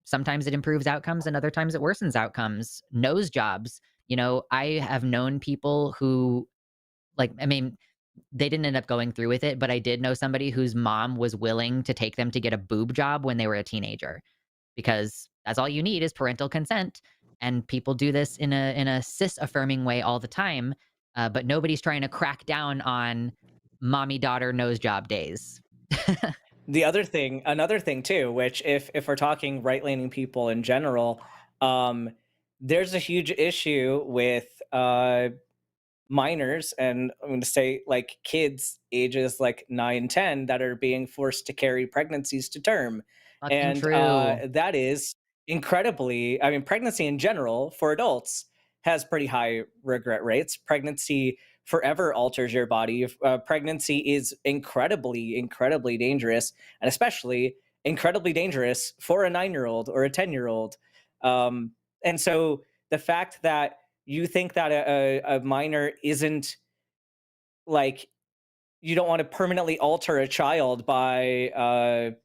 Sometimes it improves outcomes and other times it worsens outcomes. Nose jobs, you know, I have known people who, like, I mean, they didn't end up going through with it, but I did know somebody whose mom was willing to take them to get a boob job when they were a teenager because that's all you need is parental consent. And people do this in a cis affirming way all the time, but nobody's trying to crack down on mommy daughter nose job days. The other thing, another thing too, which if we're talking right leaning people in general, there's a huge issue with minors, and I'm going to say like kids ages like 9, 10 that are being forced to carry pregnancies to term. Fucking And true. that is incredibly, I mean, pregnancy in general for adults has pretty high regret rates. Pregnancy forever alters your body. Pregnancy is incredibly, incredibly dangerous, and especially incredibly dangerous for a 9-year-old or a 10-year-old. And so the fact that you think that a minor isn't like, you don't want to permanently alter a child by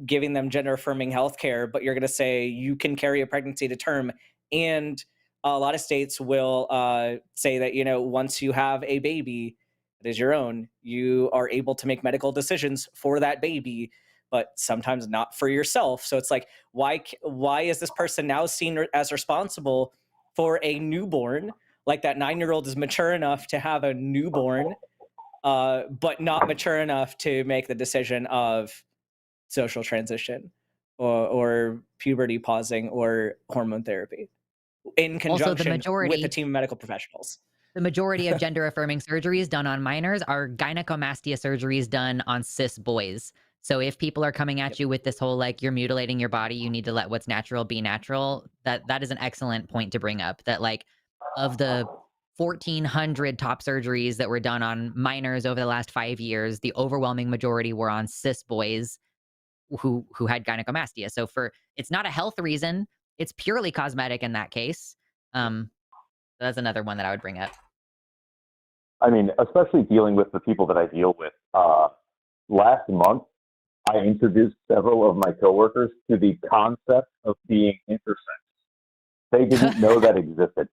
giving them gender affirming healthcare, but you're going to say you can carry a pregnancy to term. And a lot of states will say that, you know, once you have a baby that is your own, you are able to make medical decisions for that baby, but sometimes not for yourself. So it's like, why is this person now seen as responsible for a newborn? Like that 9-year-old is mature enough to have a newborn, but not mature enough to make the decision of social transition or puberty pausing or hormone therapy in Also, conjunction with a team of medical professionals. the majority of gender affirming surgeries done on minors are gynecomastia surgeries done on cis boys. So if people are coming at Yep. you with this whole like you're mutilating your body, you need to let what's natural be natural, that is an excellent point to bring up. That like of the 1,400 top surgeries that were done on minors over the last 5 years, the overwhelming majority were on cis boys who had gynecomastia. So for it's not a health reason, it's purely cosmetic in that case. That's another one that I would bring up. I mean, especially dealing with the people that I deal with. Last month, I introduced several of my coworkers to the concept of being intersex. They didn't know that existed.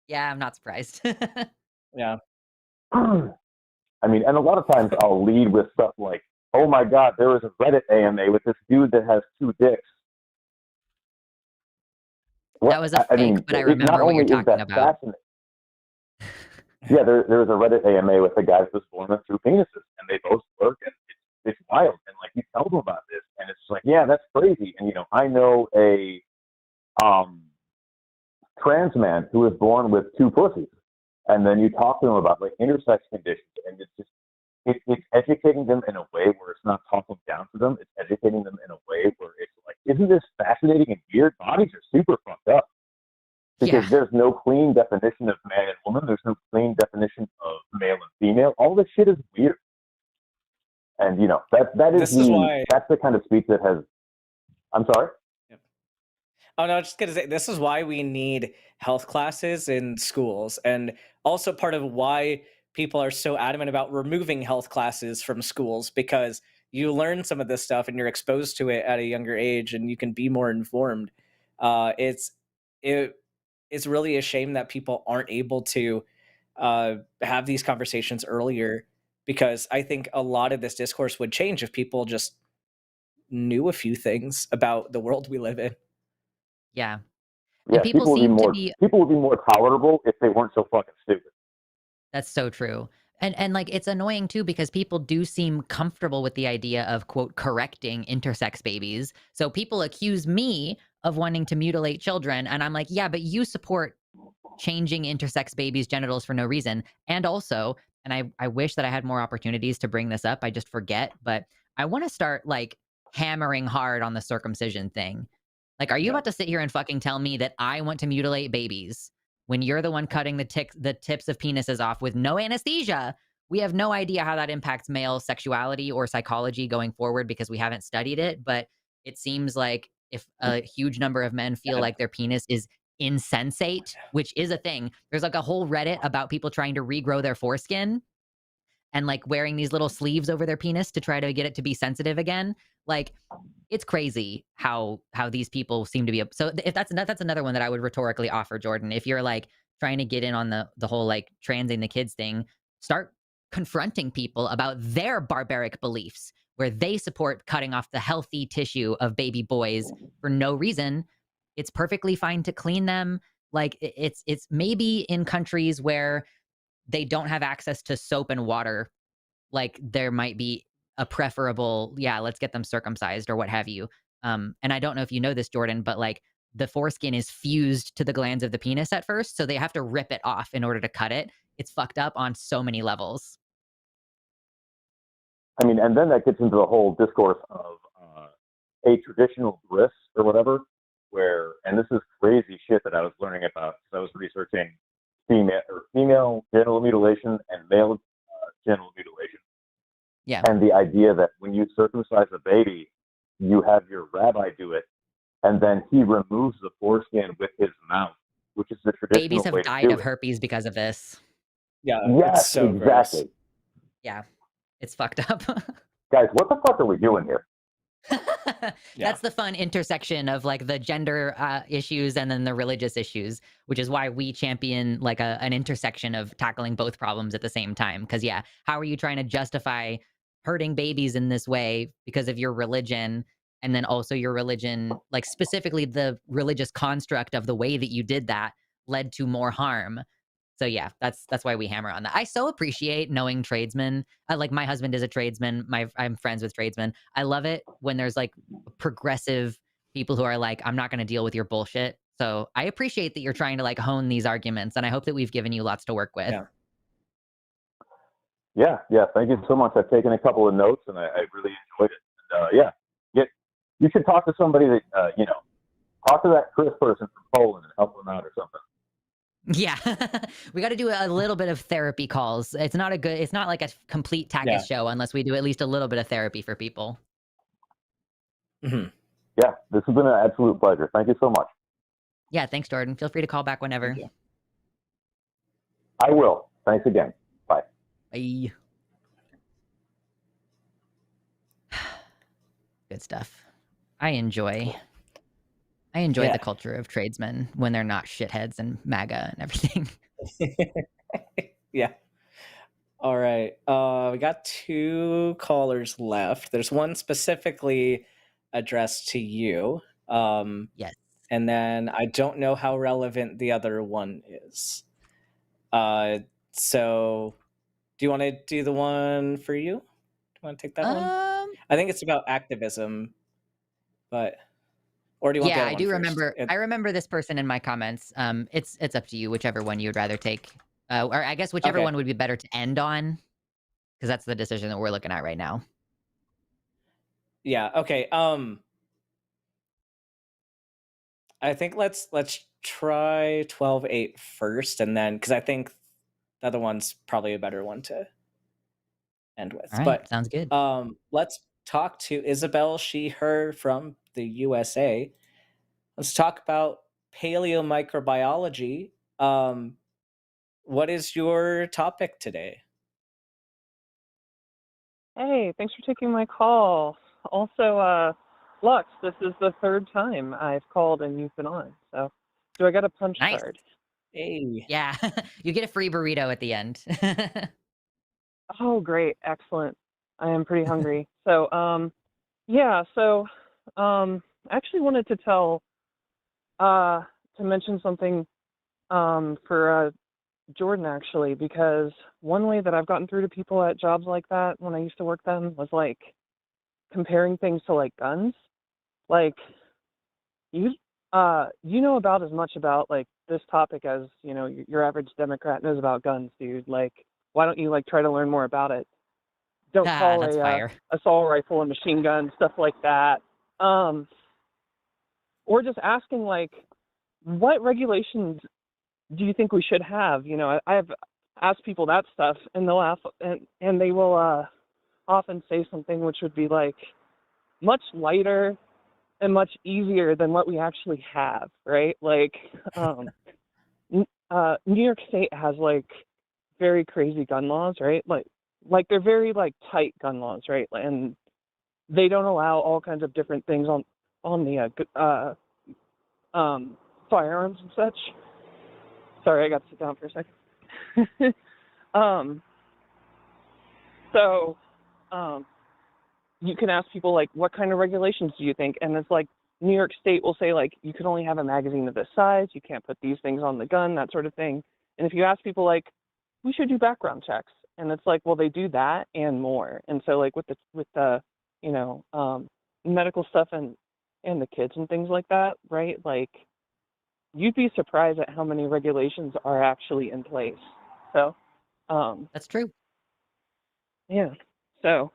Yeah, I'm not surprised. Yeah. I mean, and a lot of times I'll lead with stuff like, oh my God, there was a Reddit AMA with this dude that has 2 dicks. That was a fake, but I remember what you're talking about. Yeah, there was a Reddit AMA with the guys that was born with 2 penises, and they both work, and it's wild. And like you tell them about this, and it's like, yeah, that's crazy. And you know, I know a trans man who was born with 2 pussies, and then you talk to them about like intersex conditions, and it's just it's educating them in a way where it's not talking down to them. It's educating them in a way where it's like, isn't this fascinating and weird? Bodies are super fucked up because there's no clean definition of man and woman. There's no clean definition of male and female. All this shit is weird. And you know, that's the kind of speech that has. I'm sorry. Oh no, just gonna say this is why we need health classes in schools, and also part of why people are so adamant about removing health classes from schools, because you learn some of this stuff and you're exposed to it at a younger age, and you can be more informed. It's really a shame that people aren't able to have these conversations earlier, because I think a lot of this discourse would change if people just knew a few things about the world we live in. Yeah. Yeah, And people seem to be people would be more tolerable if they weren't so fucking stupid. That's so true. And like it's annoying too because people do seem comfortable with the idea of quote correcting intersex babies. So people accuse me of wanting to mutilate children and I'm like, "Yeah, but you support changing intersex babies' genitals for no reason." And also, and I wish that I had more opportunities to bring this up. I just forget, but I want to start like hammering hard on the circumcision thing. Like, are you about to sit here and fucking tell me that I want to mutilate babies when you're the one cutting the tips of penises off with no anesthesia? We have no idea how that impacts male sexuality or psychology going forward because we haven't studied it. But it seems like if a huge number of men feel like their penis is insensate, which is a thing, there's like a whole Reddit about people trying to regrow their foreskin and like wearing these little sleeves over their penis to try to get it to be sensitive again. Like, it's crazy how these people seem to be. So if that's another one that I would rhetorically offer, Jordan. If you're like trying to get in on the whole like transing the kids thing, start confronting people about their barbaric beliefs where they support cutting off the healthy tissue of baby boys for no reason. It's perfectly fine to clean them. Like it's maybe in countries where they don't have access to soap and water, like there might be a preferable, let's get them circumcised or what have you. And I don't know if you know this, Jordan, but like the foreskin is fused to the glands of the penis at first, so they have to rip it off in order to cut it. It's fucked up on so many levels. I mean, and then that gets into the whole discourse of a traditional bris or whatever, where, and this is crazy shit that I was learning about because I was researching female genital mutilation and male genital mutilation. Yeah. And the idea that when you circumcise a baby, you have your rabbi do it, and then he removes the foreskin with his mouth, which is the traditional Babies have way to died do of it. herpes because of this. Yeah, Yes, it's so exactly. gross. Yeah, it's fucked up. Guys, what the fuck are we doing here? That's the fun intersection of like the gender issues and then the religious issues, which is why we champion like an intersection of tackling both problems at the same time. Because how are you trying to justify hurting babies in this way because of your religion, and then also your religion, like specifically the religious construct of the way that you did that led to more harm. So that's why we hammer on that. I so appreciate knowing tradesmen. Like my husband is a tradesman. I'm friends with tradesmen. I love it when there's like progressive people who are like, I'm not going to deal with your bullshit. So I appreciate that you're trying to like hone these arguments, and I hope that we've given you lots to work with. Yeah. Thank you so much. I've taken a couple of notes, and I really enjoyed it. And, you should talk to somebody that talk to that Chris person from Poland and help them out or something. Yeah, we got to do a little bit of therapy calls. It's not like a complete TACIS show unless we do at least a little bit of therapy for people. Mm-hmm. Yeah, this has been an absolute pleasure. Thank you so much. Yeah, thanks, Jordan. Feel free to call back whenever. I will. Thanks again. Bye. Bye. Good stuff. I enjoy the culture of tradesmen when they're not shitheads and MAGA and everything. Yeah. All right. We got 2 callers left. There's one specifically addressed to you. Yes. And then I don't know how relevant the other one is. So do you want to do the one for you? Do you want to take that one? I think it's about activism, but... Or do you want the other I one do first? remember. I remember this person in my comments. It's up to you, whichever one you would rather take, or I guess whichever one would be better to end on. because that's the decision that we're looking at right now. Yeah. Okay. I think let's try 12.8 first, and then because I think the other one's probably a better one to end with. All right, But sounds good. let's talk to Isabel, she, her from the USA. Let's talk about paleomicrobiology. What is your topic today? Hey, thanks for taking my call. Also, Lux, this is the third time I've called and you've been on. So, do I get a punch Nice. card? Hey. Yeah, you get a free burrito at the end. Oh, great, excellent. I am pretty hungry. So, yeah. So, I actually wanted to mention something, for Jordan actually, because one way that I've gotten through to people at jobs like that when I used to work them was like comparing things to like guns. Like you you know about as much about like this topic as, your average Democrat knows about guns, dude. Like, why don't you like try to learn more about it? Don't call That's fire. assault rifle a machine gun, stuff like that. Or just asking like, what regulations do you think we should have? I've asked people that stuff, and they'll ask, and they will often say something which would be like much lighter and much easier than what we actually have, right? Like, New York State has like very crazy gun laws, right? Like they're very like tight gun laws, right? And they don't allow all kinds of different things on the firearms and such. Sorry, I got to sit down for a second. So, you can ask people like, what kind of regulations do you think? And it's like New York State will say like, you can only have a magazine of this size, you can't put these things on the gun, that sort of thing. And if you ask people like, we should do background checks, and it's like, well, they do that and more. And so like with the medical stuff and the kids and things like that, right? Like, you'd be surprised at how many regulations are actually in place. So, That's true. yeah. So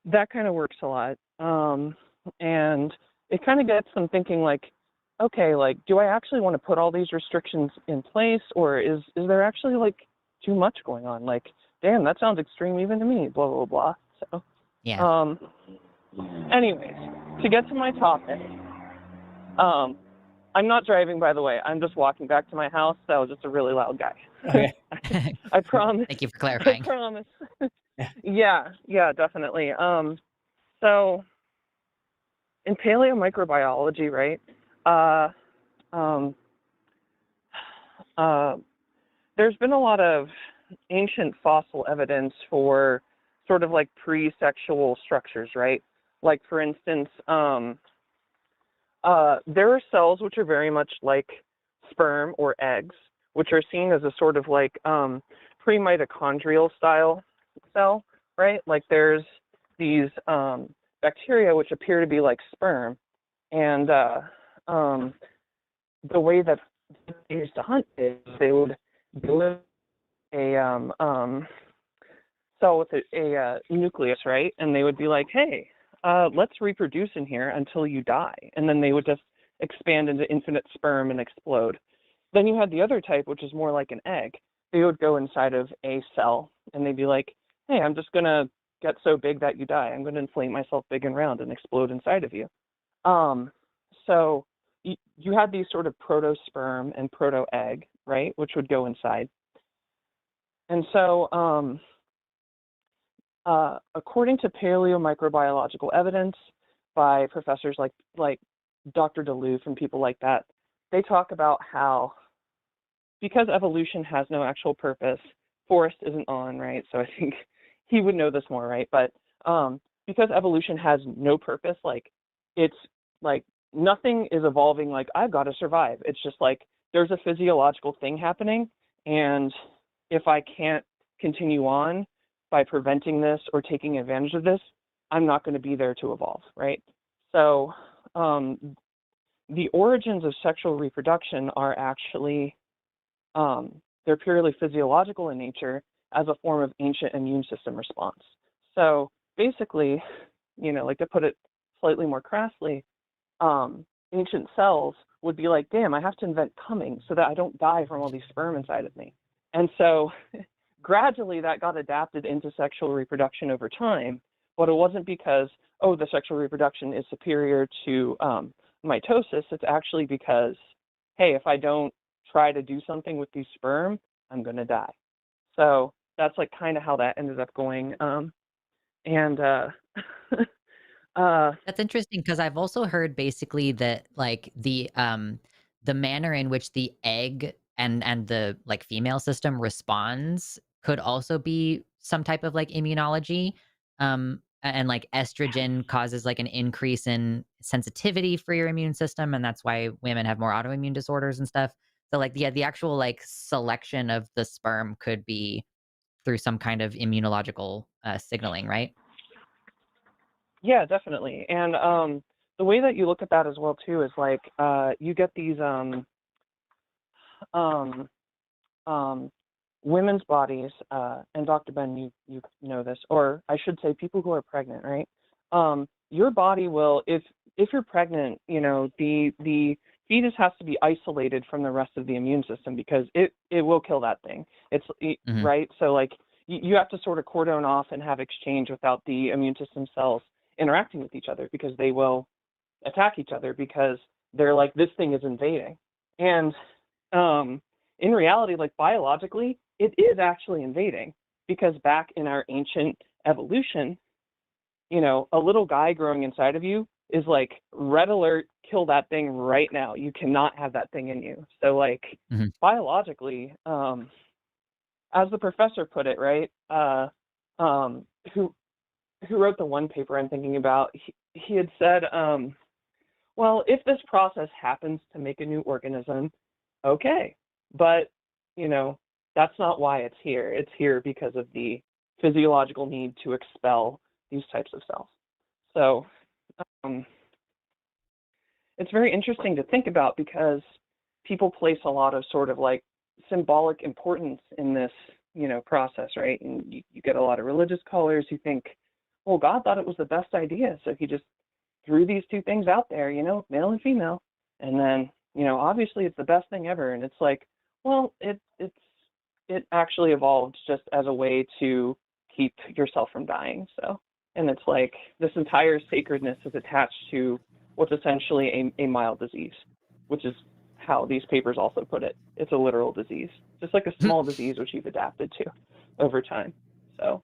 that kind of works a lot. And it kind of gets them thinking like, okay, like, do I actually want to put all these restrictions in place, or is there actually like too much going on? Like, damn, that sounds extreme even to me, blah, blah, blah. So, Yeah. anyways, to get to my topic, I'm not driving, by the way. I'm just walking back to my house. That was just a really loud guy. Okay. I promise. Thank you for clarifying. I promise. Yeah, definitely. So in paleomicrobiology, right? There's been a lot of ancient fossil evidence for sort of like pre-sexual structures, right? Like, for instance, there are cells which are very much like sperm or eggs, which are seen as a sort of like pre-mitochondrial style cell, right? Like, there's these bacteria which appear to be like sperm, and the way that they used to hunt is they would build a cell with a nucleus, right? And they would be like, hey, let's reproduce in here until you die. And then they would just expand into infinite sperm and explode. Then you had the other type, which is more like an egg. They would go inside of a cell and they'd be like, hey, I'm just going to get so big that you die. I'm going to inflate myself big and round and explode inside of you. So you had these sort of proto-sperm and proto-egg, right, which would go inside. And so according to paleomicrobiological evidence by professors like Dr. Duluth and people like that, they talk about how, because evolution has no actual purpose, Forrest isn't on, right? So I think he would know this more, right? But because evolution has no purpose, like, it's like nothing is evolving like, I've got to survive. It's just like there's a physiological thing happening, and if I can't continue on by preventing this or taking advantage of this, I'm not going to be there to evolve, right? So the origins of sexual reproduction are actually, they're purely physiological in nature, as a form of ancient immune system response. So basically, like to put it slightly more crassly, ancient cells would be like, damn, I have to invent coming so that I don't die from all these sperm inside of me. And so gradually that got adapted into sexual reproduction over time, but it wasn't because, oh, the sexual reproduction is superior to mitosis. It's actually because, hey, if I don't try to do something with these sperm, I'm going to die. So that's like kind of how that ended up going. That's interesting because I've also heard basically that like the manner in which the egg and the like female system responds could also be some type of like immunology. And like estrogen causes like an increase in sensitivity for your immune system, and that's why women have more autoimmune disorders and stuff. So like the actual like selection of the sperm could be through some kind of immunological signaling, right? Yeah, definitely. And the way that you look at that as well too is like you get these women's bodies, and Dr. Ben, you know this, or I should say people who are pregnant, right? Your body will, if you're pregnant, the fetus has to be isolated from the rest of the immune system because it will kill that thing. Mhm. Right. So like you have to sort of cordon off and have exchange without the immune system cells interacting with each other because they will attack each other because they're like, this thing is invading. And in reality, like biologically, it is actually invading because back in our ancient evolution, a little guy growing inside of you is like, red alert, kill that thing right now. You cannot have that thing in you. So like Mhm. biologically, as the professor put it, right, who wrote the one paper I'm thinking about, he had said, well, if this process happens to make a new organism, okay, but that's not why it's here. It's here because of the physiological need to expel these types of cells. So it's very interesting to think about because people place a lot of sort of like symbolic importance in this, process, right? And you get a lot of religious scholars who think, well, God thought it was the best idea, so he just threw these two things out there, male and female, and then, obviously it's the best thing ever. And it's like, well, it actually evolved just as a way to keep yourself from dying. So, and it's like this entire sacredness is attached to what's essentially a mild disease, which is how these papers also put it. It's a literal disease, just like a small disease which you've adapted to over time. So,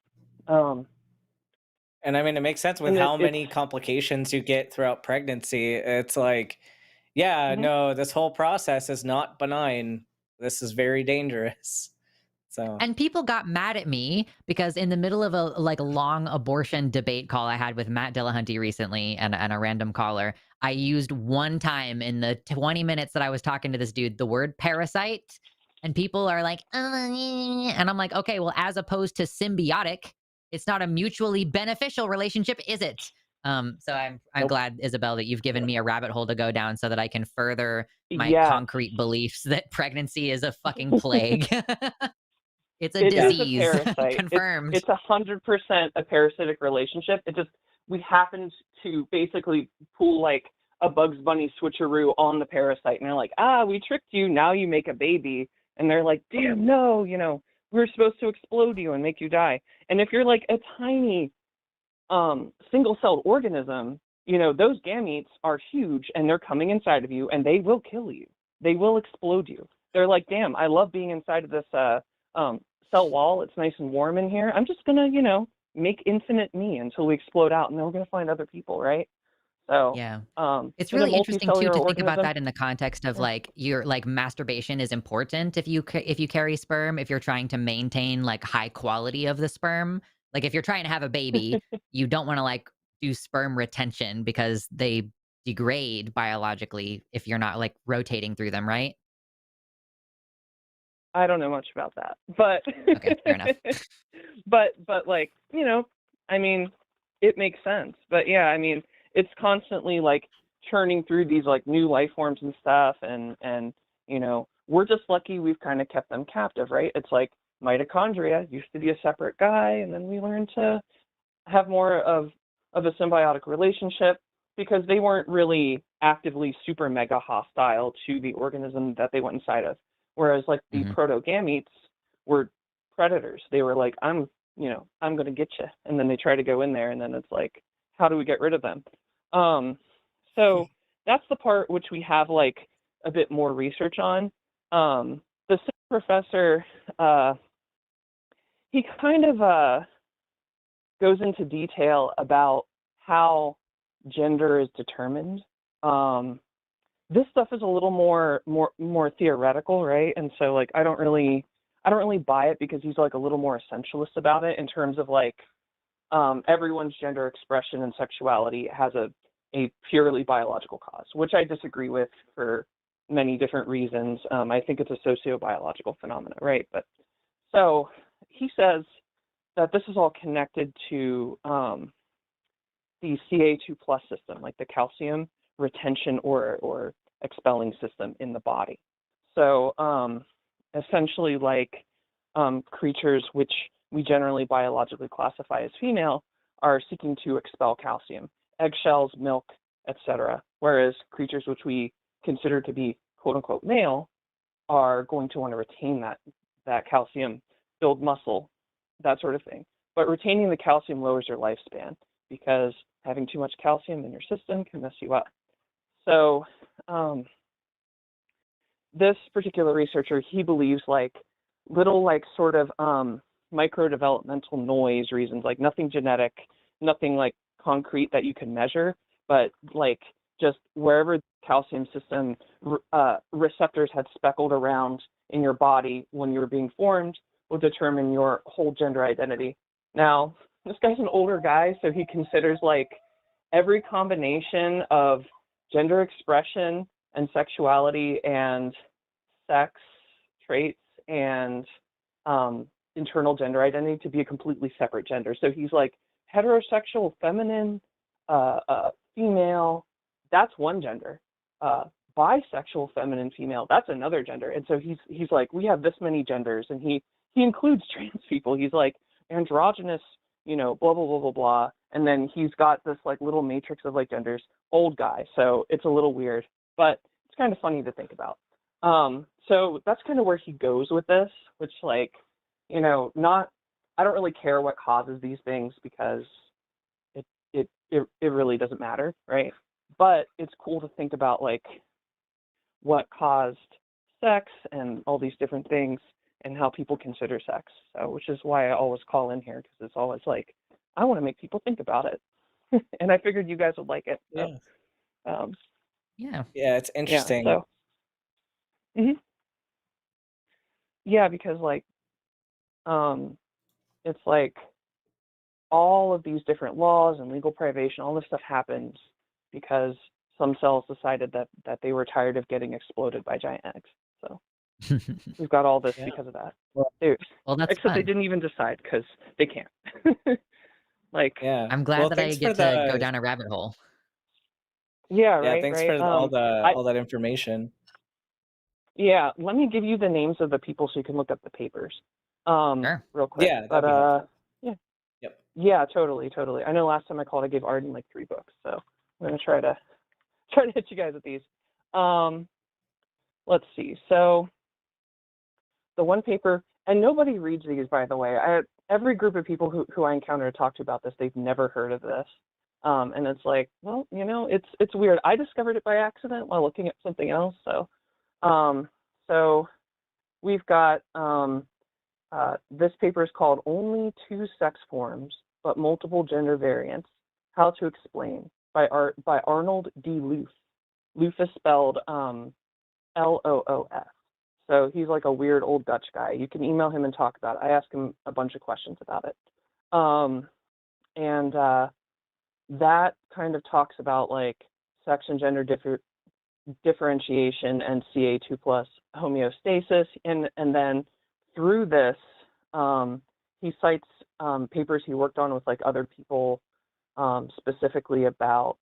And I mean, it makes sense with and how many complications you get throughout pregnancy. It's like, yeah, Mhm. no, this whole process is not benign. This is very dangerous. So, And people got mad at me because in the middle of a like long abortion debate call I had with Matt Dillahunty recently and a random caller, I used one time in the 20 minutes that I was talking to this dude the word parasite, and people are like, and I'm like, okay, well, as opposed to symbiotic, it's not a mutually beneficial relationship, is it? So I'm Nope. glad, Isabel, that you've given me a rabbit hole to go down so that I can further my Yeah. concrete beliefs that pregnancy is a fucking plague. It's a It is a disease. parasite. Confirmed. It's 100% a parasitic relationship. We happened to basically pull like a Bugs Bunny switcheroo on the parasite, and they're like, we tricked you. Now you make a baby, and they're like, damn, no, we were supposed to explode you and make you die. And if you're like a tiny single-celled organism, those gametes are huge, and they're coming inside of you, and they will kill you. They will explode you. They're like, damn, I love being inside of this cell wall. It's nice and warm in here. I'm just gonna, make infinite me until we explode out, and then we're gonna find other people, right? So Yeah. It's in a really interesting too multicellular to think about organism, that in the context of like your like masturbation is important if you carry sperm, if you're trying to maintain like high quality of the sperm. Like if you're trying to have a baby, you don't want to like do sperm retention because they degrade biologically if you're not like rotating through them, right? I don't know much about that, but Okay, fair enough. but like, I mean, it makes sense. But yeah, I mean, it's constantly like churning through these like new life forms and stuff, and we're just lucky we've kind of kept them captive, right? It's like mitochondria used to be a separate guy, and then we learned to have more of a symbiotic relationship because they weren't really actively super mega hostile to the organism that they went inside of. Whereas like the protogametes were predators. They were like, I'm going to get you. And then they try to go in there, and then it's like, how do we get rid of them? So that's the part which we have like a bit more research on. The professor, he kind of goes into detail about how gender is determined. This stuff is a little more theoretical, right? And so like I don't really buy it because he's like a little more essentialist about it in terms of like everyone's gender expression and sexuality has a purely biological cause, which I disagree with for many different reasons. I think it's a socio-biological phenomena, right? But so he says that this is all connected to the Ca2+ system, like the calcium retention or expelling system in the body. So essentially like creatures which we generally biologically classify as female are seeking to expel calcium, eggshells, milk, etc. Whereas creatures which we consider to be quote unquote male are going to want to retain that calcium, build muscle, that sort of thing. But retaining the calcium lowers your lifespan because having too much calcium in your system can mess you up. So this particular researcher, he believes like little like sort of micro developmental noise reasons, like nothing genetic, nothing like concrete that you can measure, but like just wherever the calcium system receptors had speckled around in your body when you were being formed will determine your whole gender identity. Now, this guy's an older guy, so he considers like every combination of gender expression and sexuality and sex traits and internal gender identity to be a completely separate gender. So he's like heterosexual, feminine, female, that's one gender. Bisexual, feminine, female, that's another gender. And so he's like, we have this many genders, and he includes trans people. He's like androgynous, blah, blah, blah, blah, blah. And then he's got this like little matrix of like genders, old guy. So it's a little weird, but it's kind of funny to think about. So that's kind of where he goes with this, which like, I don't really care what causes these things because it really doesn't matter, right? But it's cool to think about like what caused sex and all these different things and how people consider sex. So, which is why I always call in here, because it's always like, I want to make people think about it. And I figured you guys would like it. So, yeah. Yeah, it's interesting. Yeah, so, yeah, because like, it's like all of these different laws and legal privation, all this stuff happens because some cells decided that they were tired of getting exploded by giant eggs. So we've got all this because of that. Well, that's except fun. they didn't even decide because they can't. Like, Yeah. I'm glad that I get to go down a rabbit hole. Yeah, Yeah, right. thanks right. for all that information. Yeah, let me give you the names of the people so you can look up the papers. Sure. Real quick. Yeah, but that'd be helpful. Yep. Yeah, totally. I know last time I called, I gave Arden like 3 books, so I'm gonna try to hit you guys with these. Let's see. So the one paper, and nobody reads these, by the way. Every group of people who I encounter to talk to about this, they've never heard of this. And it's like, well, it's weird. I discovered it by accident while looking at something else. So we've got this paper is called "Only 2 Sex Forms but Multiple Gender Variants: How to Explain" by Arnold D. Loof. Loof is spelled L-O-O-F. So he's like a weird old Dutch guy. You can email him and talk about it. I asked him a bunch of questions about it. And that kind of talks about like sex and gender differentiation and Ca2+ homeostasis. And then through this, he cites papers he worked on with like other people, specifically about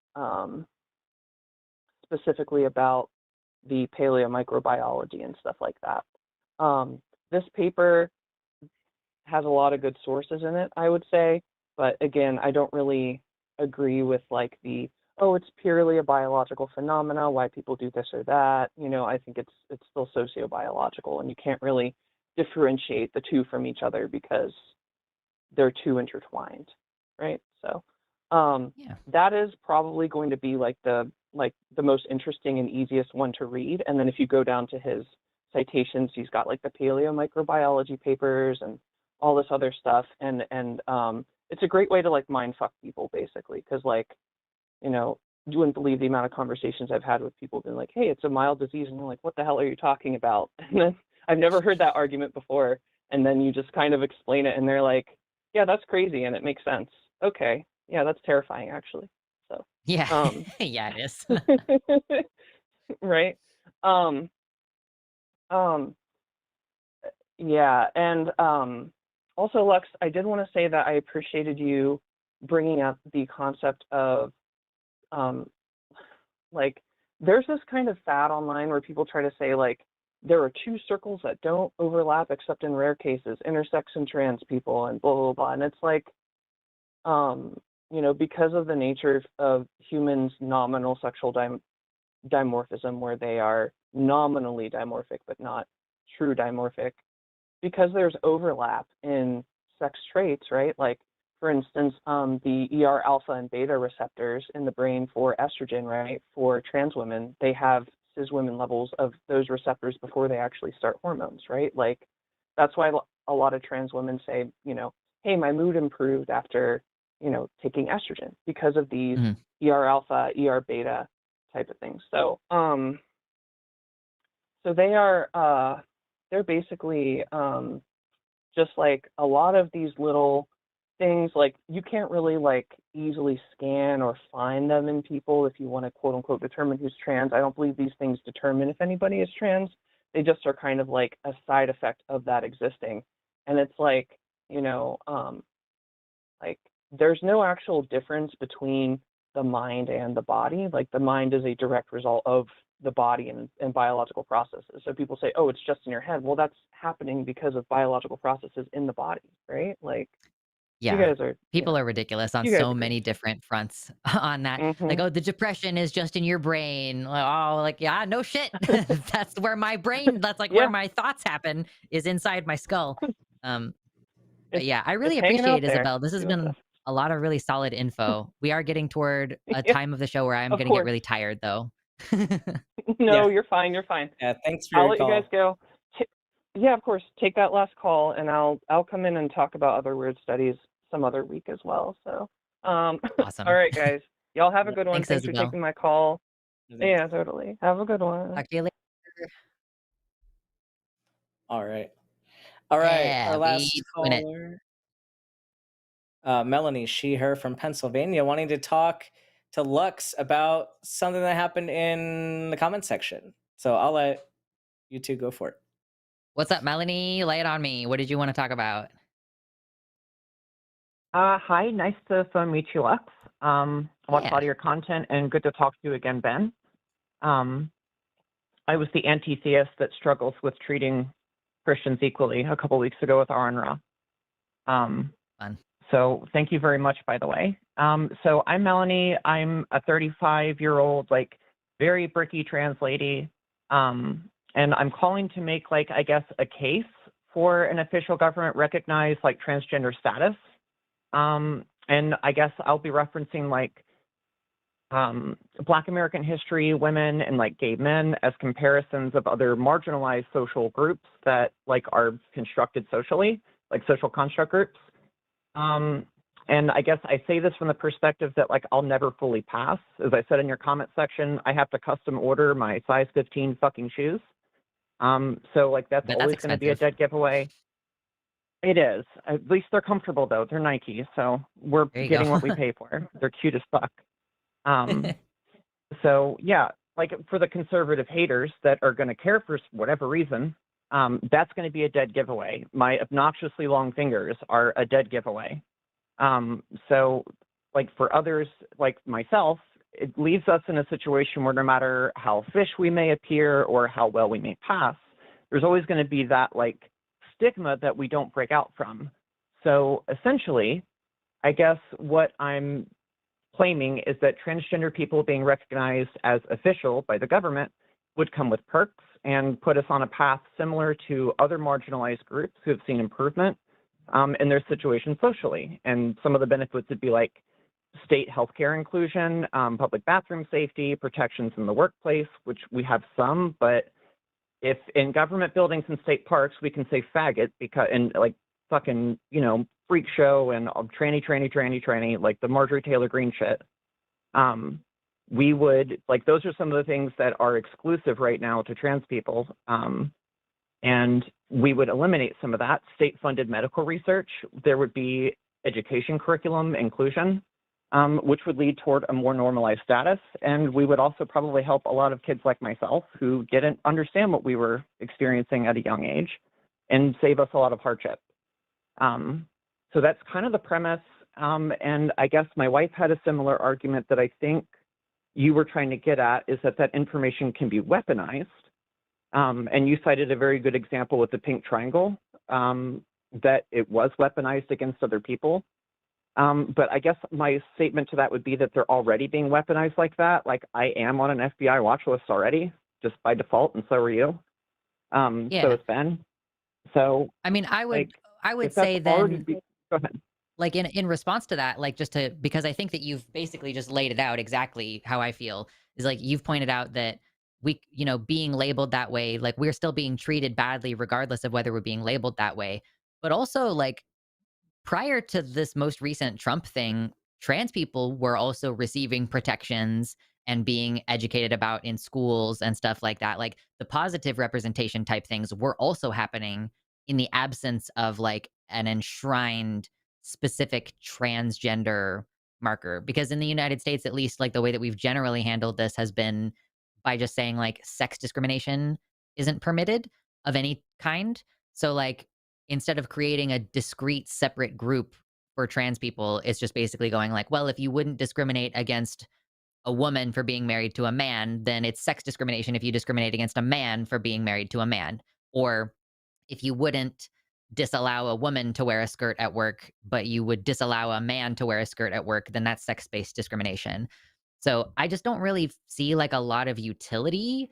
the paleomicrobiology and stuff like that. This paper has a lot of good sources in it, I would say. But again, I don't really agree with like the, oh, it's purely a biological phenomena, why people do this or that. You know, I think it's still sociobiological, and you can't really differentiate the two from each other because they're too intertwined, right? So Yeah. that is probably going to be like the most interesting and easiest one to read. And then if you go down to his citations, he's got like the paleomicrobiology papers and all this other stuff. And it's a great way to like mind fuck people basically, because like, you know, you wouldn't believe the amount of conversations I've had with people being like, hey, it's a mild disease, and you're like, what the hell are you talking about? And then I've never heard that argument before, and then you just kind of explain it and they're like, yeah, that's crazy and it makes sense. Okay, yeah, that's terrifying actually. So Yeah. Yeah, it is. right. Um yeah, and also Lux, I did want to say that I appreciated you bringing up the concept of like there's this kind of fad online where people try to say like there are two circles that don't overlap except in rare cases, intersex and trans people and blah blah blah. And it's like you know, because of the nature of humans' nominal sexual dimorphism, where they are nominally dimorphic but not true dimorphic, because there's overlap in sex traits, right? Like, for instance, the ER alpha and beta receptors in the brain for estrogen, right? For trans women, they have cis women levels of those receptors before they actually start hormones, right? Like, that's why a lot of trans women say, you know, hey, my mood improved after, you know, taking estrogen because of these ER alpha, ER beta type of things. So, so they are, they're basically just like a lot of these little things, like you can't really like easily scan or find them in people if you want to quote unquote determine who's trans. I don't believe these things determine if anybody is trans. They just are kind of like a side effect of that existing. And it's like, you know, like there's no actual difference between the mind and the body. Like the mind is a direct result of the body and biological processes. So people say, oh, it's just in your head. Well, that's happening because of biological processes in the body, right? Like, you Yeah. guys are, you People know, are ridiculous on you guys so agree. many different fronts on that. Like, Mm-hmm. oh, the depression is just in your brain. Like, oh, like, yeah, no shit. That's where my brain, that's like where Yeah, my thoughts happen, is inside my skull. Um, but it's yeah, I it's really hanging appreciate out it, there Isabel. This has doing been stuff. a lot of really solid info. We are getting toward a Yeah, time of the show where I'm of going to get course. really tired, though. No, Yeah. you're fine. You're fine. Yeah. Thanks for I'll your let you guys call. go. Yeah, of course. Take that last call, and I'll come in and talk about other weird studies some other week as well. So, all Awesome. right, guys. Y'all have a Yeah. good one. Thanks, Thanks for Isabel. taking my call. Thanks. Yeah, totally. Have a good one. Talk to you later. All right. All right. Our Yeah, we last doing it. caller, Melanie, she, her from Pennsylvania, wanting to talk to Lux about something that happened in the comment section. So I'll let you two go for it. What's up, Melanie? Lay it on me. What did you want to talk about? Hi, nice to meet you, Lux. I watch a Yeah. lot of your content, and good to talk to you again, Ben. I was the anti-theist that struggles with treating Christians equally a couple weeks ago with Aron Ra. Fun. So thank you very much, by the way. So I'm Melanie. I'm a 35-year-old, like, very bricky trans lady. And I'm calling to make, like, I guess, a case for an official government recognized, like, transgender status. And I guess I'll be referencing, like, Black American history, women, and like gay men as comparisons of other marginalized social groups that like are constructed socially, like social construct groups. And I guess I say this from the perspective that like I'll never fully pass. As I said in your comment section, I have to custom order my size 15 fucking shoes. So like that's But that's always going to be a expensive. dead giveaway. It is. At least they're comfortable though. They're Nike, so we're There you getting go. what we pay for. They're cute as fuck. So yeah, like for the conservative haters that are going to care for whatever reason, that's going to be a dead giveaway. My obnoxiously long fingers are a dead giveaway. So like for others like myself, it leaves us in a situation where no matter how fish we may appear or how well we may pass, there's always going to be that like stigma that we don't break out from. So essentially, I guess what I'm claiming is that transgender people being recognized as official by the government would come with perks and put us on a path similar to other marginalized groups who have seen improvement in their situation socially. And some of the benefits would be like state healthcare inclusion, public bathroom safety, protections in the workplace, which we have some, but if in government buildings and state parks we can say faggot because and like fucking, you know, freak show and tranny, like the Marjorie Taylor Greene shit, we would, like, those are some of the things that are exclusive right now to trans people. And we would eliminate some of that. State-funded medical research, there would be education curriculum inclusion, which would lead toward a more normalized status. And we would also probably help a lot of kids like myself who didn't understand what we were experiencing at a young age and save us a lot of hardship. So that's kind of the premise. And I guess my wife had a similar argument that I think you were trying to get at, is that that information can be weaponized. And you cited a very good example with the pink triangle, that it was weaponized against other people. But I guess my statement to that would be that they're already being weaponized like that. Like, I am on an FBI watch list already, just by default, and so are you. So Yeah. is Ben. So I mean, I like, would if that's say already then, go ahead. like in response to that, like just to, because I think that you've basically just laid it out exactly how I feel, is like you've pointed out that we, you know, being labeled that way, like we're still being treated badly regardless of whether we're being labeled that way. But also, like, prior to this most recent Trump thing, trans people were also receiving protections and being educated about in schools and stuff like that. Like the positive representation type things were also happening in the absence of like an enshrined specific transgender marker. Because in the United States, at least, like the way that we've generally handled this has been by just saying like sex discrimination isn't permitted of any kind. So like, instead of creating a discrete separate group for trans people, it's just basically going like, well, if you wouldn't discriminate against a woman for being married to a man, then it's sex discrimination if you discriminate against a man for being married to a man. Or if you wouldn't disallow a woman to wear a skirt at work, but you would disallow a man to wear a skirt at work, then that's sex-based discrimination. So I just don't really see like a lot of utility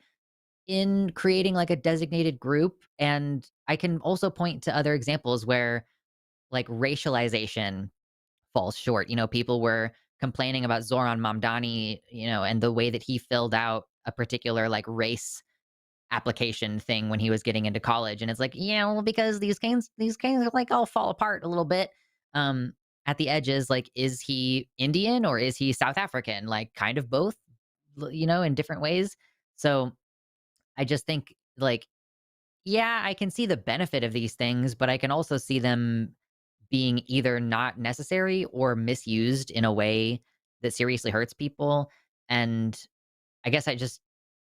in creating like a designated group. And I can also point to other examples where like racialization falls short. You know, people were complaining about Zoran Mamdani, you know, and the way that he filled out a particular like race application thing when he was getting into college. And it's like, yeah, well, because these things like all fall apart a little bit. At the edges, like, is he Indian or is he South African? Like kind of both, you know, in different ways. So I just think, like, yeah, I can see the benefit of these things, but I can also see them being either not necessary or misused in a way that seriously hurts people. And I guess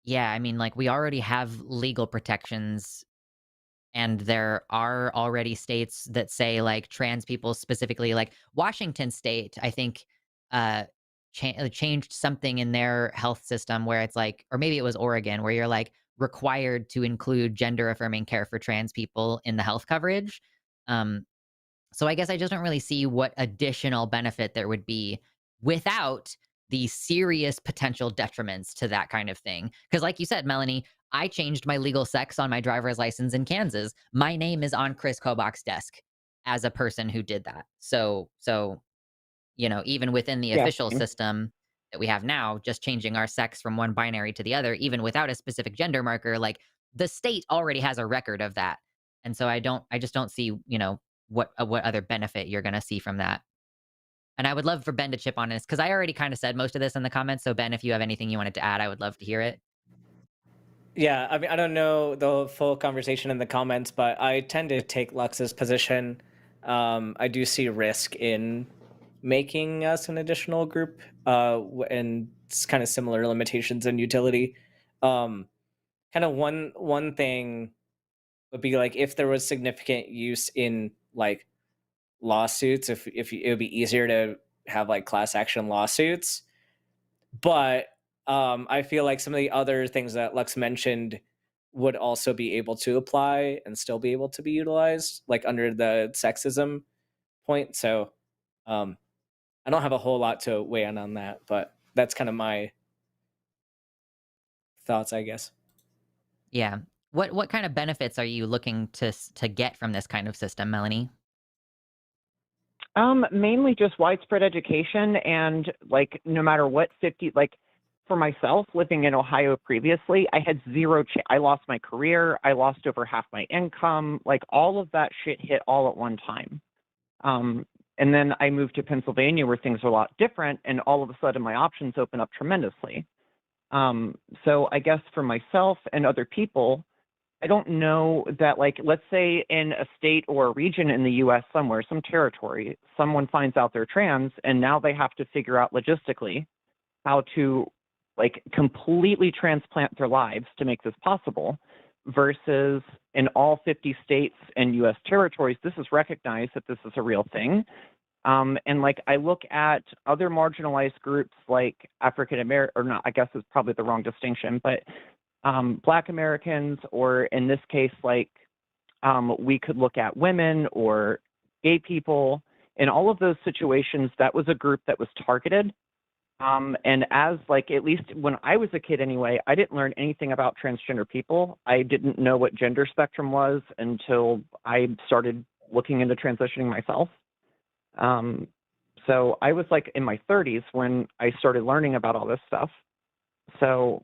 yeah, I mean, like, we already have legal protections, and there are already states that say, like, trans people specifically, like Washington State, I think, uh, changed something in their health system where it's like, or maybe it was Oregon, where you're like required to include gender affirming care for trans people in the health coverage. Um, so I guess I just don't really see what additional benefit there would be without the serious potential detriments to that kind of thing. Because, like you said, Melanie, I changed my legal sex on my driver's license in Kansas. My name is on Chris Kobach's desk as a person who did that. So, you know, even within the Yeah. official system that we have now, just changing our sex from one binary to the other, even without a specific gender marker, like the state already has a record of that. And so I just don't see, you know, what other benefit you're going to see from that. And I would love for Ben to chip on this because I already kind of said most of this in the comments. So Ben, if you have anything you wanted to add, I would love to hear it. Yeah, I mean, I don't know the full conversation in the comments, but I tend to take Lux's position. I do see risk in making us an additional group, and it's kind of similar limitations in utility. Kind of one thing would be like if there was significant use in like lawsuits, if it would be easier to have like class action lawsuits. But I feel like some of the other things that Lux mentioned would also be able to apply and still be able to be utilized, like under the sexism point. So I don't have a whole lot to weigh in on that, but that's kind of my thoughts, I guess. Yeah. What kind of benefits are you looking to get from this kind of system, Melanie? Mainly just widespread education and like no matter what 50 like for myself living in Ohio previously, I had I lost my career, I lost over half my income, like all of that shit hit all at one time. And then I moved to Pennsylvania where things are a lot different and all of a sudden my options open up tremendously. So I guess for myself and other people, I don't know that, like, let's say in a state or a region in the US somewhere, some territory, someone finds out they're trans and now they have to figure out logistically how to, like, completely transplant their lives to make this possible versus in all 50 states and US territories, this is recognized that this is a real thing. And like I look at other marginalized groups like African American, or not, I guess is probably the wrong distinction, but Black Americans, or in this case, like we could look at women or gay people. In all of those situations, that was a group that was targeted. And as like, at least when I was a kid anyway, I didn't learn anything about transgender people. I didn't know what gender spectrum was until I started looking into transitioning myself. So I was like in my 30s when I started learning about all this stuff. So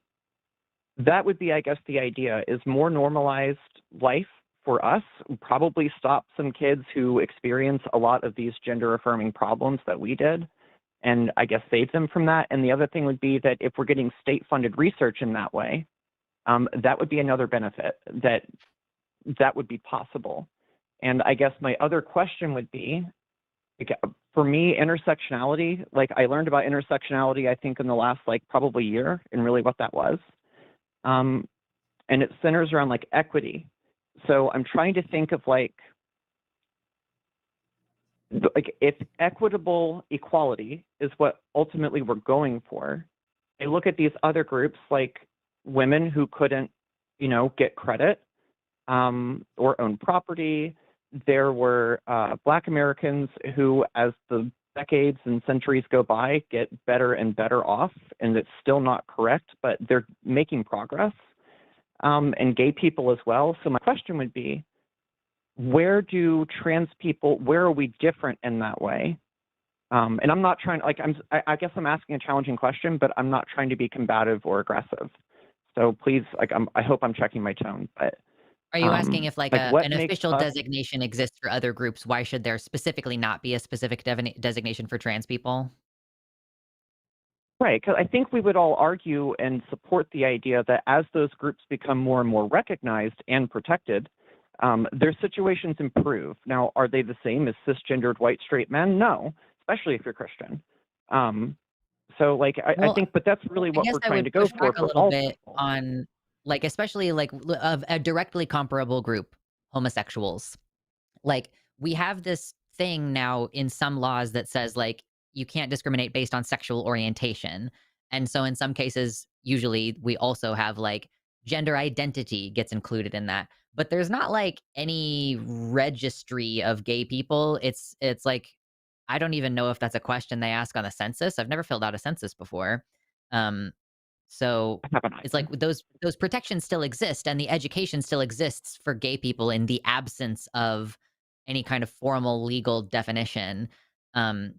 that would be, I guess, the idea is more normalized life for us, probably stop some kids who experience a lot of these gender affirming problems that we did, and I guess save them from that. And the other thing would be that if we're getting state funded research in that way, that would be another benefit that would be possible. And I guess my other question would be, like, for me, intersectionality, like I learned about intersectionality, I think in the last like probably year and really what that was. And it centers around like equity. So I'm trying to think of like if equitable equality is what ultimately we're going for, I look at these other groups like women who couldn't, get credit or own property. There were Black Americans who, as the decades and centuries go by, get better and better off, and it's still not correct, but they're making progress, and gay people as well. So my question would be, where do trans people, where are we different in that way? And I'm not trying, like, I guess I'm asking a challenging question, but I'm not trying to be combative or aggressive. So please, like, I hope I'm checking my tone, but Are you asking if like what an makes official us designation exists for other groups? Why should there specifically not be a specific designation for trans people? right? Because I think we would all argue and support the idea that as those groups become more and more recognized and protected, their situations improve. Now, are they the same as cisgendered white straight men? No, especially if you're Christian. So, like, I Well, think, but that's really I what guess we're I trying would to go push back a for little all bit people. on, like, especially like of a directly comparable group, homosexuals. Like, we have this thing now in some laws that says like you can't discriminate based on sexual orientation. And so in some cases, usually we also have like gender identity gets included in that. But there's not like any registry of gay people. It's like I don't even know if that's a question they ask on the census. I've never filled out a census before. Um so I haven't it's like either. those protections still exist and the education still exists for gay people in the absence of any kind of formal legal definition. Um,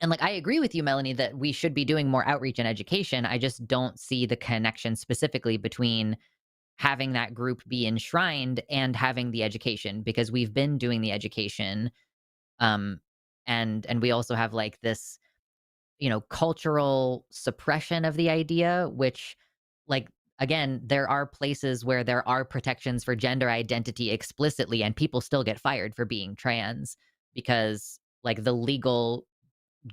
and like I agree with you, Melanie, that we should be doing more outreach and education. I just don't see the connection specifically between having that group be enshrined and having the education because we've been doing the education. Um, and we also have like this cultural suppression of the idea, which, like, again, there are places where there are protections for gender identity explicitly, and people still get fired for being trans because, like, the legal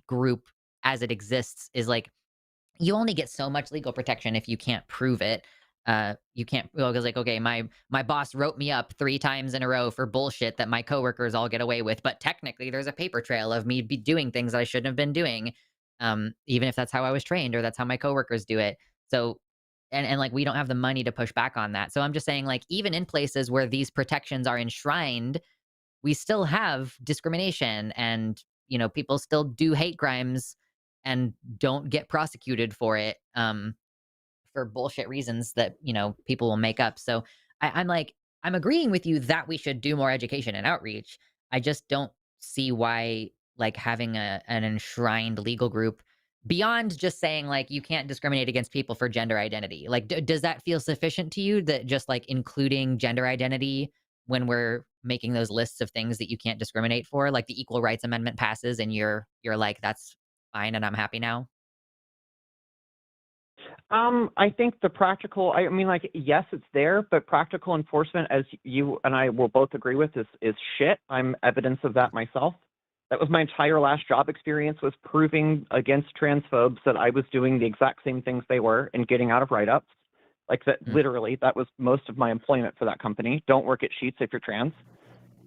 group as it exists is like you only get so much legal protection if you can't prove it. You can't because like okay, my boss wrote me up 3 times in a row for bullshit that my coworkers all get away with, but technically there's a paper trail of me be doing things that I shouldn't have been doing, even if that's how I was trained or that's how my coworkers do it. So and like we don't have the money to push back on that. So I'm just saying, like, even in places where these protections are enshrined, we still have discrimination, and people still do hate crimes and don't get prosecuted for it, for bullshit reasons that people will make up. So I'm agreeing with you that we should do more education and outreach. I just don't see why, like, having an enshrined legal group, beyond just saying like you can't discriminate against people for gender identity, like, does that feel sufficient to you, that just like including gender identity when we're making those lists of things that you can't discriminate for, like the Equal Rights Amendment passes and you're like, that's fine and I'm happy now? I think the practical, I mean, like, yes, it's there, but practical enforcement, as you and I will both agree with, is shit. I'm evidence of that myself. That was my entire last job experience, was proving against transphobes that I was doing the exact same things they were and getting out of write-ups. Like that, literally, that was most of my employment for that company. Don't work at Sheets if you're trans.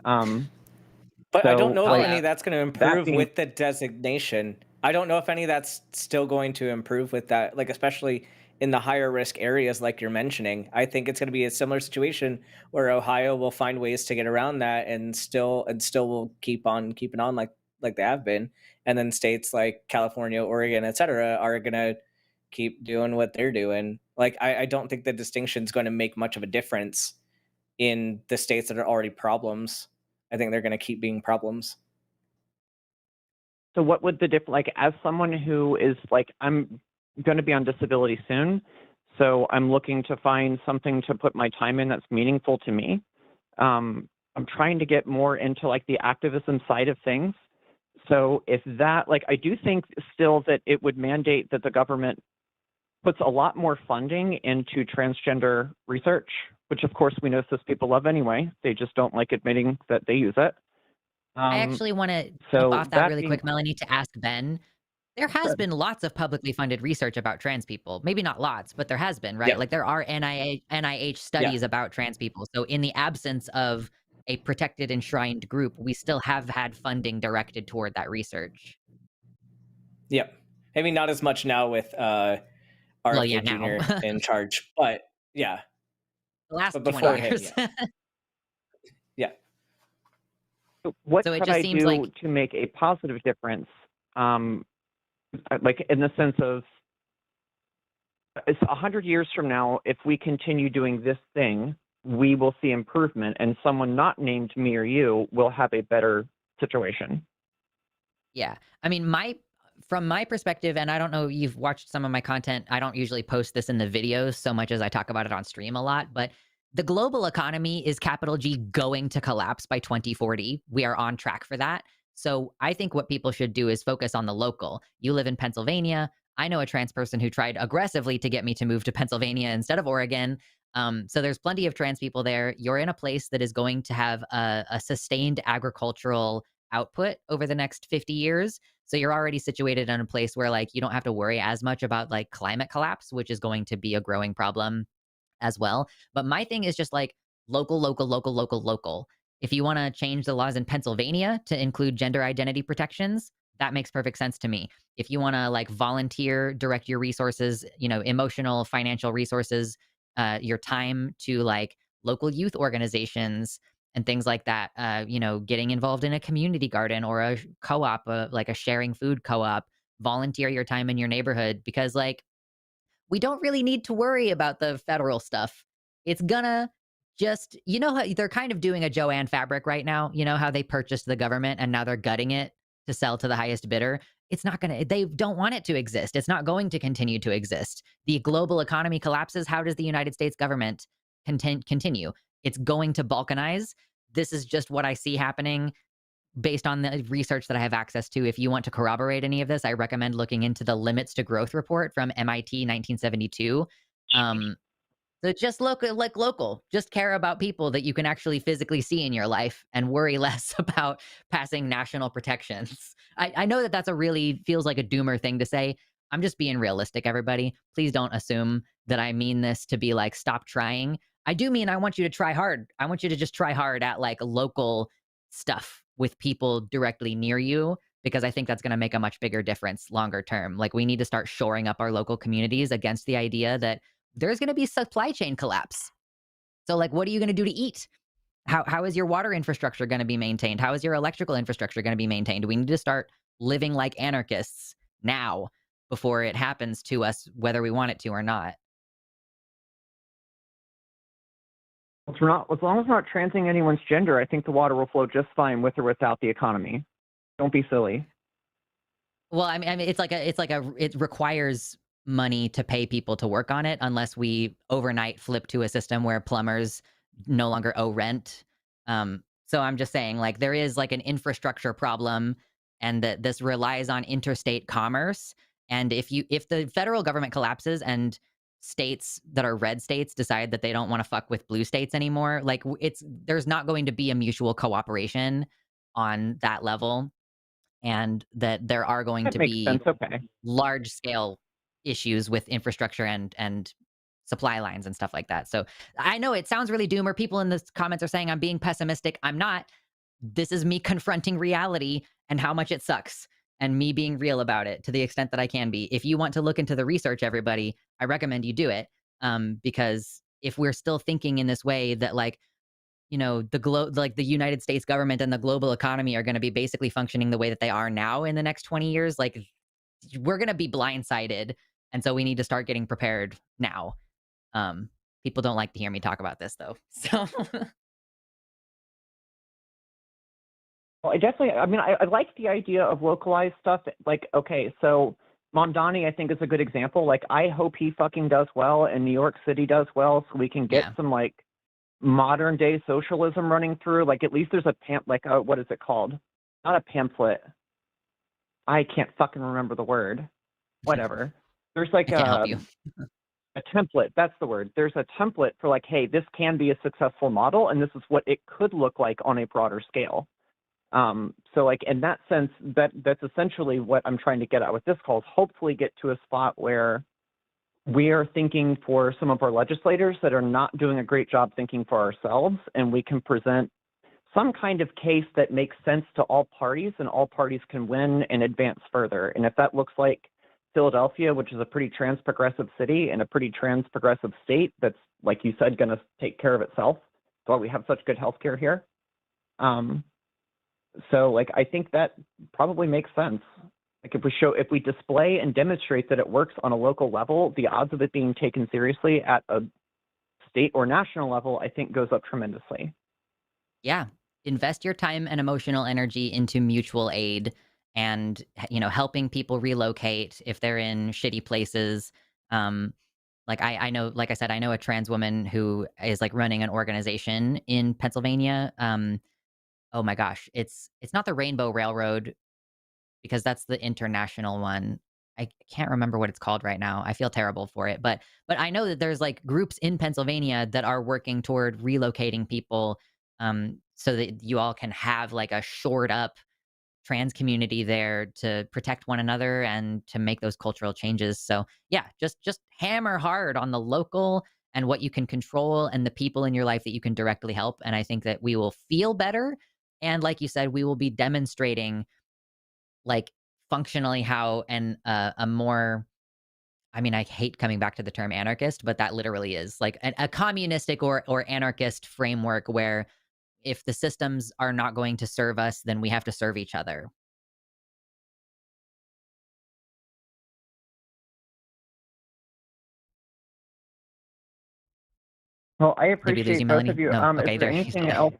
But I don't So, know if like, any of that's going to that improve being with the designation. I don't know if any of that's still going to improve with that, like especially in the higher risk areas like you're mentioning. I think it's going to be a similar situation where Ohio will find ways to get around that and still will keep on keeping on like they have been. And then states like California, Oregon, et cetera, are going to keep doing what they're doing. Like I don't think the distinction is going to make much of a difference in the states that are already problems. I think they're going to keep being problems. So what would the like, as someone who is like, I'm going to be on disability soon, so I'm looking to find something to put my time in that's meaningful to me. I'm trying to get more into like the activism side of things. So if that, like, I do think still that it would mandate that the government puts a lot more funding into transgender research, which of course we know cis people love anyway. They just don't like admitting that they use it. I actually want to jump So off that that really being quick, Melanie, to ask Ben. There has been lots of publicly funded research about trans people. Maybe not lots, but there has been, right? Yeah. Like there are NIH studies about trans people. So in the absence of a protected enshrined group, we still have had funding directed toward that research. Yep. Maybe not as much now with Well, RFK yeah, Jr. now. in charge, but yeah. The last But 20 before him, years. yeah. Yeah. what So it could just I seems do like to make a positive difference? Like in the sense of, it's 100 years from now, if we continue doing this thing, we will see improvement, and someone not named me or you will have a better situation. Yeah. I mean, from my perspective, and I don't know, you've watched some of my content. I don't usually post this in the videos so much as I talk about it on stream a lot, but the global economy is capital G going to collapse by 2040. We are on track for that. So I think what people should do is focus on the local. You live in Pennsylvania. I know a trans person who tried aggressively to get me to move to Pennsylvania instead of Oregon. So there's plenty of trans people there. You're in a place that is going to have a sustained agricultural output over the next 50 years. So you're already situated in a place where like you don't have to worry as much about like climate collapse, which is going to be a growing problem as well. But my thing is just like local, local, local, local, local. If you want to change the laws in Pennsylvania to include gender identity protections, that makes perfect sense to me. If you want to like volunteer, direct your resources, emotional, financial resources, your time to like local youth organizations and things like that, getting involved in a community garden or a co-op, like a sharing food co-op, volunteer your time in your neighborhood, because like we don't really need to worry about the federal stuff. It's gonna just, how they're kind of doing a Joanne Fabric right now. You know how they purchased the government and now they're gutting it to sell to the highest bidder. It's not gonna, they don't want it to exist. It's not going to continue to exist. The global economy collapses. How does the United States government continue? It's going to balkanize. This is just what I see happening based on the research that I have access to. If you want to corroborate any of this, I recommend looking into the Limits to Growth report from MIT 1972. So just look like local, just care about people that you can actually physically see in your life and worry less about passing national protections. I know that that's a really feels like a doomer thing to say. I'm just being realistic, everybody. Please don't assume that I mean this to be like, stop trying. I do mean I want you to try hard. I want you to just try hard at like local stuff with people directly near you, because I think that's going to make a much bigger difference longer term. Like we need to start shoring up our local communities against the idea that there's going to be supply chain collapse. So like, what are you going to do to eat? How is your water infrastructure going to be maintained? How is your electrical infrastructure going to be maintained? We need to start living like anarchists now before it happens to us, whether we want it to or not. As long as we're not transing anyone's gender, I think the water will flow just fine with or without the economy. Don't be silly. Well, I mean, it requires money to pay people to work on it, unless we overnight flip to a system where plumbers no longer owe rent. So I'm just saying, like, there is like an infrastructure problem, and that this relies on interstate commerce. And if the federal government collapses and states that are red states decide that they don't want to fuck with blue states anymore, like there's not going to be a mutual cooperation on that level, and that there are going That to makes be sense. Okay. large scale issues with infrastructure and supply lines and stuff like that. So I know it sounds really doomer. People in the comments are saying I'm being pessimistic. I'm not. This is me confronting reality and how much it sucks, and me being real about it to the extent that I can be. If you want to look into the research, everybody, I recommend you do it. Because if we're still thinking in this way that, like, you know, like the United States government and the global economy are going to be basically functioning the way that they are now in the next 20 years, like, we're going to be blindsided. And so we need to start getting prepared now. People don't like to hear me talk about this, though. So Well, I like the idea of localized stuff. Like, okay, so Mondani, I think, is a good example. Like, I hope he fucking does well and New York City does well, so we can get some, like, modern day socialism running through. Like, at least there's a what is it called? Not a pamphlet. I can't fucking remember the word. Whatever. There's like I can't help you. a template. That's the word. There's a template for, like, hey, this can be a successful model, and this is what it could look like on a broader scale. So, like, in that sense, that's essentially what I'm trying to get at with this call, is hopefully get to a spot where we are thinking for some of our legislators that are not doing a great job thinking for ourselves, and we can present some kind of case that makes sense to all parties, and all parties can win and advance further. And if that looks like Philadelphia, which is a pretty trans-progressive city and a pretty trans-progressive state that's, like you said, going to take care of itself, that's why we have such good healthcare here. So, like, I think that probably makes sense. Like, if we display and demonstrate that it works on a local level, the odds of it being taken seriously at a state or national level, I think, goes up tremendously. Yeah. Invest your time and emotional energy into mutual aid and, you know, helping people relocate if they're in shitty places. Like I know, like I said, I know a trans woman who is, like, running an organization in Pennsylvania. Oh my gosh, it's not the Rainbow Railroad, because that's the international one. I can't remember what it's called right now. I feel terrible for it, but I know that there's, like, groups in Pennsylvania that are working toward relocating people, so that you all can have, like, a shored up trans community there to protect one another and to make those cultural changes. So yeah, just hammer hard on the local and what you can control and the people in your life that you can directly help. And I think that we will feel better. And like you said, we will be demonstrating, like, functionally how a more, I mean, I hate coming back to the term anarchist, but that literally is like a communistic or anarchist framework where if the systems are not going to serve us, then we have to serve each other. Well, I Did we lose appreciate you, both Melanie? of you. No. Okay, Is there there. anything else?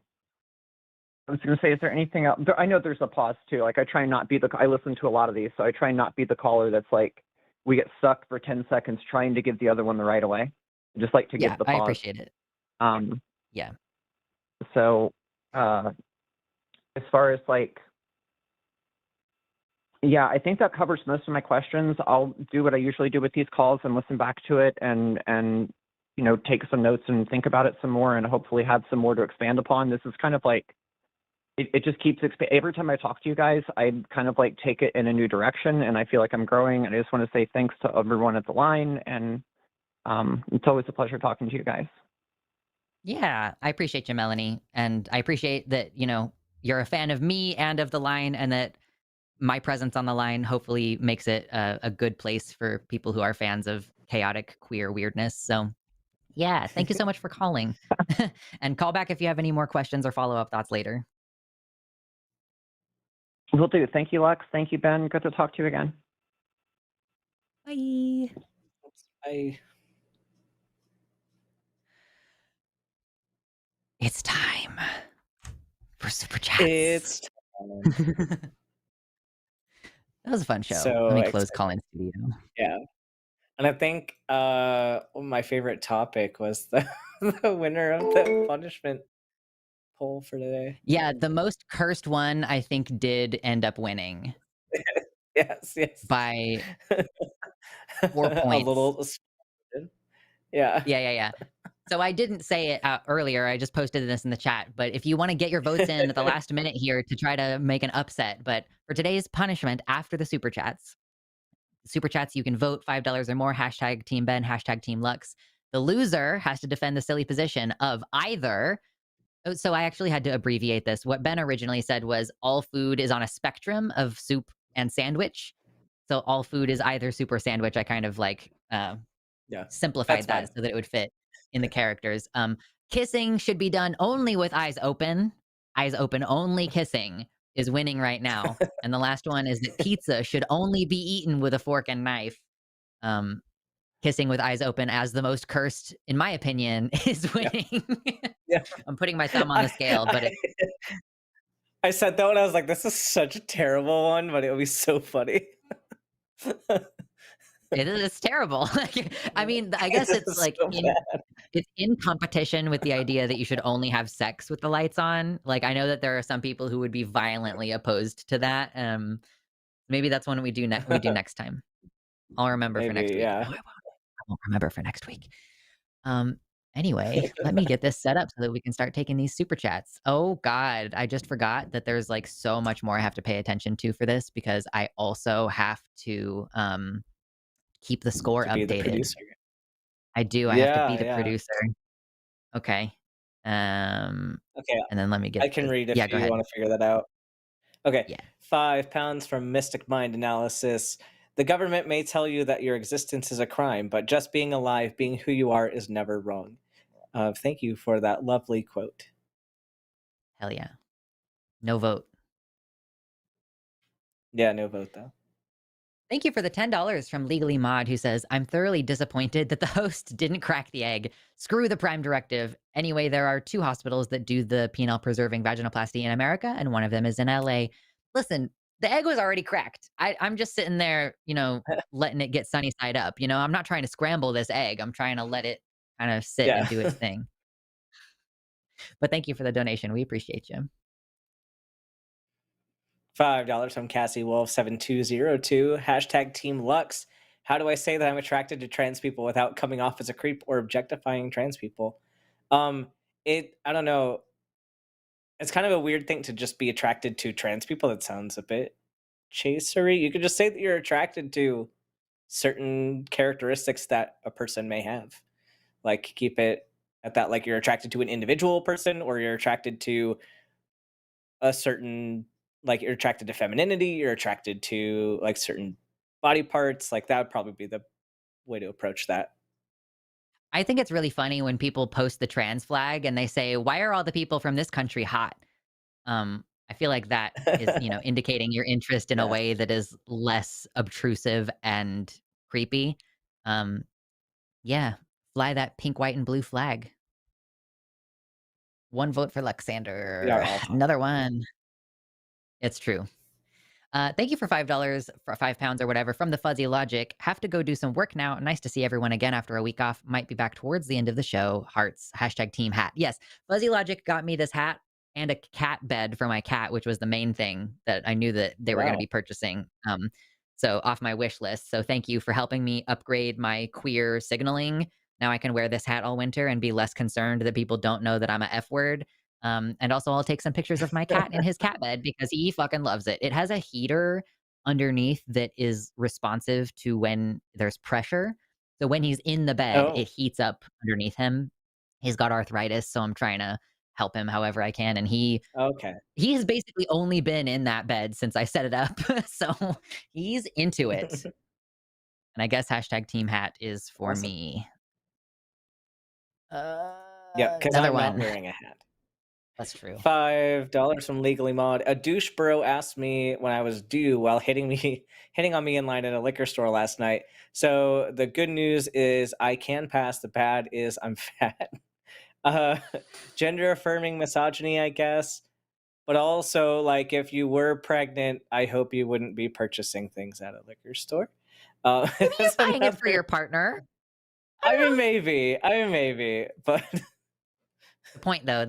I was going to say, is there anything else? I know there's a pause too. Like, I listen to a lot of these, so I try not be the caller that's like, we get stuck for 10 seconds trying to give the other one the right of way. I just like to give the pause. I appreciate it. Yeah. So, as far as, like, yeah, I think that covers most of my questions. I'll do what I usually do with these calls and listen back to it and you know, take some notes and think about it some more and hopefully have some more to expand upon. This is kind of like, it just keeps every time I talk to you guys, I kind of, like, take it in a new direction, and I feel like I'm growing. And I just want to say thanks to everyone at the line, and it's always a pleasure talking to you guys. Yeah, I appreciate you, Melanie, and I appreciate that, you know, you're a fan of me and of the line, and that my presence on the line hopefully makes it a good place for people who are fans of chaotic queer weirdness. So yeah, thank you so much for calling. And call back if you have any more questions or follow-up thoughts later. Will do. Thank you, Lux. Thank you, Ben. Good to talk to you again. Bye. I It's time for super chats. it's time. That was a fun show. So Let me close excited. call-in studio. Yeah. And I think my favorite topic was the winner of the punishment poll for today. Yeah, the most cursed one I think did end up winning Yes. by 4 A points. little yeah. Yeah. So I didn't say it earlier. I just posted this in the chat. But if you want to get your votes in at the last minute here to try to make an upset, but for today's punishment after the super chats, you can vote $5 or more, hashtag Team Ben, hashtag Team Lux. The loser has to defend the silly position of either. So I actually had to abbreviate this. What Ben originally said was all food is on a spectrum of soup and sandwich. So all food is either soup or sandwich. I kind of like simplified that so that it would fit in the characters. Kissing should be done only with eyes open. Eyes open only kissing is winning right now. And the last one is that pizza should only be eaten with a fork and knife. Kissing with eyes open, as the most cursed, in my opinion, is winning. Yeah. I'm putting my thumb on the scale, but I said that when I was like, this is such a terrible one, but it would be so funny. It's terrible. I mean, I guess it's like so it's in competition with the idea that you should only have sex with the lights on. Like, I know that there are some people who would be violently opposed to that. Maybe that's one we do next time. I'll remember for next week. Yeah. No, I won't remember for next week. Anyway, let me get this set up so that we can start taking these super chats. Oh God, I just forgot that there's like so much more I have to pay attention to for this, because I also have to keep the score To be the updated. producer. I do. I have to be the Yeah. producer. Okay. Okay. And then let me get. I can read if go you ahead. want to figure that out. Okay. Yeah. £5 from Mystic Mind Analysis. The government may tell you that your existence is a crime, but just being alive, being who you are, is never wrong. Thank you for that lovely quote. Hell yeah. No vote. Yeah, no vote though. Thank you for the $10 from Legally Mod, who says, I'm thoroughly disappointed that the host didn't crack the egg. Screw the Prime Directive. Anyway, there are 2 hospitals that do the penile preserving vaginoplasty in America, and one of them is in LA. Listen, the egg was already cracked. I'm just sitting there, letting it get sunny side up. I'm not trying to scramble this egg. I'm trying to let it kind of sit and do its thing. But thank you for the donation. We appreciate you. $5 from Cassie Wolf 7202. Hashtag Team Lux. How do I say that I'm attracted to trans people without coming off as a creep or objectifying trans people? I don't know. It's kind of a weird thing to just be attracted to trans people. That sounds a bit chasery. You could just say that you're attracted to certain characteristics that a person may have. Like, keep it at that. Like, you're attracted to an individual person, or you're attracted to a certain, like, you're attracted to femininity, you're attracted to like certain body parts. Like, that would probably be the way to approach that. I think it's really funny when people post the trans flag and they say, why are all the people from this country hot? I feel like that is, indicating your interest in a way that is less obtrusive and creepy. Yeah, fly that pink, white, and blue flag. 1 vote for Luxander. Another one. It's true. Thank you for $5, for £5 or whatever, from the Fuzzy Logic. Have to go do some work now. Nice to see everyone again after a week off. Might be back towards the end of the show. Hearts. Hashtag Team Hat. Yes, Fuzzy Logic got me this hat and a cat bed for my cat, which was the main thing that I knew that they were going to be purchasing. So off my wish list. So thank you for helping me upgrade my queer signaling. Now I can wear this hat all winter and be less concerned that people don't know that I'm a F word. And also I'll take some pictures of my cat in his cat bed because he fucking loves it. It has a heater underneath that is responsive to when there's pressure. So when he's in the bed, it heats up underneath him. He's got arthritis, so I'm trying to help him however I can. And he has basically only been in that bed since I set it up. So he's into it. And I guess hashtag team hat is for Awesome. me. Yep, because Another I'm not one. wearing a hat. That's true. $5 from Legally Mod. A douche bro asked me when I was due while hitting on me in line at a liquor store last night. So the good news is I can pass. The bad is I'm fat. Gender affirming misogyny, I guess. But also, like, if you were pregnant, I hope you wouldn't be purchasing things at a liquor store. Maybe you're That's buying it for your another. partner. I mean, maybe, but The point, though,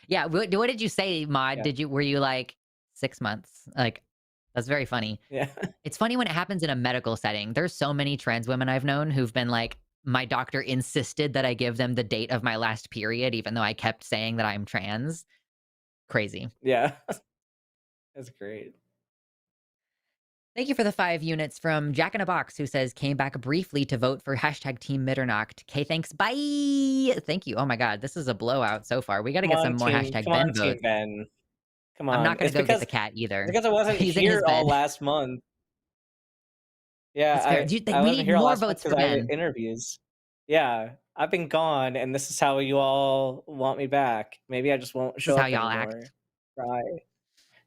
yeah. What did you say, Mod? yeah, Were you like 6 months? Like, that's very funny. yeah, It's funny when it happens in a medical setting. There's so many trans women I've known who've been like, my doctor insisted that I give them the date of my last period, even though I kept saying that I'm trans. Crazy. yeah. That's great. Thank you for the 5 units from Jack in a Box, who says, came back briefly to vote for hashtag Team Mitternacht. Okay, thanks. Bye. Thank you. Oh my God, this is a blowout so far. We got to get some more hashtag Ben Team votes. Ben. Come I'm on. not going to go get the cat either. I wasn't He's in his here all bed. last month. Yeah, That's fair. I We wasn't need here all more last month votes because for I had Ben. interviews. Yeah, I've been gone, and this is how you all want me back. Maybe I just won't This show is how up y'all anymore. act. Right.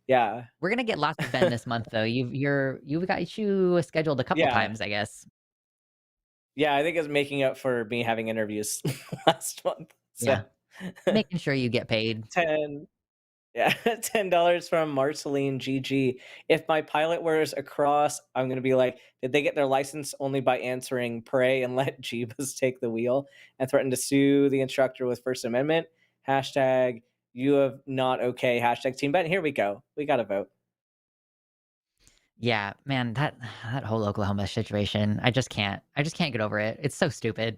Yeah. We're gonna get lots of Ben this month, though. You've got you scheduled a couple Yeah. times, I guess. Yeah, I think it's making up for me having interviews last month. So Yeah. Making sure you get paid. 10 Yeah, $10 from Marceline GG. If my pilot wears a cross, I'm gonna be like, did they get their license only by answering pray and let Jeebus take the wheel and threaten to sue the instructor with First Amendment? Hashtag you have not okay. Hashtag Team Ben. Here we go. We got to vote. Yeah, man, that whole Oklahoma situation, I just can't get over it. It's so stupid.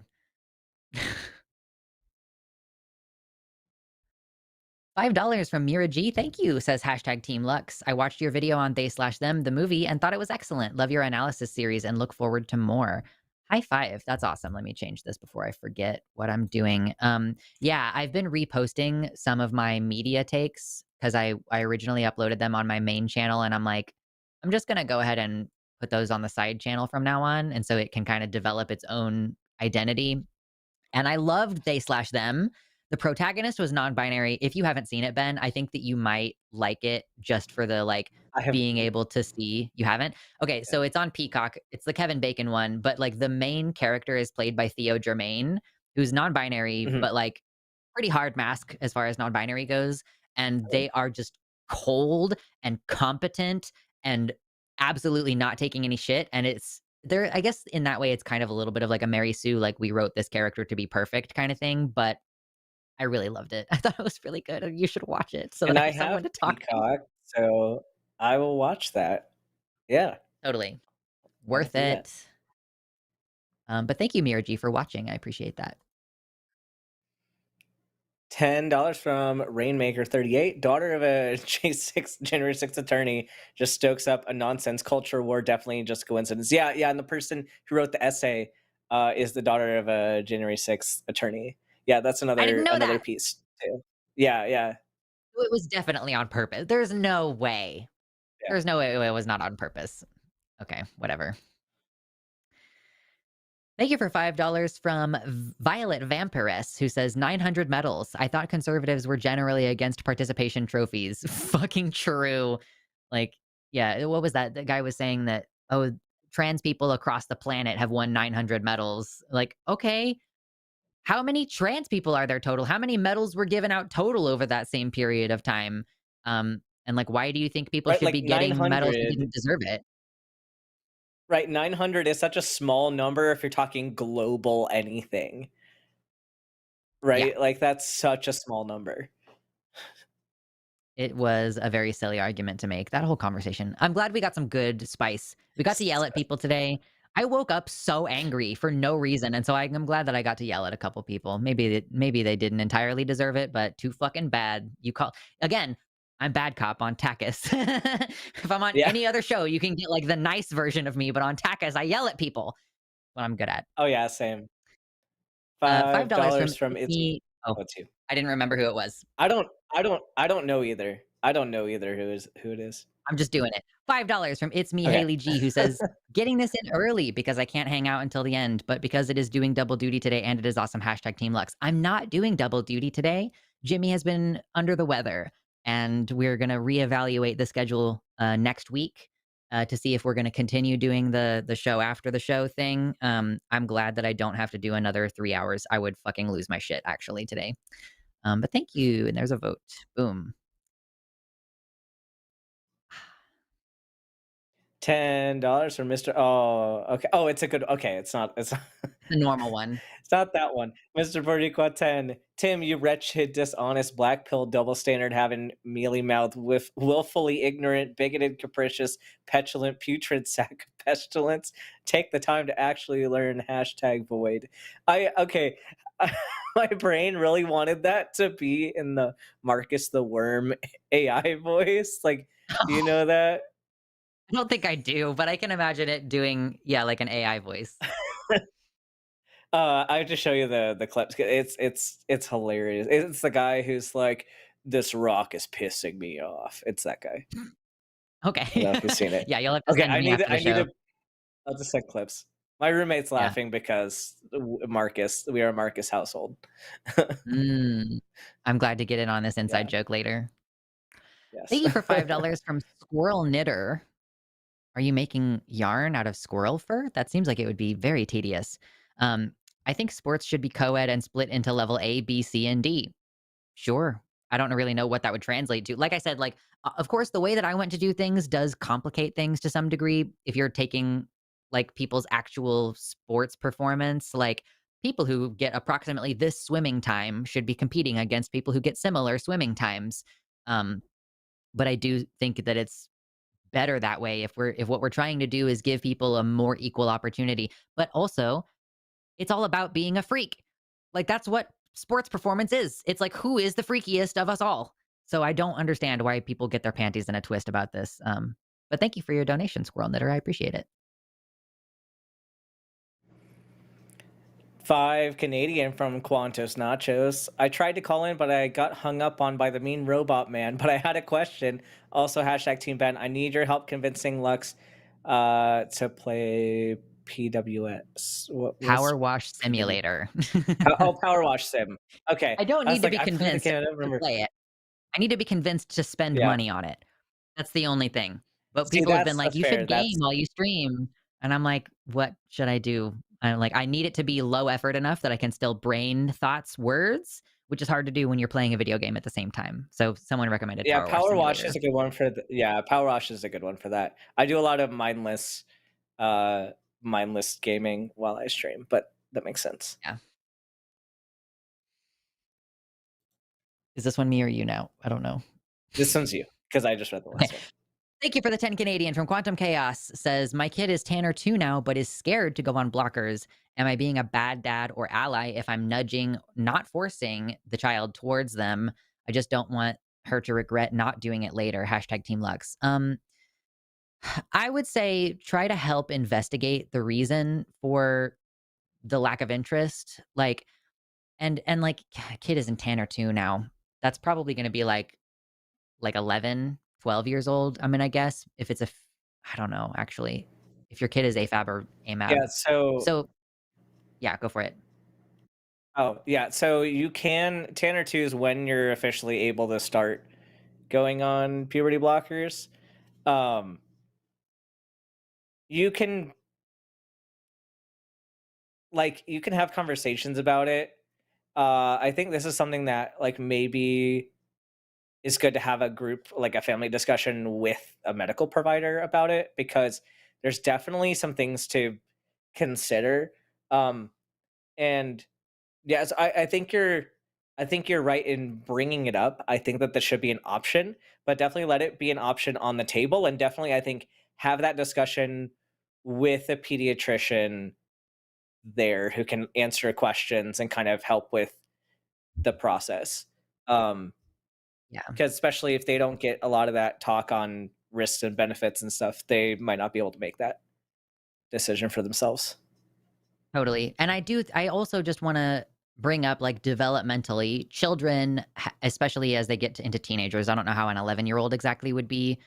$5 from Mira G. Thank you, says hashtag Team Lux. I watched your video on They/Them, the movie, and thought it was excellent. Love your analysis series and look forward to more. High five. That's awesome. Let me change this before I forget what I'm doing. Yeah, I've been reposting some of my media takes because I originally uploaded them on my main channel, and I'm like, I'm just gonna go ahead and put those on the side channel from now on, and so it can kind of develop its own identity. And I loved They/Them. The protagonist was non-binary. If you haven't seen it, Ben, I think that you might like it just for the, like, I have being able to see. You haven't? Okay, so it's on Peacock. It's the Kevin Bacon one, but, like, the main character is played by Theo Germain, who's non-binary, Mhm. but, like, pretty hard mask as far as non-binary goes, and they are just cold and competent and absolutely not taking any shit, and it's there. I guess in that way, it's kind of a little bit of like a Mary Sue, like we wrote this character to be perfect kind of thing, but I really loved it. I thought it was really good, and you should watch it so that And I I have have someone to talk to. Peacock, so I will watch that. Yeah, Totally. I'll Worth do that. it. But thank you, Mira G, for watching. I appreciate that. $10 from Rainmaker38. Daughter of a J6 January 6th attorney just stokes up a nonsense culture war. Definitely just coincidence. Yeah, and the person who wrote the essay is the daughter of a January 6th attorney. Yeah, that's I didn't know another that. piece too. Yeah. It was definitely on purpose. There's no way. Yeah. There's no way it was not on purpose. Okay, whatever. Thank you for $5 from Violet Vampiress, who says 900 medals. I thought conservatives were generally against participation trophies. Fucking true. Like, yeah, what was that? The guy was saying that, oh, trans people across the planet have won 900 medals. Like, okay, how many trans people are there total? How many medals were given out total over that same period of time? And like, why do you think people Right, should like be getting medals who 900. didn't deserve it? Right, 900 is such a small number if you're talking global anything. Yeah. Right? Like that's such a small number. It was a very silly argument to make, that whole conversation. I'm glad we got some good spice. We got to yell at people today. I woke up so angry for no reason, and so I'm glad that I got to yell at a couple people. Maybe they didn't entirely deserve it, but too fucking bad. Again, I'm bad cop on TACIS. If I'm on Yeah. any other show, you can get, like, the nice version of me, but on TACIS, I yell at people. What I'm good at. Oh yeah, same. $5 $5 from It's me. Oh, What's you? I didn't remember who it was. I don't know either. I don't know either who it is. I'm just doing it. $5 from It's Me, Okay. Haley G, who says, getting this in early because I can't hang out until the end, but because it is doing double duty today and it is awesome. Hashtag Team Lux. I'm not doing double duty today. Jimmy has been under the weather, and we're going to reevaluate the schedule next week to see if we're going to continue doing the show after the show thing. I'm glad that I don't have to do another 3 hours. I would fucking lose my shit actually today. But thank you. And there's a vote. Boom. $10 for Mr. Oh, okay. Oh, it's a good. Okay, it's not. It's The normal one. it's not that one. Mr. Boricua 10. Tim, you wretched, dishonest, black pill, double standard having, mealy mouth, with willfully ignorant, bigoted, capricious, petulant, putrid sack of pestilence. Take the time to actually learn. Hashtag void. Okay. My brain really wanted that to be in the Marcus the Worm AI voice. Like, do you know that? I don't think I do, but I can imagine it doing, yeah, like an AI voice. I have to show you the clips. It's hilarious. It's the guy who's like, "This rock is pissing me off." It's that guy. I don't know Okay. if you've seen it. Yeah, you'll have to Okay, send me after the I need show. to. I'll just send clips. My roommate's Yeah. laughing because Marcus. We are a Marcus household. I'm glad to get in on this inside Yeah. joke later. Yes. Thank you for $5 from Squirrel Knitter. Are you making yarn out of squirrel fur? That seems like it would be very tedious. I think sports should be co-ed and split into level A, B, C, and D. Sure. I don't really know what that would translate to. Like I said, like, of course, the way that I went to do things does complicate things to some degree. If you're taking like people's actual sports performance, like people who get approximately this swimming time should be competing against people who get similar swimming times. But I do think that it's better that way if what we're trying to do is give people a more equal opportunity. But also, it's all about being a freak. Like that's what sports performance is. It's like who is the freakiest of us all. So I don't understand why people get their panties in a twist about this. But thank you for your donation, Squirrel Knitter. I appreciate it. 5 Canadian from Qantas Nachos. I tried to call in, but I got hung up on by the mean robot man. But I had a question. Also, hashtag Team Ben. I need your help convincing Lux to play PWS. What was Power Wash Simulator. Power Wash Sim. Okay. I don't I need was to like, be I'm convinced thinking, I don't to remember. play it. I need to be convinced to spend Yeah. money on it. That's the only thing. But See, people have been like, that's you fair. should game while you stream. And I'm like, what should I do? I'm like, I need it to be low effort enough that I can still brain thoughts words, which is hard to do when you're playing a video game at the same time. So someone recommended Yeah, Power Wash Power Wash Simulator. is a good one for Power Wash is a good one for that. I do a lot of mindless gaming while I stream, but that makes sense. Yeah. Is this one me or you now? I don't know. This one's you, because I just read the last one. Thank you for the 10 Canadian from Quantum Chaos. Says, my kid is Tanner 2 now, but is scared to go on blockers. Am I being a bad dad or ally if I'm nudging, not forcing the child towards them? I just don't want her to regret not doing it later. Hashtag Team Lux. I would say try to help investigate the reason for the lack of interest. Like, and like, kid is in Tanner 2 now. That's probably going to be like 11, 12 years old. I mean, I guess if it's I don't know, actually, if your kid is AFAB or AMAB. Yeah, So yeah, go for it. Oh, yeah. So you can Tanner 2 is when you're officially able to start going on puberty blockers. You can have conversations about it. I think this is something that like maybe is good to have a group, like a family discussion with a medical provider about it, because there's definitely some things to consider. And yes, I think you're right in bringing it up. I think that this should be an option, but definitely let it be an option on the table, and definitely I think have that discussion with a pediatrician there who can answer questions and kind of help with the process. Yeah. Because especially if they don't get a lot of that talk on risks and benefits and stuff, they might not be able to make that decision for themselves. Totally. And I also just want to bring up, like, developmentally, children, especially as they get into teenagers, I don't know how an 11-year-old exactly would be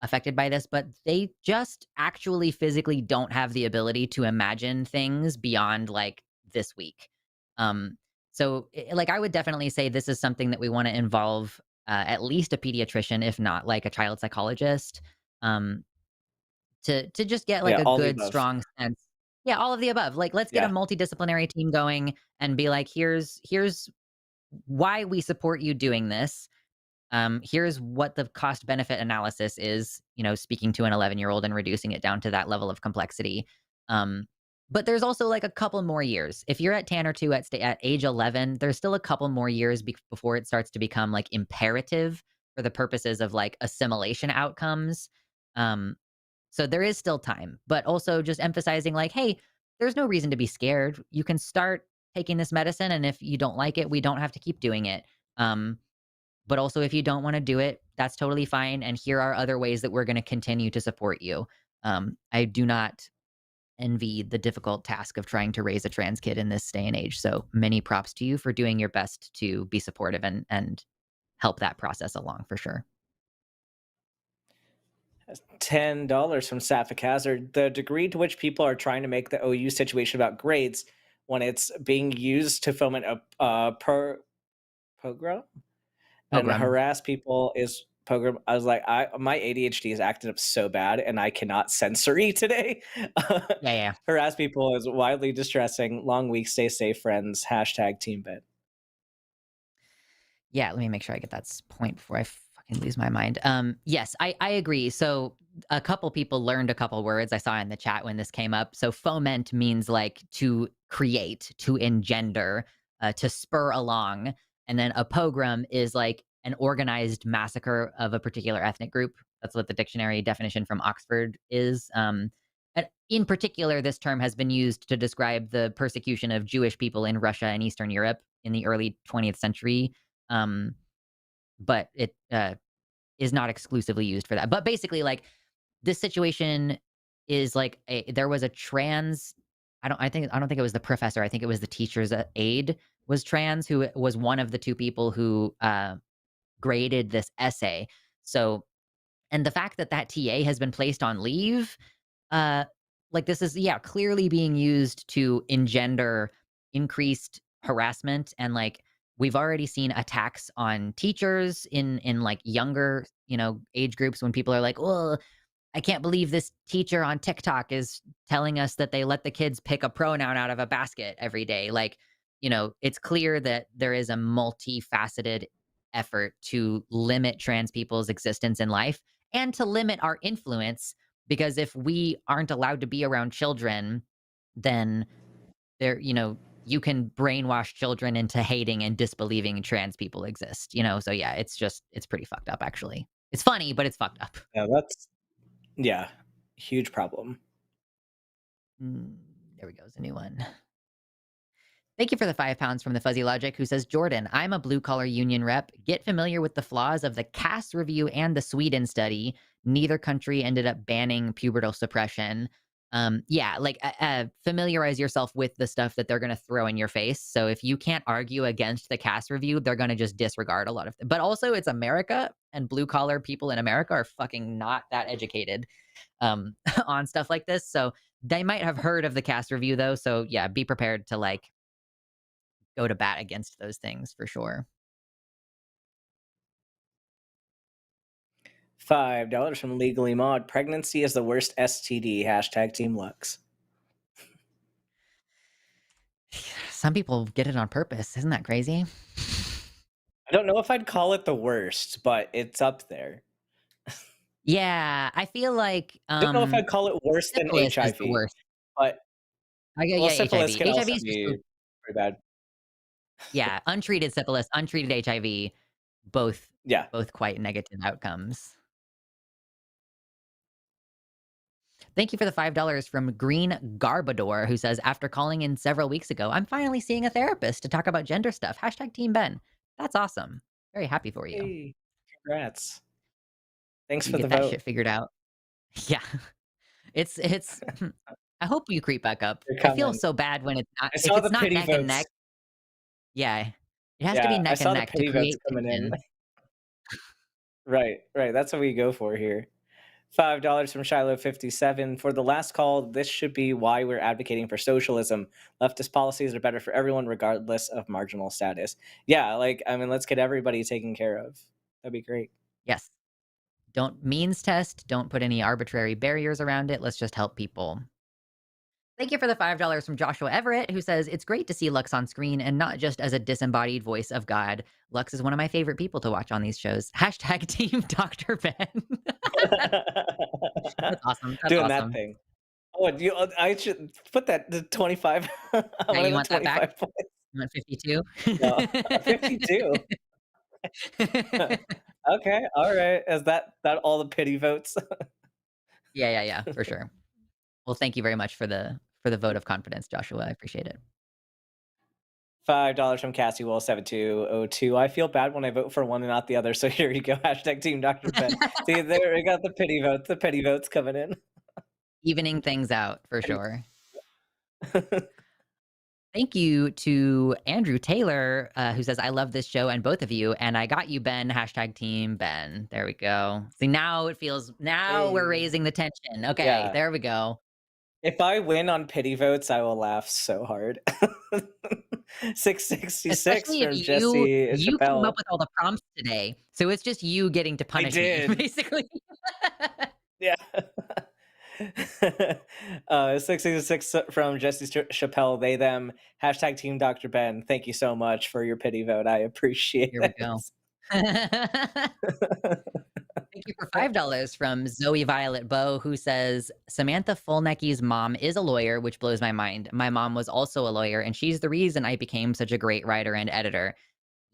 affected by this, but they just actually physically don't have the ability to imagine things beyond like this week. Um, so, like, I would definitely say this is something that we want to involve at least a pediatrician, if not like a child psychologist, um, to just get like Yeah, a all the good, above. strong sense. Yeah, all of the above. Like, let's get a Yeah. multidisciplinary team going and be like, here's why we support you doing this. Here's what the cost benefit analysis is, speaking to an 11-year-old and reducing it down to that level of complexity. Um, but there's also like a couple more years. If you're at Tanner 2 at age 11, there's still a couple more years before it starts to become like imperative for the purposes of like assimilation outcomes. Um, so there is still time, but also just emphasizing like, hey, there's no reason to be scared. You can start taking this medicine, and if you don't like it, we don't have to keep doing it. Um, but also, if you don't want to do it, that's totally fine. And here are other ways that we're going to continue to support you. I do not envy the difficult task of trying to raise a trans kid in this day and age. So many props to you for doing your best to be supportive and help that process along for sure. $10 from Sapphic Hazard. The degree to which people are trying to make the OU situation about grades when it's being used to foment a pogrom and Pogrom. harass people is pogrom. I was like, my ADHD is acting up so bad, and I cannot sensory today. Yeah. Harass people is wildly distressing. Long week, stay safe, friends. Hashtag team bed. Yeah, let me make sure I get that point before I fucking lose my mind. Yes, I agree. So a couple people learned a couple words I saw in the chat when this came up. So foment means like to create, to engender, to spur along. And then a pogrom is like an organized massacre of a particular ethnic group. That's what the dictionary definition from Oxford is. And in particular, this term has been used to describe the persecution of Jewish people in Russia and Eastern Europe in the early 20th century. But it is not exclusively used for that. But basically, like, this situation is like there was a trans. I don't think it was the professor. I think it was the teacher's aide was trans, who was one of the two people who graded this essay. So, and the fact that TA has been placed on leave, like, this is clearly being used to engender increased harassment. And like, we've already seen attacks on teachers in like younger age groups, when people are like, well, I can't believe this teacher on TikTok is telling us that they let the kids pick a pronoun out of a basket every day. Like, it's clear that there is a multifaceted effort to limit trans people's existence in life and to limit our influence, because if we aren't allowed to be around children, then you can brainwash children into hating and disbelieving trans people exist, so yeah, it's pretty fucked up. Actually, it's funny, but it's fucked up. Yeah, huge problem. There we go. It's a new one. Thank you for the £5 from the Fuzzy Logic, who says, Jordan, I'm a blue-collar union rep. Get familiar with the flaws of the CAS review and the Sweden study. Neither country ended up banning pubertal suppression. Familiarize yourself with the stuff that they're going to throw in your face. So if you can't argue against the CAS review, they're going to just disregard a lot of it. But also, it's America, and blue-collar people in America are fucking not that educated on stuff like this. So they might have heard of the CAS review, though. So yeah, be prepared to like go to bat against those things for sure. $5 from Legally Mod. Pregnancy is the worst STD. Hashtag Team Lux. Some people get it on purpose. Isn't that crazy? I don't know if I'd call it the worst, but it's up there. Yeah, I feel like I don't know if I'd call it worse than syphilis HIV. is the worst. But syphilis HIV. can also HIV is be pretty bad. Yeah, untreated syphilis, untreated HIV, both quite negative outcomes. Thank you for the $5 from Green Garbador, who says, after calling in several weeks ago, I'm finally seeing a therapist to talk about gender stuff. Hashtag Team Ben. That's awesome. Very happy for you. Hey, congrats. Thanks You for get the that vote. shit figured out. Yeah. It's I hope you creep back up. They're I feel coming. so bad when it's not I if saw it's the not pity neck and votes. neck. Yeah. It has to be I neck saw and the neck to pity votes create coming in. tension. Right. That's what we go for here. $5 from Shiloh57. For the last call, this should be why we're advocating for socialism. Leftist policies are better for everyone, regardless of marginal status. Yeah, like, I mean, let's get everybody taken care of. That'd be great. Yes. Don't means test. Don't put any arbitrary barriers around it. Let's just help people. Thank you for the $5 from Joshua Everett, who says, it's great to see Lux on screen and not just as a disembodied voice of God. Lux is one of my favorite people to watch on these shows. Hashtag Team Dr. Ben. That's awesome. That's Doing awesome. that thing. Oh, I should put that to 25. I Yeah, wanted you want that 25 back? points. You want 52? No, 52. Okay, all right. Is that all the pity votes? Yeah, for sure. Well, thank you very much for the vote of confidence, Joshua. I appreciate it. $5 from CassieWall7202. I feel bad when I vote for one and not the other, so here you go. Hashtag Team Dr. Ben. See, there we got the pity votes. The pity votes coming in. Evening things out for sure. Thank you to Andrew Taylor, who says, I love this show and both of you. And I got you, Ben. Hashtag Team Ben. There we go. See, now it feels, now we're raising the tension. Okay, Yeah. there we go. If I win on pity votes, I will laugh so hard. 666 Especially from if Jesse you came Chappelle. up with all the prompts today. So it's just you getting to punish me, did. basically. Yeah. 666 from Jesse Chappelle. They, them. Hashtag Team Dr. Ben. Thank you so much for your pity vote. I appreciate Here we it. go. Thank you for $5 from Zoe Violet Bow, who says, Samantha Fulnecky's mom is a lawyer, which blows my mind. My mom was also a lawyer, and she's the reason I became such a great writer and editor.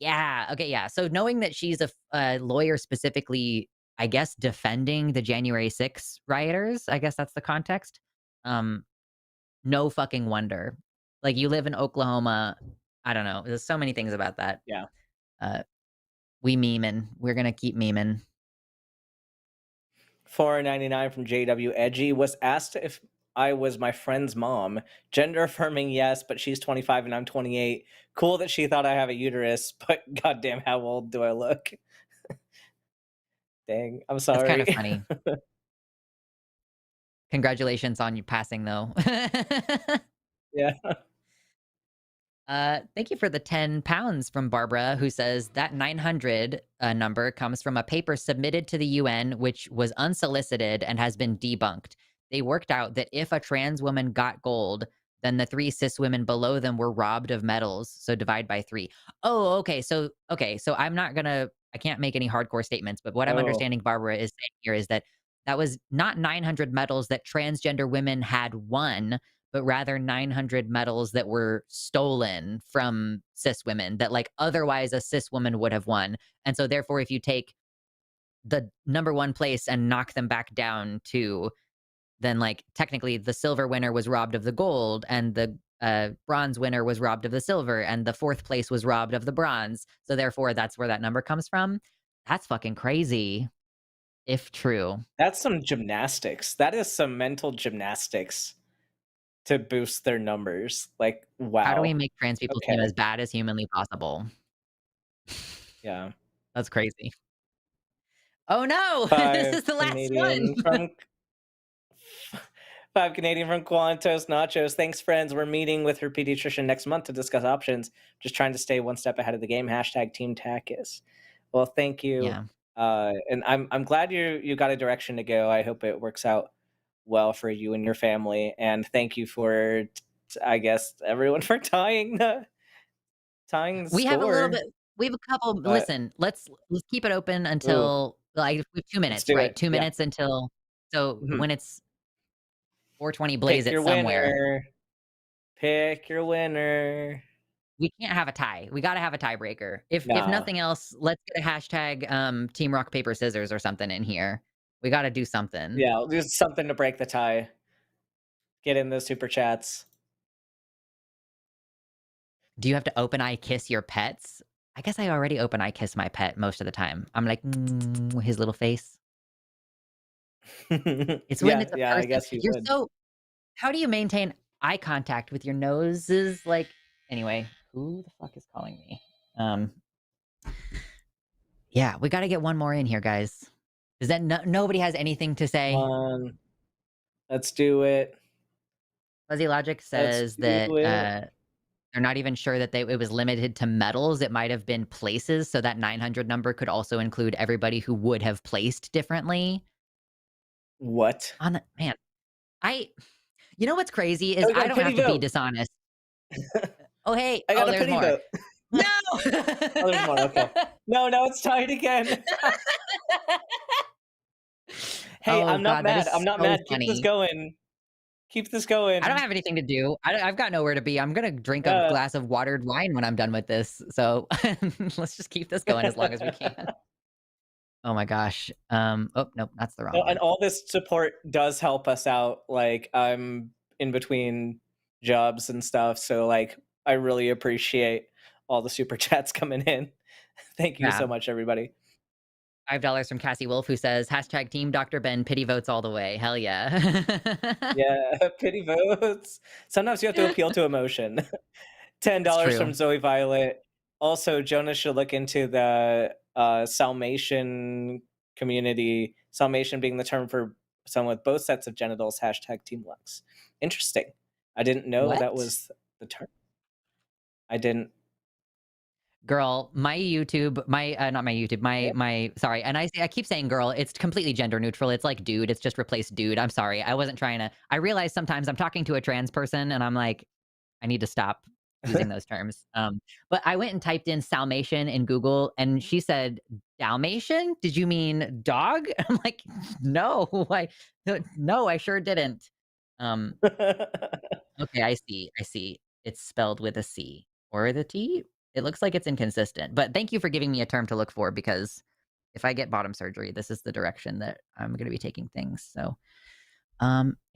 Yeah, okay, yeah. So knowing that she's a lawyer specifically, I guess, defending the January 6th rioters, I guess that's the context. No fucking wonder. Like, you live in Oklahoma. I don't know. There's so many things about that. Yeah. We memeing. We're going to keep memeing. $4.99 from JW Edgy. Was asked if I was my friend's mom. Gender affirming, yes, but she's 25 and I'm 28. Cool that she thought I have a uterus, but goddamn, how old do I look? Dang, I'm sorry. That's kind of funny. Congratulations on you passing, though. Yeah. Thank you for the 10 pounds from Barbara, who says that 900 number comes from a paper submitted to the UN, which was unsolicited and has been debunked. They worked out that if a trans woman got gold, then the 3 cis women below them were robbed of medals. So divide by 3. Oh, okay. So I can't make any hardcore statements, but what I'm understanding Barbara is saying here is that was not 900 medals that transgender women had won, but rather 900 medals that were stolen from cis women that, like, otherwise a cis woman would have won. And so therefore, if you take the number 1 place and knock them back down to, then, like, technically the silver winner was robbed of the gold and the bronze winner was robbed of the silver and the 4th place was robbed of the bronze. So therefore, that's where that number comes from. That's fucking crazy, if true. That's some gymnastics. That is some mental gymnastics to boost their numbers. Like, wow. How do we make trans people seem as bad as humanly possible? Yeah. That's crazy. Oh no, this is the last Canadian one. 5 Canadian from Quantos Nachos. Thanks, friends. We're meeting with her pediatrician next month to discuss options. Just trying to stay one step ahead of the game. Hashtag Team TACIS. Well, thank you. Yeah. And I'm glad you got a direction to go. I hope it works out well for you and your family. And thank you for, I guess, everyone for tying the We score. have a little bit. We have a couple. Listen, let's keep it open until like we have 2 minutes, right? 2 minutes until. So when it's 420, blaze it somewhere. Winner. Pick your winner. We can't have a tie. We got to have a tiebreaker. If nothing else, let's get a hashtag Team Rock Paper Scissors or something in here. We got to do something. Yeah, do something to break the tie. Get in those super chats. Do you have to open eye kiss your pets? I guess I already open eye kiss my pet most of the time. I'm like, his little face. It's when it's a person. I guess you would. How do you maintain eye contact with your noses? Like, anyway, who the fuck is calling me? Yeah, we got to get one more in here, guys. Does that nobody has anything to say? Let's do it. Fuzzy Logic Let's says do that it. they're not even sure that it was limited to metals. It might have been places, so that 900 number could also include everybody who would have placed differently. What? Man, you know what's crazy is Oh, we got I a don't pity have to be vote. dishonest. Oh, hey. I got a there's pity more. vote. No! Oh, there's more. Okay. No, now it's tied again. Hey, Oh, I'm not God, that mad. is I'm not so mad. Keep this funny. going. Keep this going. I don't have anything to do. I've got nowhere to be. I'm gonna drink a Yeah. glass of watered wine when I'm done with this. So let's just keep this going as long as we can. Oh my gosh. Oh, nope, that's the wrong No, one. and all this support does help us out. Like, I'm in between jobs and stuff, so like I really appreciate all the super chats coming in. Thank you Yeah. so much, everybody. $5 from Cassie Wolf, who says, hashtag Team Dr. Ben, pity votes all the way. Hell yeah. Yeah, pity votes. Sometimes you have to appeal to emotion. $10 from true. Zoe Violet. Also, Jonas should look into the Salmation community. Salmation being the term for someone with both sets of genitals. Hashtag Team Lux. Interesting. I didn't know that What? was the term. I didn't. Girl, my YouTube, not my YouTube, Yep. my, sorry. And I keep saying girl, it's completely gender neutral. It's like dude, it's just replaced dude. I'm sorry. I wasn't trying to, I realize sometimes I'm talking to a trans person and I'm like, I need to stop using those terms. But I went and typed in Salmation in Google and she said, Dalmatian? Did you mean dog? I'm like, no, no, I sure didn't. Okay, I see. It's spelled with a C or the T. It looks like it's inconsistent, but thank you for giving me a term to look for because if I get bottom surgery, this is the direction that I'm going to be taking things. So,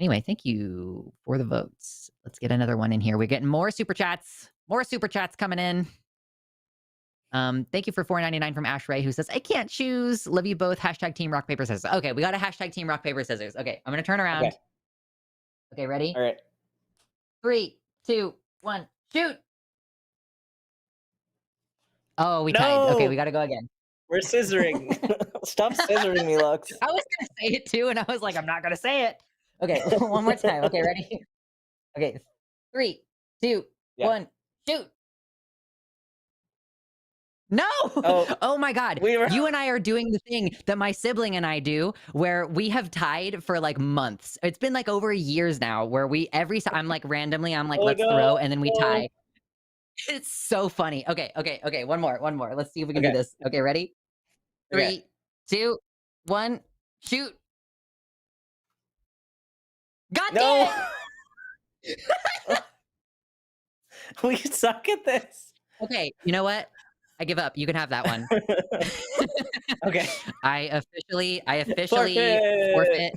anyway, thank you for the votes. Let's get another one in here. We're getting more super chats coming in. Thank you for $4.99 from Ash Ray, who says, I can't choose. Love you both. Hashtag Team Rock, Paper, Scissors. Okay, we got a hashtag Team Rock, Paper, Scissors. Okay, I'm going to turn around. Okay, ready? All right. 3, 2, 1, shoot. Oh, we tied. Okay, we got to go again. We're scissoring. Stop scissoring me, Lux. I was going to say it too, and I was like, I'm not going to say it. Okay, one more time. Okay, ready? Okay, 3, 2, 1, shoot. No! Oh my God. You and I are doing the thing that my sibling and I do where we have tied for like months. It's been like over years now where I'm like randomly, I'm like, let's throw, and then we tie. It's so funny. Okay. One more. Let's see if we can do this. Okay, ready? 3, 2, 1, shoot. God damn it! We suck at this. Okay, you know what? I give up. You can have that one. Okay. I officially Forfeit.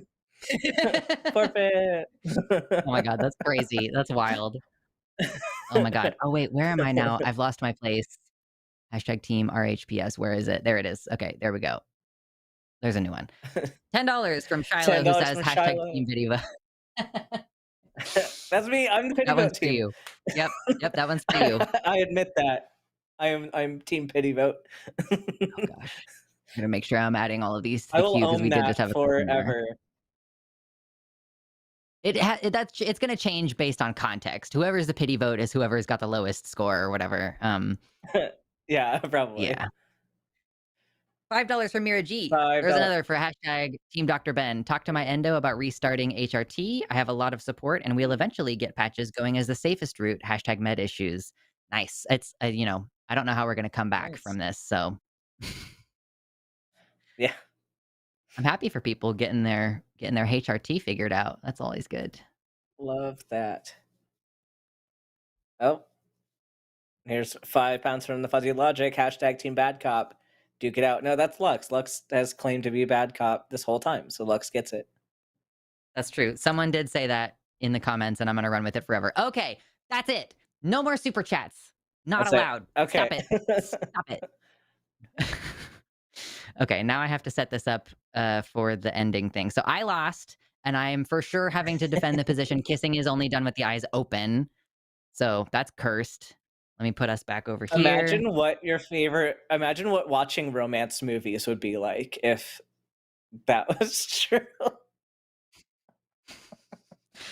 Forfeit. Oh my God, that's crazy. That's wild. Oh my God. Oh wait, where am I now? I've lost my place. Hashtag Team RHPS. Where is it? There it is. Okay, there we go. There's a new one. $10 from Shiloh, who says hashtag Team Video. That's me. I'm the pity That vote one's team. for you. Yep, that one's for you. I admit that. I'm Team Pity Vote. Oh gosh. I'm gonna make sure I'm adding all of these to I the will queue because own we did that just have a couple more. forever. It's gonna change based on context. Whoever's the pity vote is whoever's got the lowest score or whatever. Yeah, probably. Yeah. $5 from Mira G. $5. There's another for hashtag Team Dr. Ben. Talk to my endo about restarting HRT. I have a lot of support, and we'll eventually get patches going as the safest route. Hashtag med issues. Nice. It's I don't know how we're gonna come back from this, so yeah. I'm happy for people getting their HRT figured out. That's always good. Love that. Oh. Here's £5 from the Fuzzy Logic. Hashtag Team Bad Cop. Duke it out. No, that's Lux. Lux has claimed to be a bad cop this whole time, so Lux gets it. That's true. Someone did say that in the comments, and I'm gonna run with it forever. Okay, that's it. No more super chats. Not allowed. Okay. Stop it. Okay, now I have to set this up for the ending thing. So I lost, and I am for sure having to defend the position. Kissing is only done with the eyes open. So that's cursed. Let me put us back over here. Imagine what watching romance movies would be like if That was true.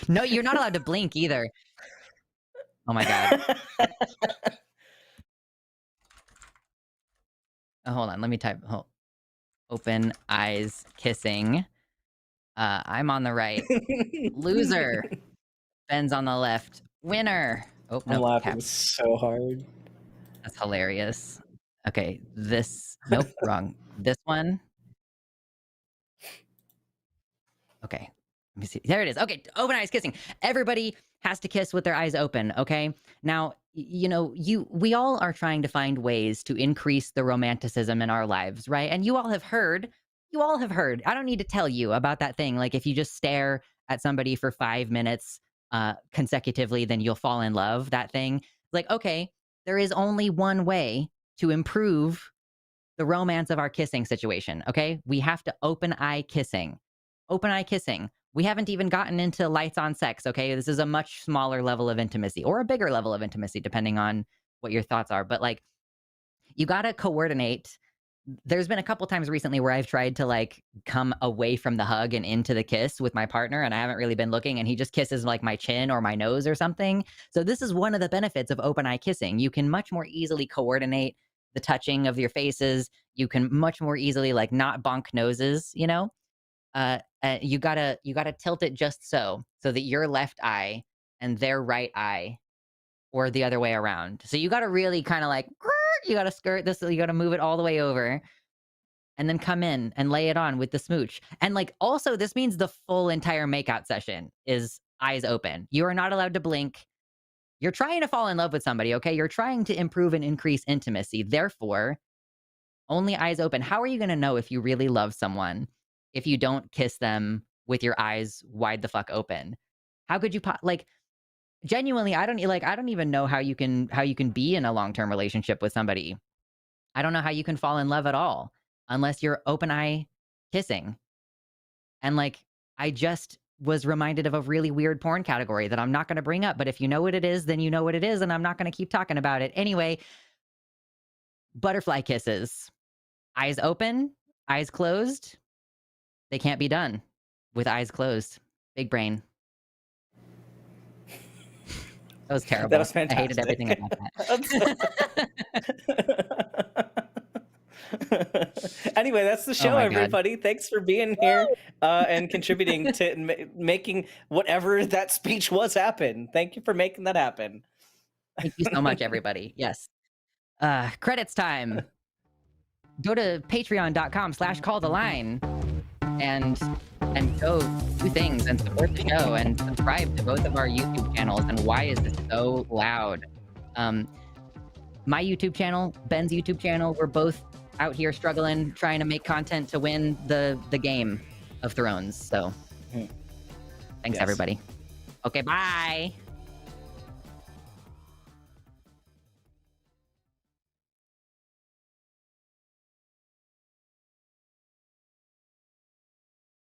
No, you're not allowed to blink either. Oh my god. Hold on, let me type. Open eyes kissing. I'm on the right. Loser. Ben's on the left. Winner. Oh I'm no, laughing cap. so hard. That's hilarious. Okay, this. Nope, wrong. This one. Okay, let me see. There it is. Okay, open eyes kissing. Everybody has to kiss with their eyes open. Okay. Now, you know, we all are trying to find ways to increase the romanticism in our lives, right? And you all have heard. I don't need to tell you about that thing. Like if you just stare at somebody for 5 minutes consecutively, then you'll fall in love. That thing. Like, okay, there is only one way to improve the romance of our kissing situation. Okay, we have to open eye kissing. Open eye kissing. We haven't even gotten into lights on sex. Okay, this is a much smaller level of intimacy or a bigger level of intimacy, depending on what your thoughts are. But like, you got to coordinate. There's been a couple times recently where I've tried to like come away from the hug and into the kiss with my partner, and I haven't really been looking, and he just kisses like my chin or my nose or something. So this is one of the benefits of open eye kissing. You can much more easily coordinate the touching of your faces. You can much more easily like not bonk noses, you know? You gotta tilt it just so that your left eye and their right eye, or the other way around. So you gotta really kind of like, you gotta skirt this, you gotta move it all the way over, and then come in and lay it on with the smooch. And like, also, this means the full entire makeout session is eyes open. You are not allowed to blink. You're trying to fall in love with somebody, okay? You're trying to improve and increase intimacy. Therefore, only eyes open. How are you going to know if you really love someone if you don't kiss them with your eyes wide the fuck open? How could you like genuinely, I don't even know how you can be in a long-term relationship with somebody. I don't know how you can fall in love at all unless you're open eye kissing. And like, I just was reminded of a really weird porn category that I'm not going to bring up, but if you know what it is, then you know what it is, and I'm not going to keep talking about it. Anyway, butterfly kisses. Eyes open, eyes closed. They can't be done with eyes closed. Big brain. That was terrible. That was fantastic. I hated everything about that. Anyway, that's the show, everybody. Thanks for being here and contributing to making whatever that speech was happen. Thank you for making that happen. Thank you so much, everybody. Yes. Credits time. Go to patreon.com/calltheline and go do things and support the show and subscribe to both of our YouTube channels. And why is this so loud? My YouTube channel, Ben's YouTube channel, we're both out here struggling, trying to make content to win the Game of Thrones. So thanks, everybody. Okay, bye.